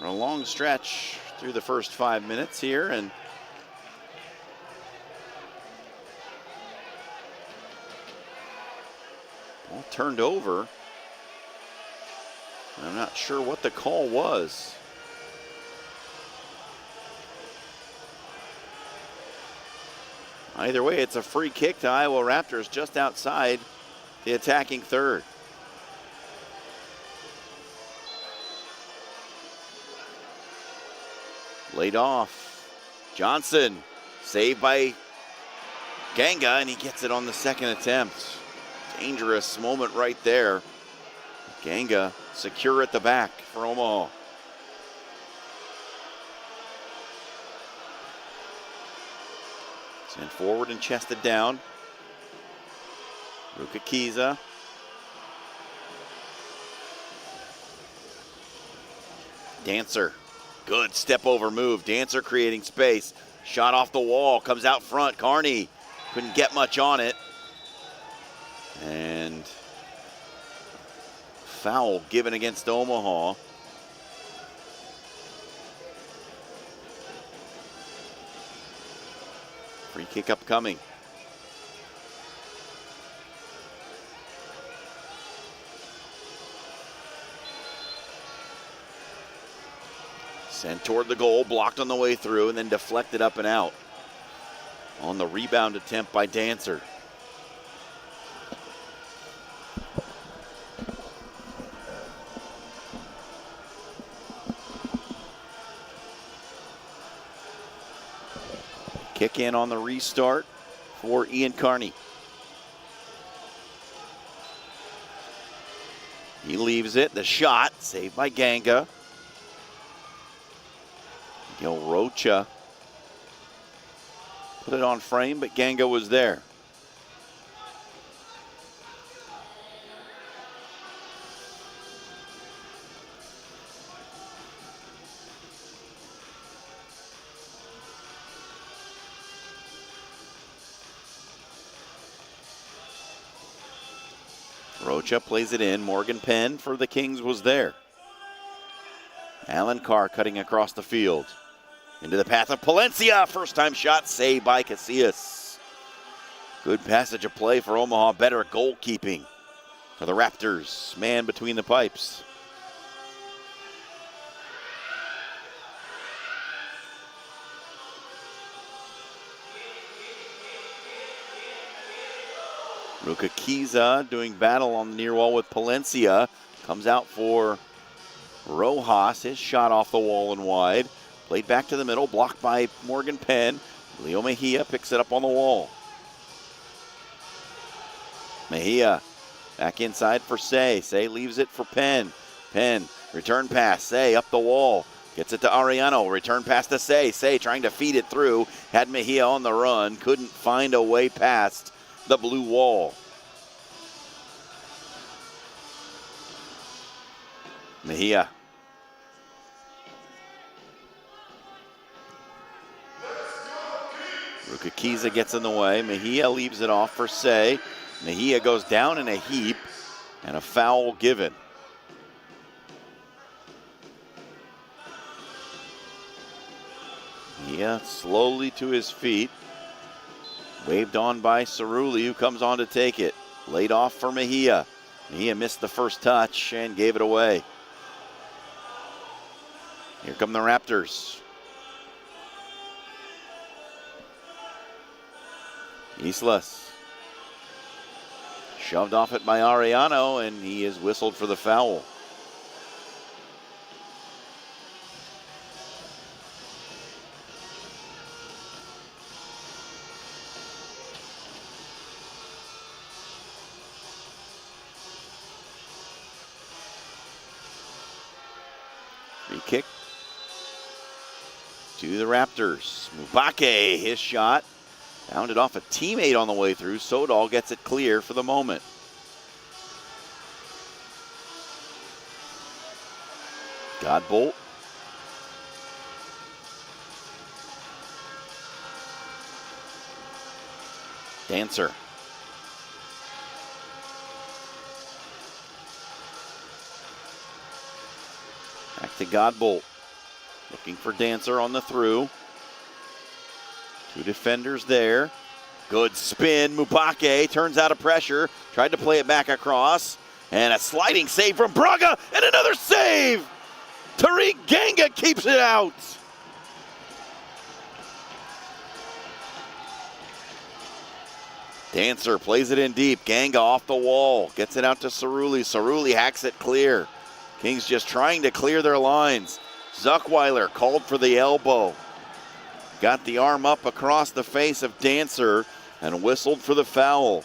for a long stretch through the first 5 minutes here, and ball turned over. I'm not sure what the call was. Either way, it's a free kick to Iowa Raptors just outside the attacking third. Laid off. Johnson, saved by Ganga, and he gets it on the second attempt. Dangerous moment right there. Ganga secure at the back for Omaha. Sent forward and chested down. Rukakiza. Dancer. Good step over move. Dancer creating space. Shot off the wall. Comes out front. Carney couldn't get much on it. And foul given against Omaha. Free kick upcoming. Sent toward the goal, blocked on the way through, and then deflected up and out on the rebound attempt by Dancer. Kick in on the restart for Ian Carney. He leaves it. The shot saved by Ganga. Gil Rocha put it on frame, but Ganga was there. Rocha plays it in. Morgan Penn for the Kings was there. Alan Carr cutting across the field. Into the path of Palencia. First time shot saved by Casillas. Good passage of play for Omaha. Better goalkeeping for the Raptors. Man between the pipes. Rukakiza doing battle on the near wall with Palencia. Comes out for Rojas. His shot off the wall and wide. Played back to the middle, blocked by Morgan Penn. Leo Mejia picks it up on the wall. Mejia back inside for Say. Say leaves it for Penn. Penn, return pass. Say up the wall. Gets it to Ariano. Return pass to Say. Say trying to feed it through. Had Mejia on the run. Couldn't find a way past the blue wall. Mejia. Rukakiza gets in the way. Mejia leaves it off for Say. Mejia goes down in a heap, and a foul given. Mejia slowly to his feet. Waved on by Cerulli, who comes on to take it. Laid off for Mejia. Mejia missed the first touch and gave it away. Here come the Raptors. Islas. Shoved off it by Ariano, and he is whistled for the foul. Free kick to the Raptors. Mubake, his shot. Bounded off a teammate on the way through. Sodal gets it clear for the moment. Godbolt. Dancer. to Godbolt. Looking for Dancer on the through. Two defenders there. Good spin. Mubake turns out of pressure. Tried to play it back across. And a sliding save from Braga. And another save. Tariq Ganga keeps it out. Dancer plays it in deep. Ganga off the wall. Gets it out to Cerulli. Cerulli hacks it clear. Kings just trying to clear their lines. Zuckweiler called for the elbow. Got the arm up across the face of Dancer and whistled for the foul.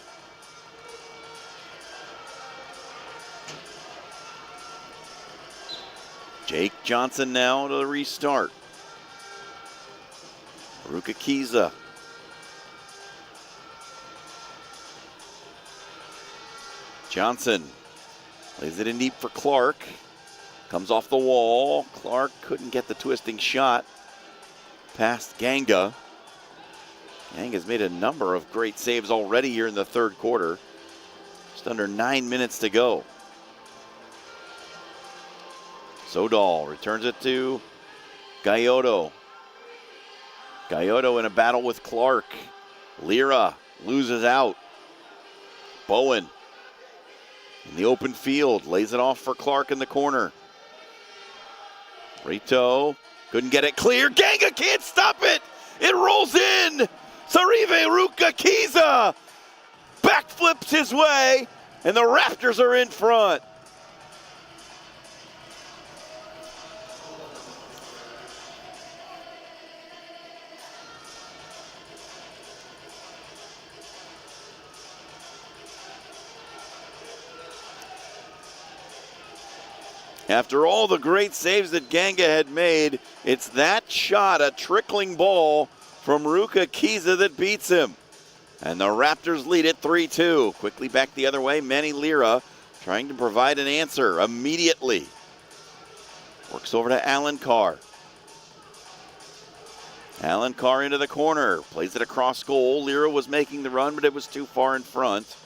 Jake Johnson now to the restart. Rukakiza. Johnson plays it in deep for Clark. Comes off the wall. Clark couldn't get the twisting shot past Ganga. Ganga's made a number of great saves already here in the third quarter. Just under 9 minutes to go. Sodal returns it to Gallardo. Gallardo in a battle with Clark. Lira loses out. Bowen in the open field, lays it off for Clark in the corner. Rito couldn't get it clear. Ganga can't stop it. It rolls in. Sarive Rukakiza backflips his way, and the Raptors are in front. After all the great saves that Ganga had made, it's that shot, a trickling ball from Rukakiza that beats him. And the Raptors lead it 3-2. Quickly back the other way, Manny Lira trying to provide an answer immediately. Works over to Alan Carr. Alan Carr into the corner, plays it across goal. Lira was making the run, but it was too far in front.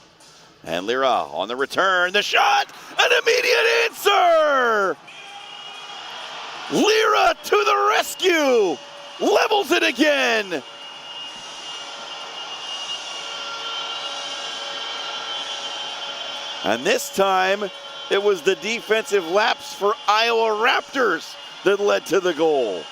And Lira on the return, the shot, an immediate answer! Lira to the rescue, levels it again. And this time, it was the defensive lapse for Iowa Raptors that led to the goal.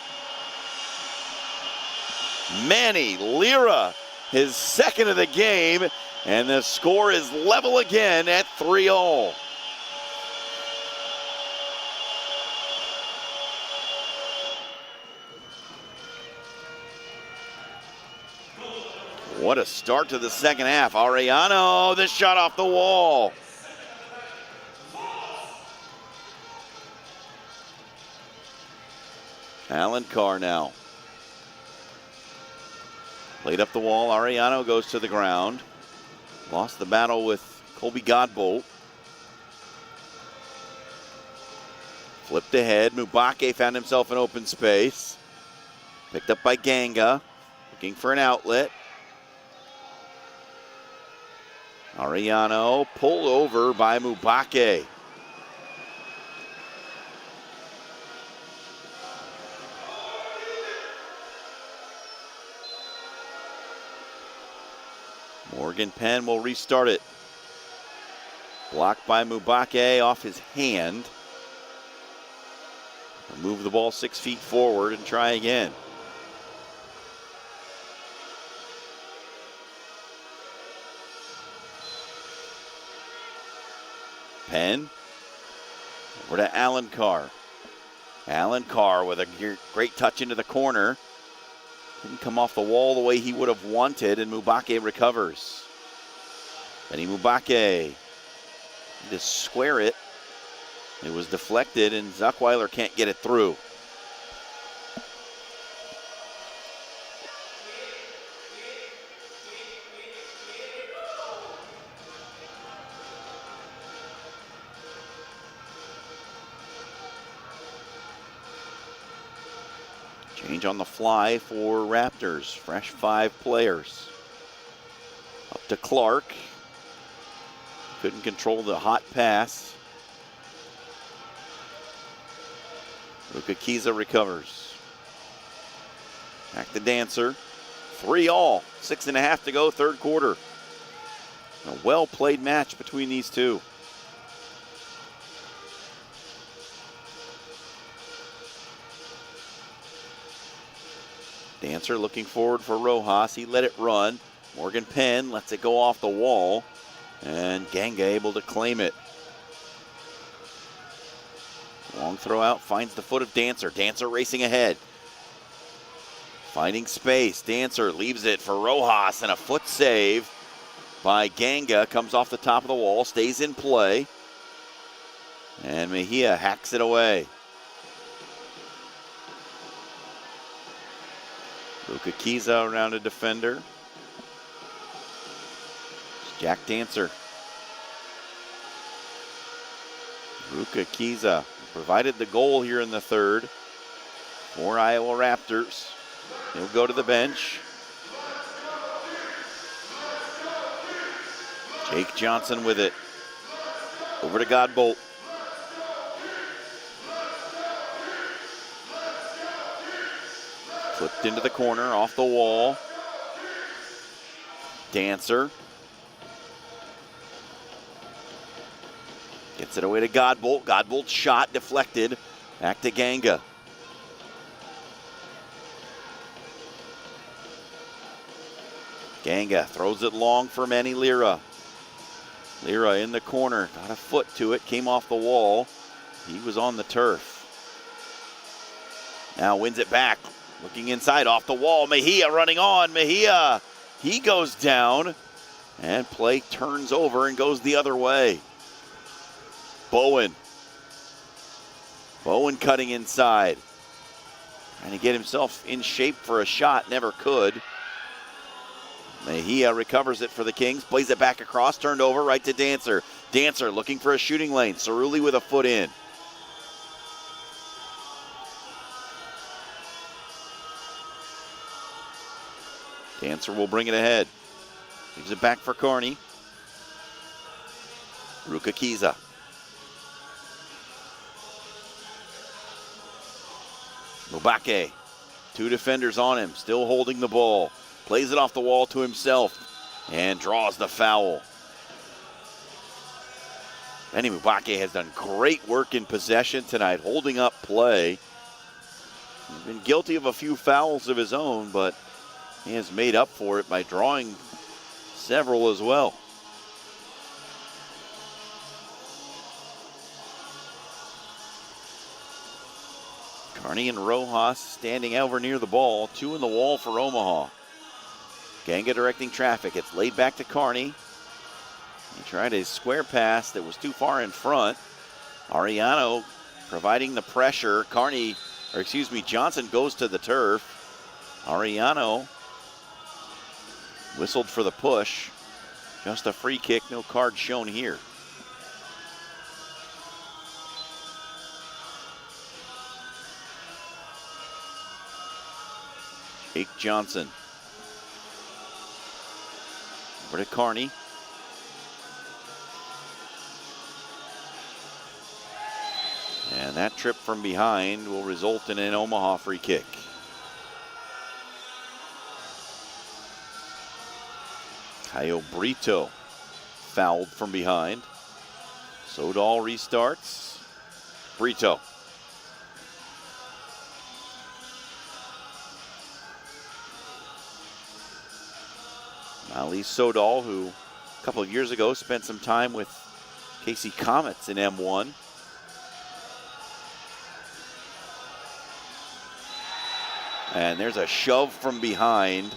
Manny Lira, his second of the game, and the score is level again at 3-all. What a start to the second half. Arellano, the shot off the wall. Alan Carr now. Played up the wall. Arellano goes to the ground. Lost the battle with Colby Godbolt. Flipped ahead. Mubake found himself in open space. Picked up by Ganga. Looking for an outlet. Arellano pulled over by Mubake. Morgan Penn will restart it. Blocked by Mubake off his hand. Move the ball 6 feet forward and try again. Penn over to Alan Carr. Alan Carr with a great touch into the corner. Didn't come off the wall the way he would have wanted, and Mubake recovers. Benny Mubake to square it. It was deflected, and Zuckweiler can't get it through. Change on the fly for Raptors. Fresh 5 players. Up to Clark. Couldn't control the hot pass. Rukakiza recovers. Back to Dancer. 3-all. 6.5 to go, third quarter. A well-played match between these two. Dancer looking forward for Rojas. He let it run. Morgan Penn lets it go off the wall. And Ganga able to claim it. Long throw out, finds the foot of Dancer. Dancer racing ahead. Finding space. Dancer leaves it for Rojas, and a foot save by Ganga. Comes off the top of the wall, stays in play. And Mejia hacks it away. Rukakiza around a defender. It's Jack Dancer. Rukakiza provided the goal here in the third for Iowa Raptors. He'll go to the bench. Jake Johnson with it. Over to Godbolt. Flipped into the corner, off the wall. Dancer. Gets it away to Godbolt. Godbolt's shot deflected. Back to Ganga. Ganga throws it long for Manny Lira. Lira in the corner. Got a foot to it. Came off the wall. He was on the turf. Now wins it back. Looking inside, off the wall. Mejia running on. Mejia. He goes down. And play turns over and goes the other way. Bowen. Bowen cutting inside. Trying to get himself in shape for a shot. Never could. Mejia recovers it for the Kings. Plays it back across. Turned over right to Dancer. Dancer looking for a shooting lane. Cerulli with a foot in. Dancer will bring it ahead. Gives it back for Carney. Rukakiza. Mubake. Two defenders on him, still holding the ball. Plays it off the wall to himself and draws the foul. Benny Mubake has done great work in possession tonight, holding up play. He's been guilty of a few fouls of his own, but he has made up for it by drawing several as well. Carney and Rojas standing over near the ball. Two in the wall for Omaha. Ganga directing traffic. It's laid back to Carney. He tried a square pass that was too far in front. Ariano providing the pressure. Johnson goes to the turf. Ariano whistled for the push. Just a free kick, no card shown here. Jake Johnson. Over to Carney. And that trip from behind will result in an Omaha free kick. Caio Brito fouled from behind. Sodal restarts. Brito. Ali Sodal, who a couple of years ago spent some time with Casey Comets in M1. And there's a shove from behind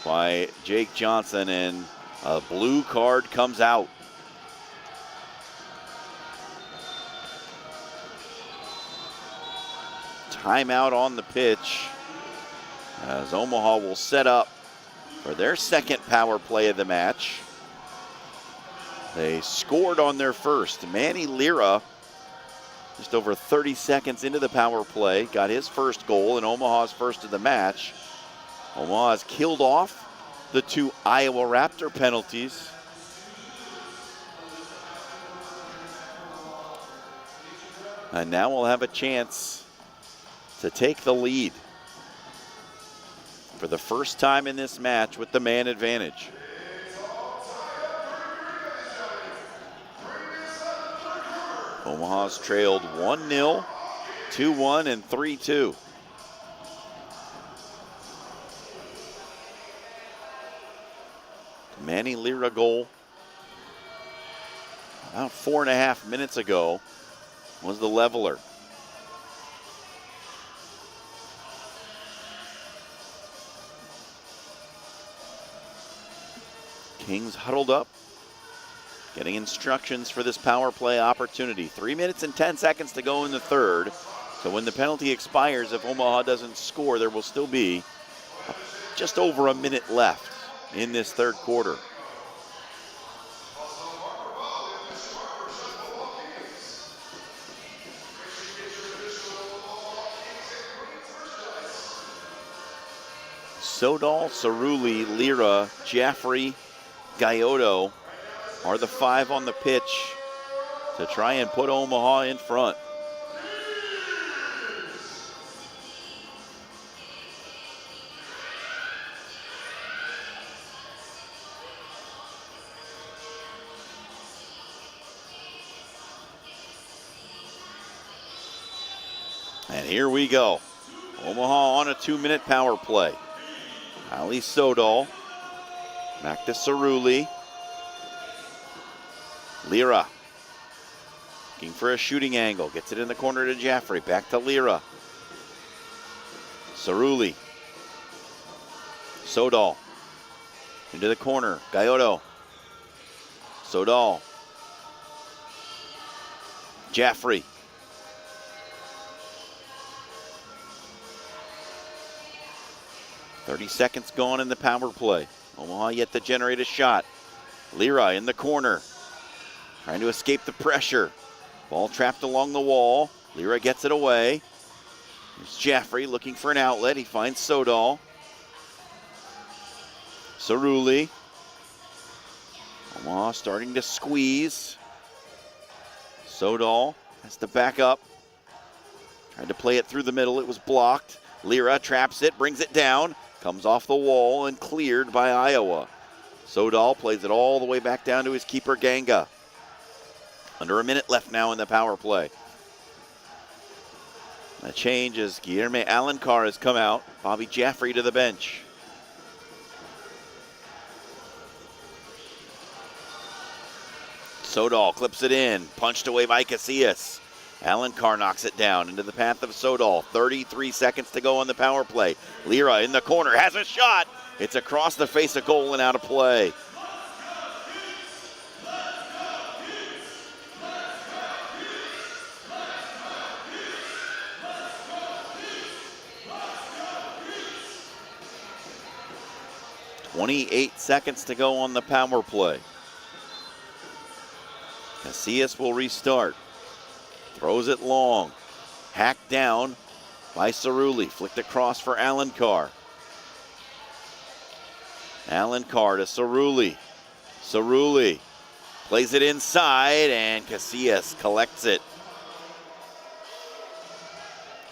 by Jake Johnson, and a blue card comes out. Timeout on the pitch as Omaha will set up for their second power play of the match. They scored on their first. Manny Lira, just over 30 seconds into the power play, got his first goal and Omaha's first of the match. Omaha has killed off the two Iowa Raptor penalties. And now we'll have a chance to take the lead for the first time in this match with the man advantage. Omaha's trailed 1-0, 2-1, and 3-2. Manny Lira goal about 4.5 minutes ago was the leveler. Kings huddled up, getting instructions for this power play opportunity. 3 minutes and 10 seconds to go in the third. So when the penalty expires, if Omaha doesn't score, there will still be just over a minute left in this third quarter. Sodal, Cerulli, Lira, Jaffrey, Gallardo are the 5 on the pitch to try and put Omaha in front. And here we go. Omaha on a 2-minute power play. Ali Sodal, back to Cerulli. Lira, looking for a shooting angle, gets it in the corner to Jaffrey, back to Lira. Cerulli, Sodal, into the corner, Gallardo. Sodal, Jaffrey. .30 seconds gone in the power play. Omaha yet to generate a shot. Lira in the corner, trying to escape the pressure. Ball trapped along the wall. Lira gets it away. Here's Jaffrey looking for an outlet. He finds Sodal. Cerulli. Omaha starting to squeeze. Sodal has to back up. Tried to play it through the middle. It was blocked. Lira traps it, brings it down. Comes off the wall and cleared by Iowa. Sodal plays it all the way back down to his keeper, Ganga. Under a minute left now in the power play. A change as Guilherme Alencar has come out. Bobby Jaffrey to the bench. Sodal clips it in, punched away by Casillas. Alencar knocks it down into the path of Sodal. 33 seconds to go on the power play. Lira in the corner, has a shot. It's across the face of goal and out of play. .28 seconds to go on the power play. Casillas will restart. Throws it long. Hacked down by Cerulli. Flicked across for Alencar. Alencar to Cerulli. Cerulli plays it inside and Casillas collects it.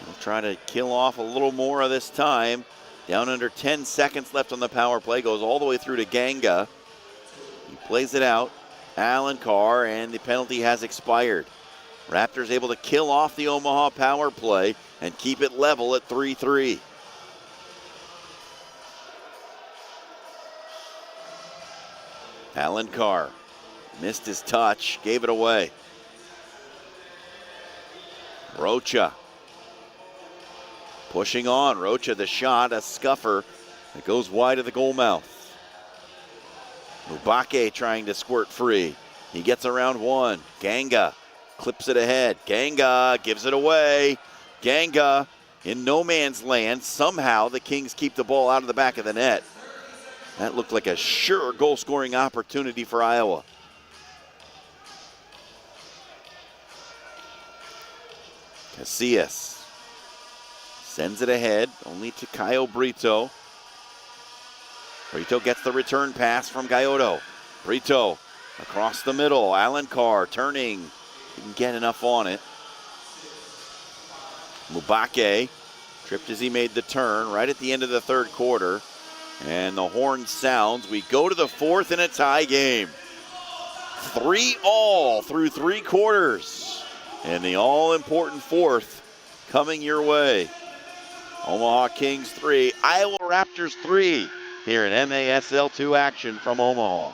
He'll try to kill off a little more of this time. Down under 10 seconds left on the power play. Goes all the way through to Ganga. He plays it out. Alencar, and the penalty has expired. Raptors able to kill off the Omaha power play and keep it level at 3-3. Alencar missed his touch, gave it away. Rocha pushing on. Rocha the shot, a scuffer. It goes wide of the goal mouth. Mubake trying to squirt free. He gets around one. Ganga clips it ahead. Ganga gives it away. Ganga in no man's land. Somehow the Kings keep the ball out of the back of the net. That looked like a sure goal-scoring opportunity for Iowa. Casillas sends it ahead, only to Caio Brito. Brito gets the return pass from Gallardo. Brito across the middle. Alencar turning. Didn't get enough on it. Mubake tripped as he made the turn right at the end of the third quarter. And the horn sounds. We go to the fourth in a tie game. 3-all through 3 quarters. And the all-important fourth coming your way. Omaha Kings 3, Iowa Raptors 3 here in MASL2 action from Omaha.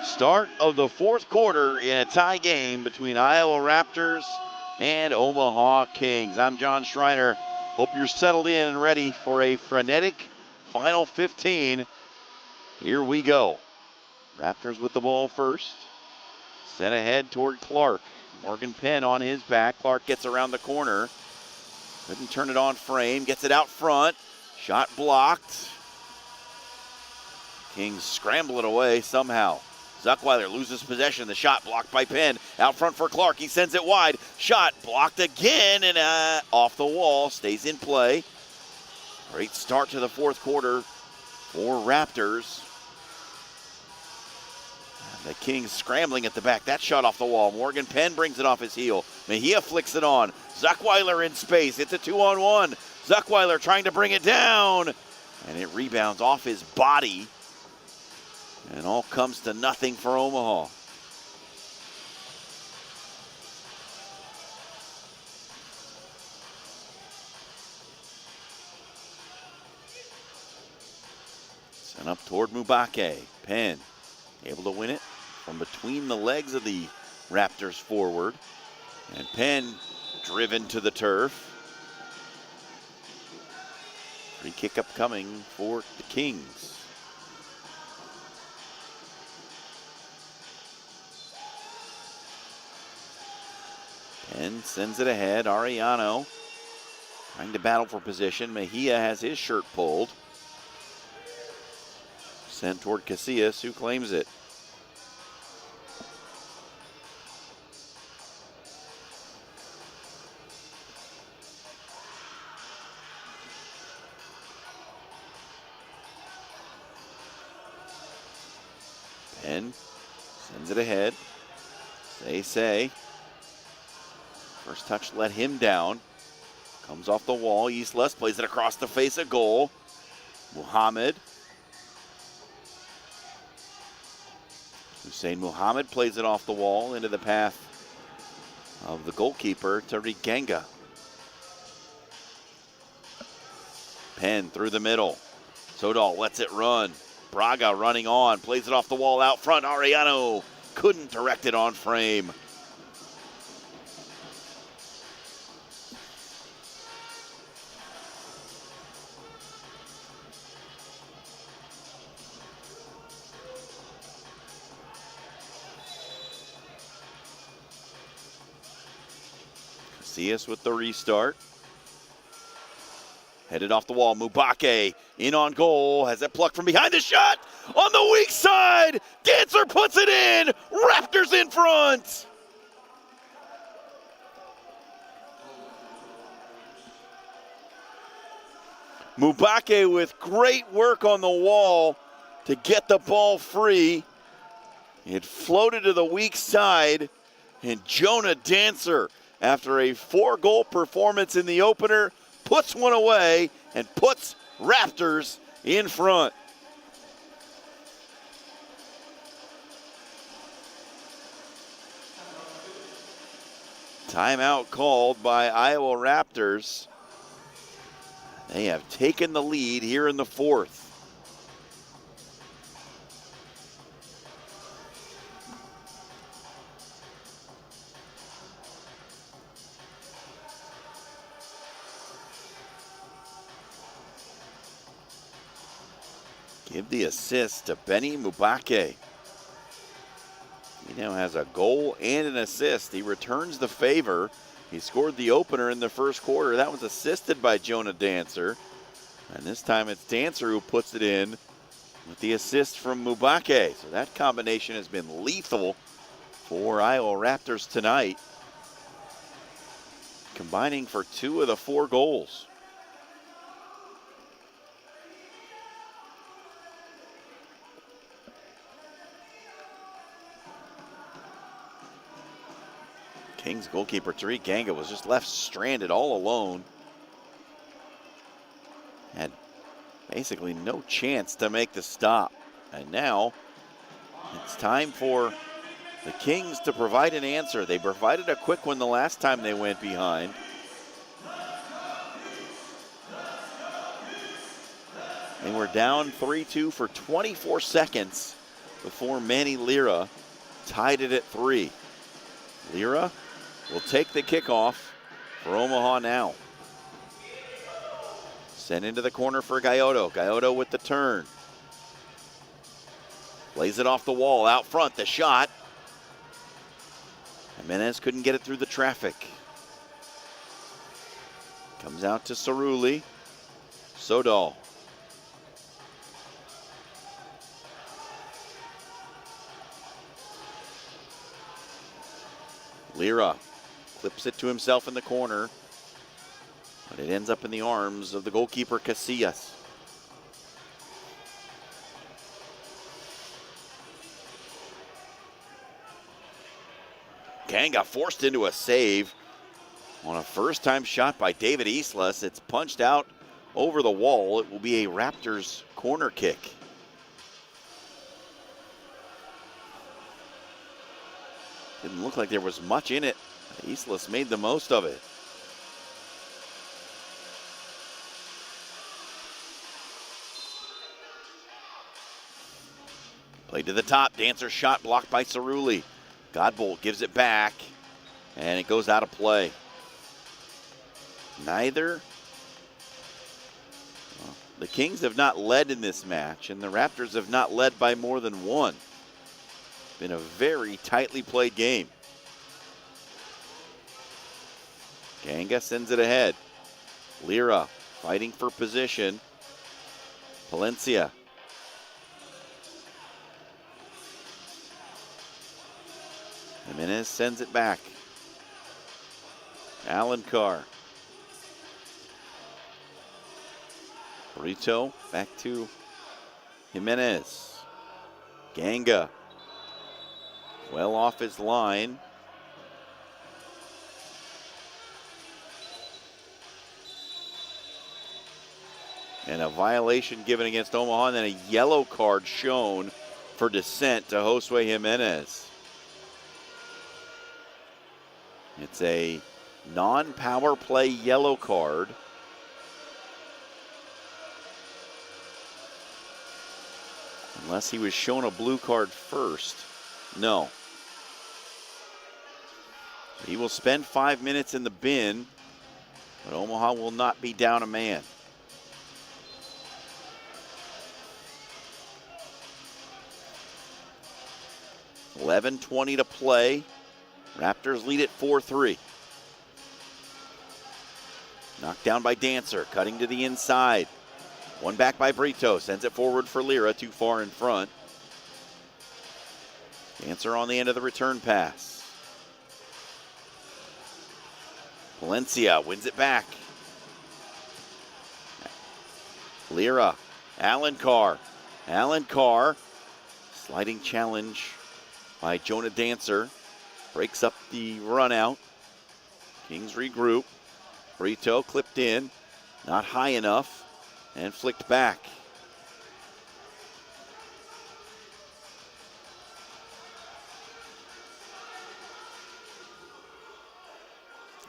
Start of the fourth quarter in a tie game between Iowa Raptors and Omaha Kings. I'm John Schreiner. Hope you're settled in and ready for a frenetic final 15. Here we go. Raptors with the ball first. Sent ahead toward Clark. Morgan Penn on his back. Clark gets around the corner. Couldn't turn it on frame. Gets it out front. Shot blocked. Kings scramble it away somehow. Zuckweiler loses possession. The shot blocked by Penn. Out front for Clark. He sends it wide. Shot blocked again and off the wall. Stays in play. Great start to the fourth quarter for Raptors. The Kings scrambling at the back. That shot off the wall. Morgan Penn brings it off his heel. Mejia flicks it on. Zuckweiler in space. It's a 2-on-1. Zuckweiler trying to bring it down. And it rebounds off his body. And all comes to nothing for Omaha. Sent up toward Mubake. Penn able to win it from between the legs of the Raptors forward. And Penn driven to the turf. Free kick upcoming for the Kings. Penn sends it ahead. Ariano trying to battle for position. Mejia has his shirt pulled. Sent toward Casillas, who claims it. Penn sends it ahead. Say. First touch let him down. Comes off the wall. East-Less plays it across the face of goal. Muhammad. Hussein Muhammad plays it off the wall into the path of the goalkeeper, Tariq Ganga. Penn through the middle. Sodal lets it run. Braga running on. Plays it off the wall out front. Ariano couldn't direct it on frame. Casillas with the restart. Headed off the wall, Mubake in on goal, has it plucked from behind the shot on the weak side. Dancer puts it in, Raptors in front. Mubake with great work on the wall to get the ball free. It floated to the weak side, and Jonah Dancer, after a 4-goal performance in the opener, puts one away and puts Raptors in front. Timeout called by Iowa Raptors. They have taken the lead here in the fourth. Give the assist to Benny Mubake. He now has a goal and an assist. He returns the favor. He scored the opener in the first quarter. That was assisted by Jonah Dancer. And this time it's Dancer who puts it in with the assist from Mubake. So that combination has been lethal for Iowa Raptors tonight, combining for 2 of the 4 goals. Kings goalkeeper Tariq Ganga was just left stranded all alone. Had basically no chance to make the stop. And now it's time for the Kings to provide an answer. They provided a quick one the last time they went behind. They were down 3-2 for 24 seconds before Manny Lira tied it at 3. Lira will take the kickoff for Omaha now. Sent into the corner for Gallardo. Gallardo with the turn. Plays it off the wall, out front, the shot. Jimenez couldn't get it through the traffic. Comes out to Cerulli. Sodal. Lira clips it to himself in the corner, but it ends up in the arms of the goalkeeper Casillas. Ganga forced into a save on a first-time shot by David Islas. It's punched out over the wall. It will be a Raptors corner kick. Didn't look like there was much in it. Islas made the most of it. Played to the top. Dancer shot blocked by Cerulli. Godbolt gives it back, and it goes out of play. The Kings have not led in this match, and the Raptors have not led by more than 1. Been a very tightly played game. Ganga sends it ahead. Lira fighting for position. Palencia. Jimenez sends it back. Alencar. Brito back to Jimenez. Ganga. Well off his line. And a violation given against Omaha, and then a yellow card shown for dissent to Josue Jimenez. It's a non-power play yellow card. Unless he was shown a blue card first. No. He will spend 5 minutes in the bin, but Omaha will not be down a man. $11:20 to play. Raptors lead at 4-3. Knocked down by Dancer, cutting to the inside. One back by Brito, sends it forward for Lira, too far in front. Dancer on the end of the return pass. Valencia wins it back. Lira, Alencar. Alencar, sliding challenge by Jonah Dancer. Breaks up the run out. Kings regroup. Brito clipped in, not high enough, and flicked back.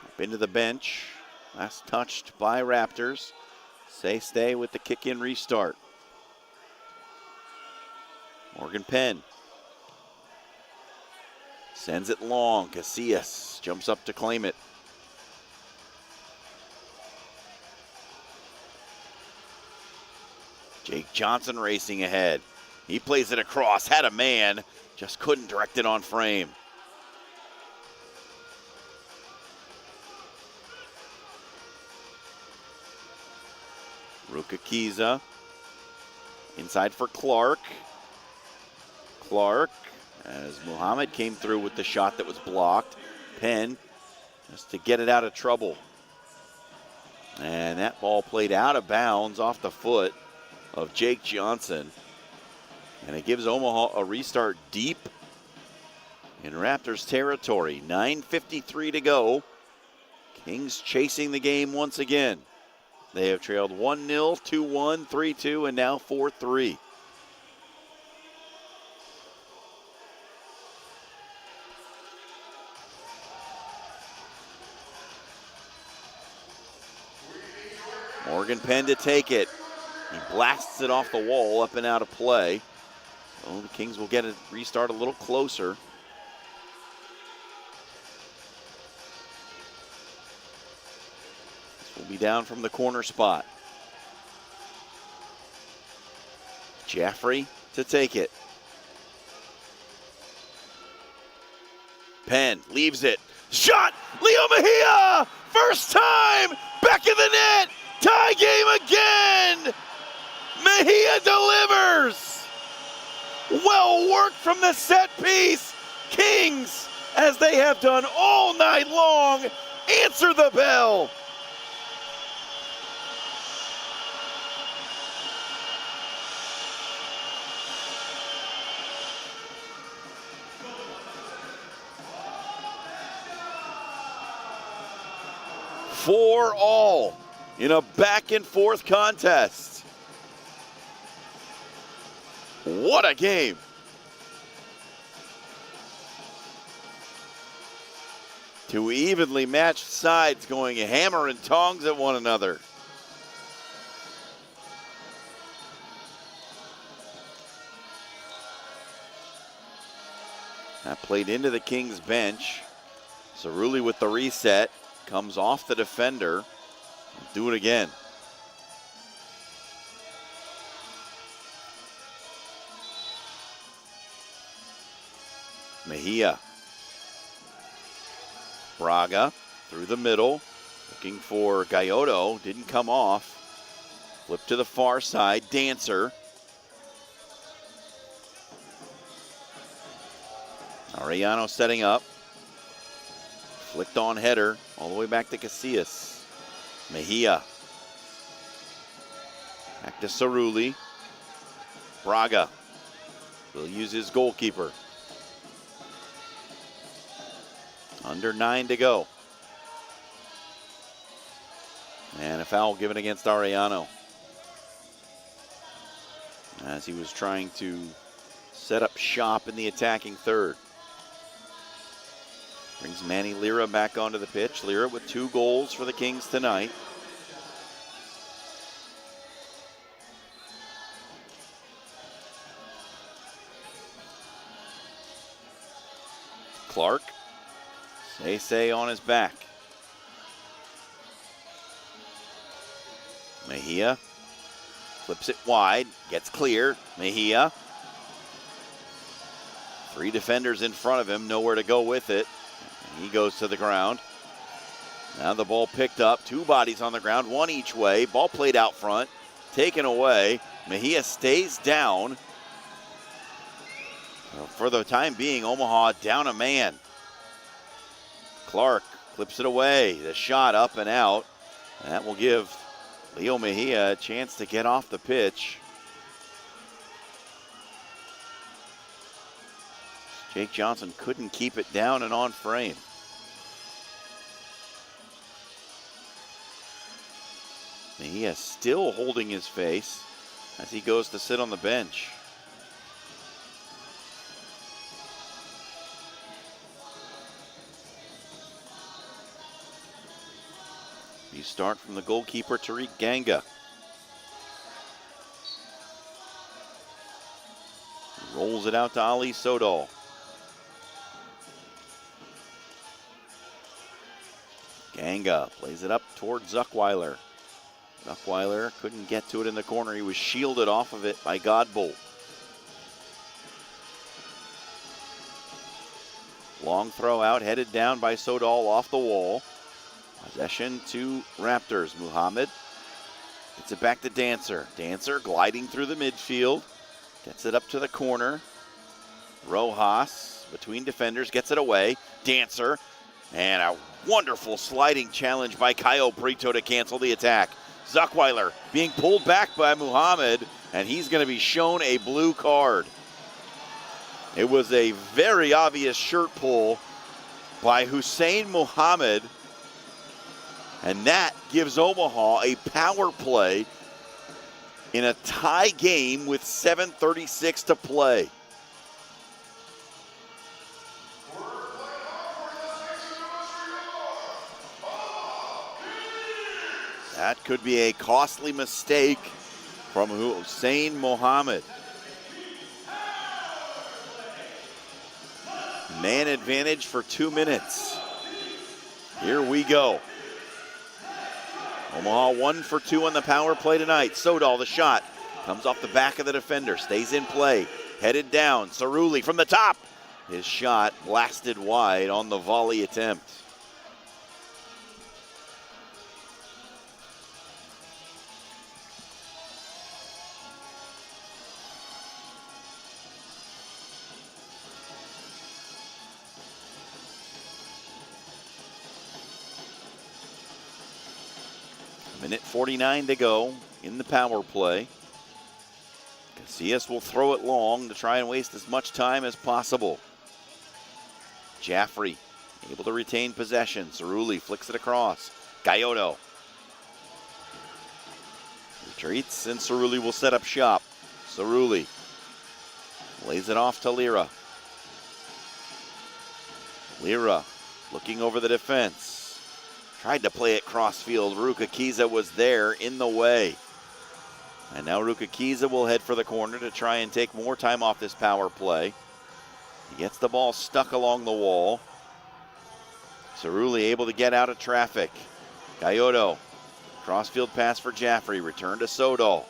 Up into the bench. Last touched by Raptors. Stay with the kick-in restart. Morgan Penn sends it long. Casillas jumps up to claim it. Jake Johnson racing ahead. He plays it across, had a man, just couldn't direct it on frame. Rukakiza inside for Clark. Clark, as Muhammad came through with the shot that was blocked. Penn just to get it out of trouble. And that ball played out of bounds off the foot of Jake Johnson. And it gives Omaha a restart deep in Raptors territory. 9:53 to go. Kings chasing the game once again. They have trailed 1-0, 2-1, 3-2, and now 4-3. Morgan Penn to take it. He blasts it off the wall, up and out of play. So the Kings will get a restart a little closer. This will be down from the corner spot. Jaffrey to take it. Penn leaves it. Shot! Leo Mejia! First time! Back in the net! Tie game again! Mejia delivers! Well worked from the set piece. Kings, as they have done all night long, answer the bell. For all in a back and forth contest. What a game. Two evenly matched sides going hammer and tongs at one another. That played into the Kings bench. Cerulli with the reset. Comes off the defender. Do it again. Mejia. Braga through the middle. Looking for Gallardo. Didn't come off. Flip to the far side. Dancer. Arellano setting up. Flicked on header. All the way back to Casillas. Mejia. Back to Cerulli. Braga will use his goalkeeper. Under 9 to go. And a foul given against Arellano, as he was trying to set up shop in the attacking third. Brings Manny Lira back onto the pitch. Lira with 2 goals for the Kings tonight. Clark. Say on his back. Mejia flips it wide, gets clear. Mejia. 3 defenders in front of him, nowhere to go with it. He goes to the ground. Now the ball picked up, 2 bodies on the ground, 1 each way. Ball played out front, taken away. Mejia stays down. For the time being, Omaha down a man. Clark clips it away. The shot up and out. That will give Leo Mejia a chance to get off the pitch. Jake Johnson couldn't keep it down and on frame. Mejia still holding his face as he goes to sit on the bench. You start from the goalkeeper, Tariq Ganga. Rolls it out to Ali Sodal. Ganga plays it up towards Zuckweiler. Zuckweiler couldn't get to it in the corner. He was shielded off of it by Godbolt. Long throw out, headed down by Sodal off the wall. Possession to Raptors. Muhammad gets it back to Dancer. Dancer gliding through the midfield. Gets it up to the corner. Rojas between defenders gets it away. Dancer. And a wonderful sliding challenge by Caio Brito to cancel the attack. Zuckweiler being pulled back by Muhammad, and he's going to be shown a blue card. It was a very obvious shirt pull by Hussein Muhammad, and that gives Omaha a power play in a tie game with 7:36 to play. That could be a costly mistake from Hussein Mohammed. Man advantage for 2 minutes. Here we go. Omaha 1 for 2 on the power play tonight. Sodal, the shot, comes off the back of the defender, stays in play, headed down. Cerulli from the top. His shot blasted wide on the volley attempt. Minute 49 to go in the power play. Casillas will throw it long to try and waste as much time as possible. Jaffrey able to retain possession. Cerulli flicks it across. Gallardo retreats, and Cerulli will set up shop. Cerulli lays it off to Lira. Lira looking over the defense. Tried to play it crossfield. Rukakiza was there in the way. And now Rukakiza will head for the corner to try and take more time off this power play. He gets the ball stuck along the wall. Cerulli able to get out of traffic. Gallardo, crossfield pass for Jaffrey. Return to Sodal.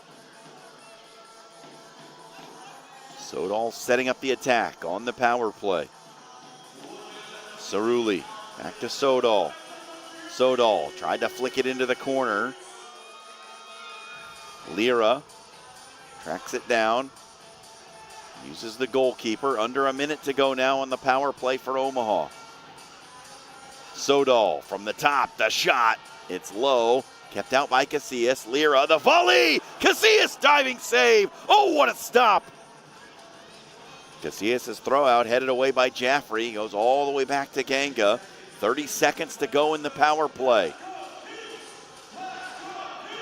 Sodal setting up the attack on the power play. Cerulli back to Sodal. Sodal tried to flick it into the corner. Lira tracks it down. Uses the goalkeeper. Under a minute to go now on the power play for Omaha. Sodal from the top. The shot. It's low. Kept out by Casillas. Lira, the volley. Casillas diving save. Oh, what a stop. Casillas' throw out headed away by Jaffrey. Goes all the way back to Ganga. 30 seconds to go in the power play.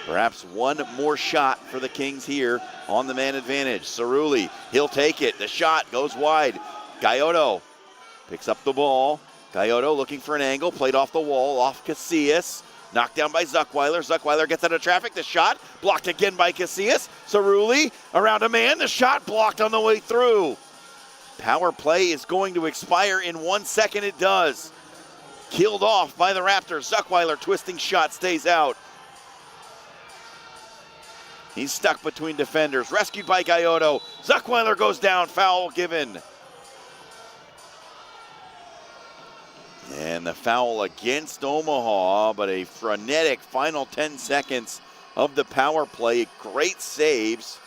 Perhaps one more shot for the Kings here on the man advantage. Cerulli, he'll take it. The shot goes wide. Gallardo picks up the ball. Gallardo looking for an angle. Played off the wall, off Casillas. Knocked down by Zuckweiler. Zuckweiler gets out of traffic. The shot blocked again by Casillas. Cerulli around a man. The shot blocked on the way through. Power play is going to expire in 1 second. It does. Killed off by the Raptors. Zuckweiler twisting shot stays out. He's stuck between defenders. Rescued by Gallardo. Zuckweiler goes down. Foul given. And the foul against Omaha, but a frenetic final 10 seconds of the power play. Great saves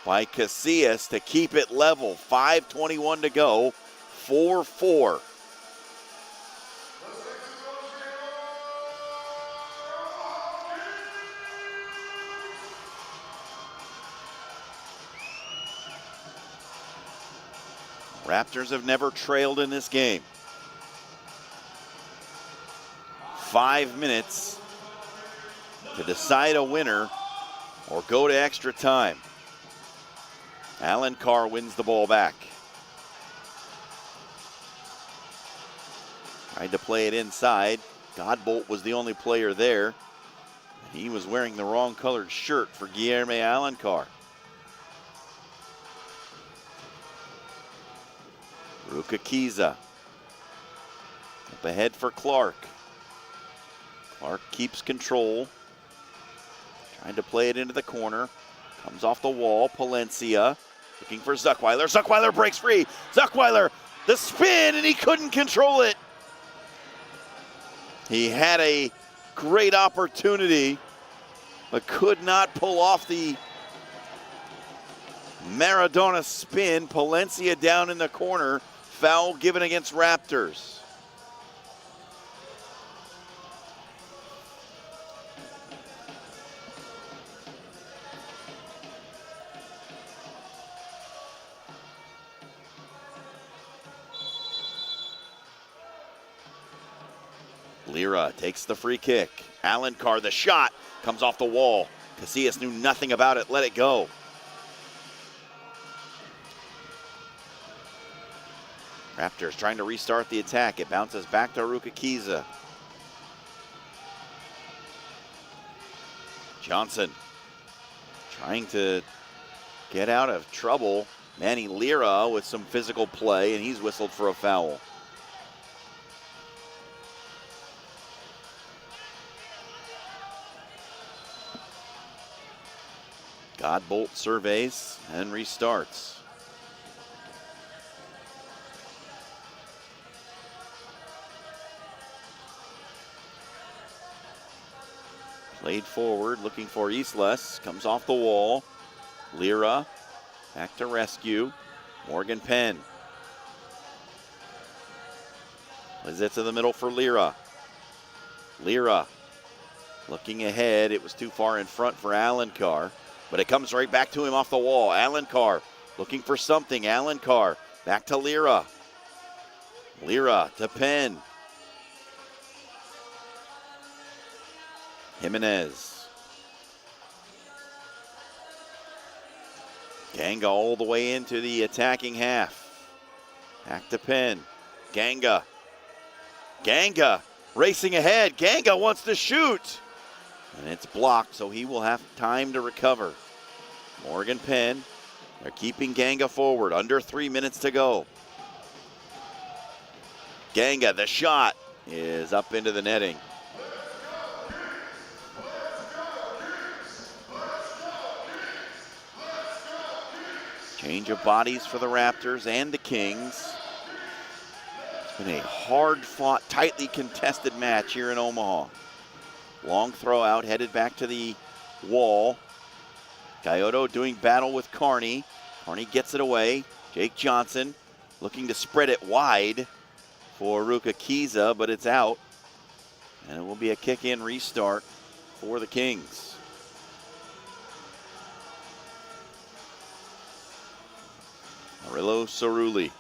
by Casillas to keep it level. 5:21 to go, 4-4. Raptors have never trailed in this game. 5 minutes to decide a winner or go to extra time. Alan Carr wins the ball back. Tried to play it inside. Godbolt was the only player there. He was wearing the wrong colored shirt for Guilherme Alencar. Rukakiza. Up ahead for Clark. Clark keeps control. Trying to play it into the corner. Comes off the wall. Palencia looking for Zuckweiler. Zuckweiler breaks free. Zuckweiler, the spin, and he couldn't control it. He had a great opportunity, but could not pull off the Maradona spin. Palencia down in the corner. Foul given against Raptors. Lira takes the free kick. Alencar, the shot, comes off the wall. Casillas knew nothing about it, let it go. Raptors trying to restart the attack. It bounces back to Rukakiza. Johnson trying to get out of trouble. Manny Lira with some physical play, and he's whistled for a foul. Godbolt surveys and restarts. Played forward, looking for Islas. Comes off the wall. Lira back to rescue. Morgan Penn. Plays it to the middle for Lira. Lira looking ahead. It was too far in front for Alencar, but it comes right back to him off the wall. Alencar looking for something. Alencar back to Lira. Lira to Penn. Jimenez. Ganga all the way into the attacking half. Back to Penn. Ganga. Ganga racing ahead. Ganga wants to shoot. And it's blocked, so he will have time to recover. Morgan Penn. They're keeping Ganga forward. Under 3 minutes to go. Ganga, the shot is up into the netting. Change of bodies for the Raptors and the Kings. It's been a hard-fought, tightly contested match here in Omaha. Long throw out, headed back to the wall. Gallardo doing battle with Carney. Carney gets it away. Jake Johnson looking to spread it wide for Rukakiza, but it's out. And it will be a kick-in restart for the Kings. Arillo Cerulli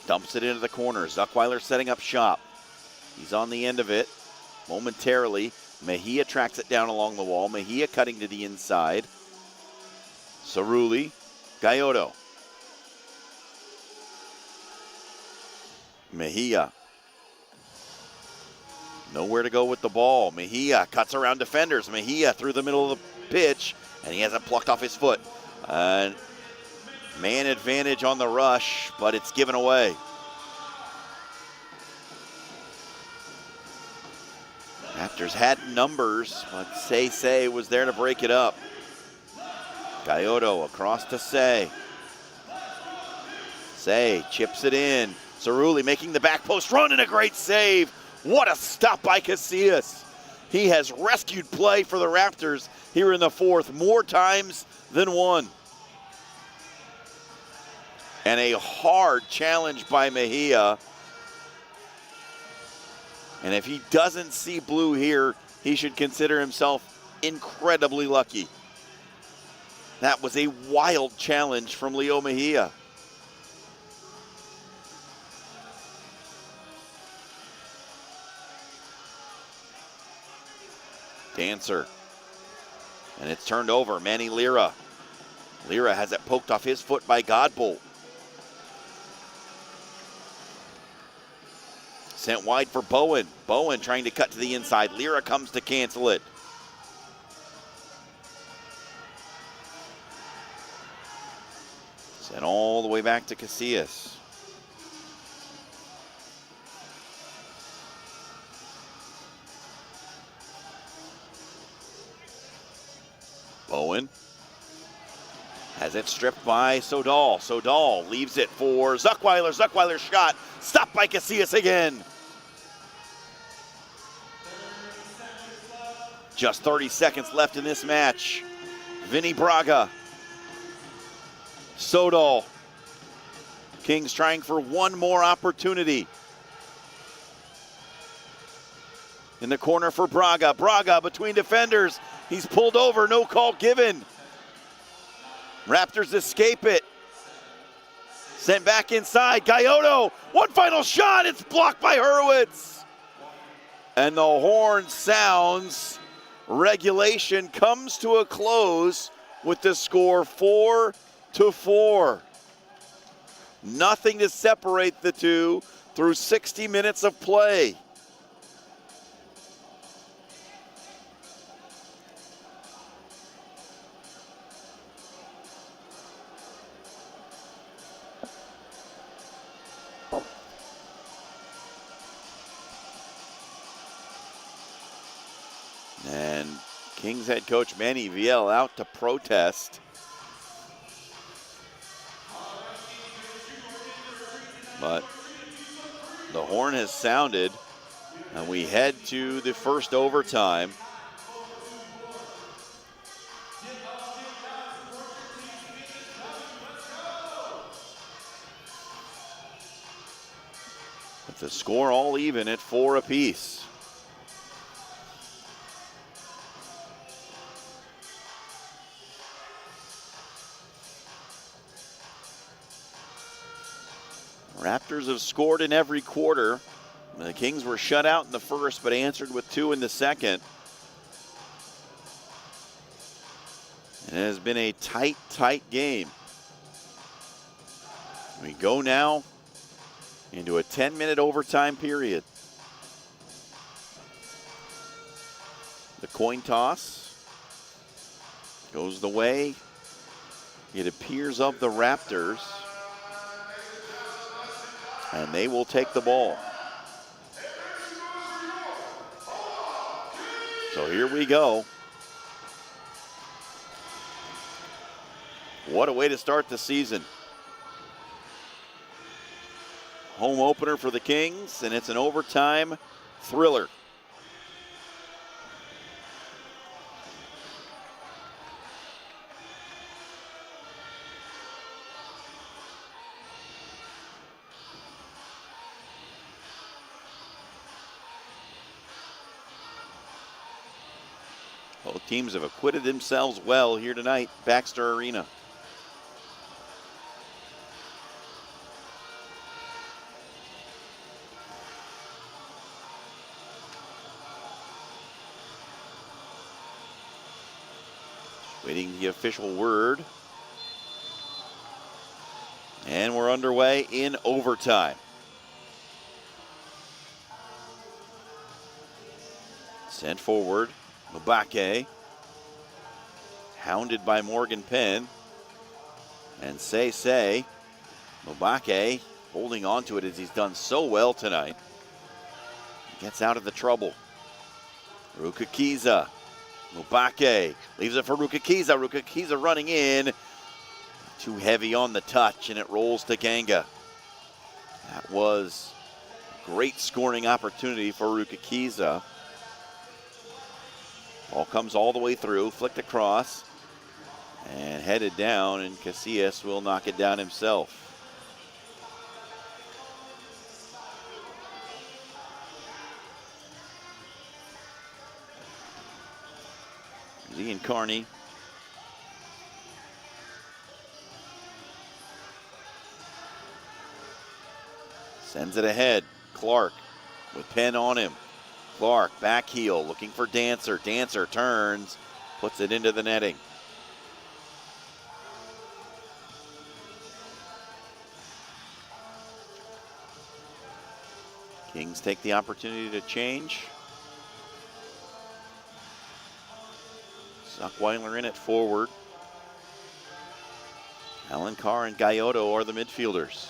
dumps it into the corner. Zuckweiler setting up shop. He's on the end of it momentarily. Mejia tracks it down along the wall. Mejia cutting to the inside. Cerulli. Gallardo. Mejia. Nowhere to go with the ball. Mejia cuts around defenders. Mejia through the middle of the pitch, and he hasn't plucked off his foot. Man advantage on the rush, but it's given away. Raptors had numbers, but Say was there to break it up. Gallardo across to Say. Say chips it in. Cerulli making the back post run and a great save. What a stop by Casillas. He has rescued play for the Raptors here in the fourth more times than one. And a hard challenge by Mejia. And if he doesn't see blue here, he should consider himself incredibly lucky. That was a wild challenge from Leo Mejia. Dancer. And it's turned over. Manny Lira. Lira has it poked off his foot by Godbolt. Sent wide for Bowen. Bowen trying to cut to the inside. Lira comes to cancel it. Sent all the way back to Casillas. Bowen has it stripped by Sodal. Sodal leaves it for Zuckweiler. Zuckweiler's shot stopped by Casillas again. Just 30 seconds left in this match. Vinny Braga. Sodal. Kings trying for one more opportunity. In the corner for Braga. Braga between defenders. He's pulled over, no call given. Raptors escape it. Sent back inside. Gallardo, one final shot. It's blocked by Hurwitz. And the horn sounds. Regulation comes to a close with the score 4-4. Nothing to separate the two through 60 minutes of play. And Kings head coach Manny Viel out to protest. But the horn has sounded, and we head to the first overtime. With the score all even at 4 apiece. Raptors have scored in every quarter. The Kings were shut out in the first, but answered with 2 in the second. It has been a tight game. We go now into a 10-minute overtime period. The coin toss goes the way, it appears, of the Raptors. And they will take the ball. So here we go. What a way to start the season. Home opener for the Kings, and it's an overtime thriller. Both teams have acquitted themselves well here tonight, Baxter Arena. Waiting the official word. And we're underway in overtime. Sent forward. Mubake, hounded by Morgan Penn, and Say, Mubake holding on to it as he's done so well tonight. Gets out of the trouble. Rukakiza, Mubake leaves it for Rukakiza. Rukakiza running in, too heavy on the touch, and it rolls to Ganga. That was a great scoring opportunity for Rukakiza. Ball comes all the way through, flicked across, and headed down, and Casillas will knock it down himself. Ian Carney. Sends it ahead. Clark with Penn on him. Clark back heel looking for Dancer. Dancer turns, puts it into the netting. Kings take the opportunity to change. Zuckweiler in at forward. Alan Carr and Galloto are the midfielders.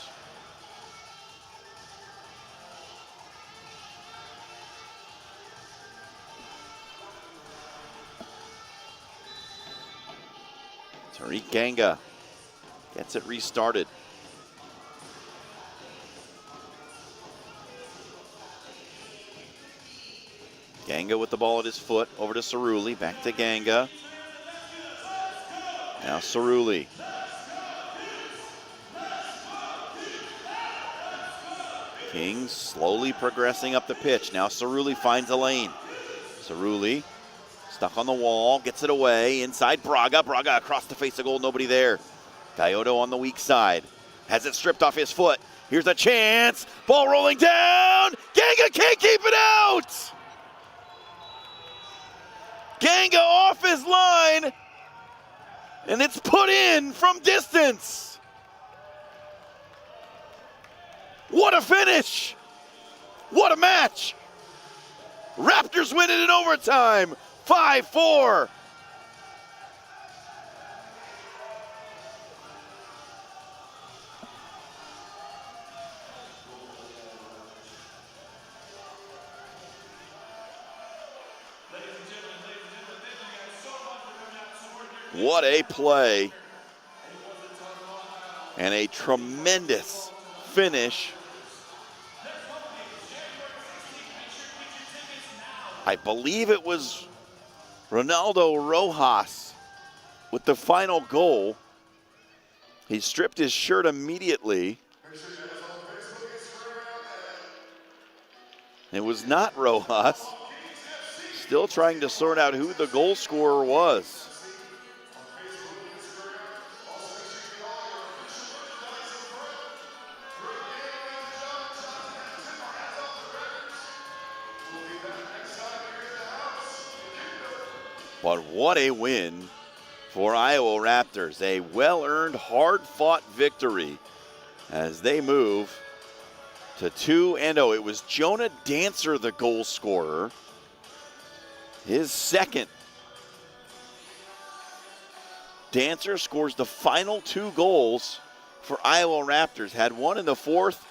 Tariq Ganga gets it restarted. Ganga with the ball at his foot, over to Cerulli, back to Ganga. Now Cerulli. Kings slowly progressing up the pitch. Now Cerulli finds a lane. Cerulli stuck on the wall, gets it away, inside Braga. Braga across the face of goal, nobody there. Galloto on the weak side, has it stripped off his foot. Here's a chance, ball rolling down. Ganga can't keep it out. Ganga off his line, and it's put in from distance. What a finish! What a match! Raptors win it in overtime, 5-4. What a play and a tremendous finish. I believe it was Ronaldo Rojas with the final goal. He stripped his shirt immediately. It was not Rojas. Still trying to sort out who the goal scorer was. But what a win for Iowa Raptors. A well-earned, hard-fought victory as they move to 2-0. It was Jonah Dancer, the goal scorer. His second. Dancer scores the final 2 goals for Iowa Raptors. Had one in the 4th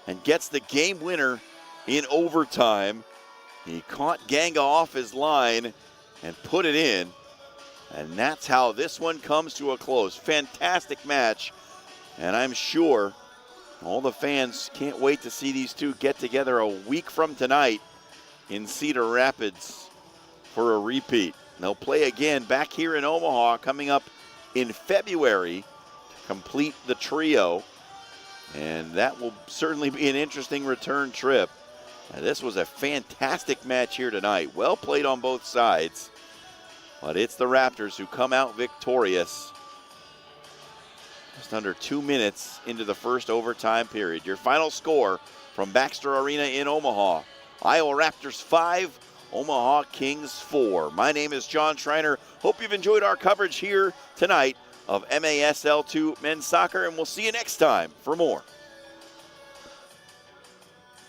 and gets the game winner in overtime. He caught Ganga off his line and put it in. And that's how this one comes to a close. Fantastic match. And I'm sure all the fans can't wait to see these two get together a week from tonight in Cedar Rapids for a repeat. They'll play again back here in Omaha coming up in February to complete the trio. And that will certainly be an interesting return trip. This was a fantastic match here tonight. Well played on both sides. But it's the Raptors who come out victorious just under 2 minutes into the first overtime period. Your final score from Baxter Arena in Omaha: Iowa Raptors 5, Omaha Kings 4. My name is John Schreiner. Hope you've enjoyed our coverage here tonight of MASL2 men's soccer, and we'll see you next time for more.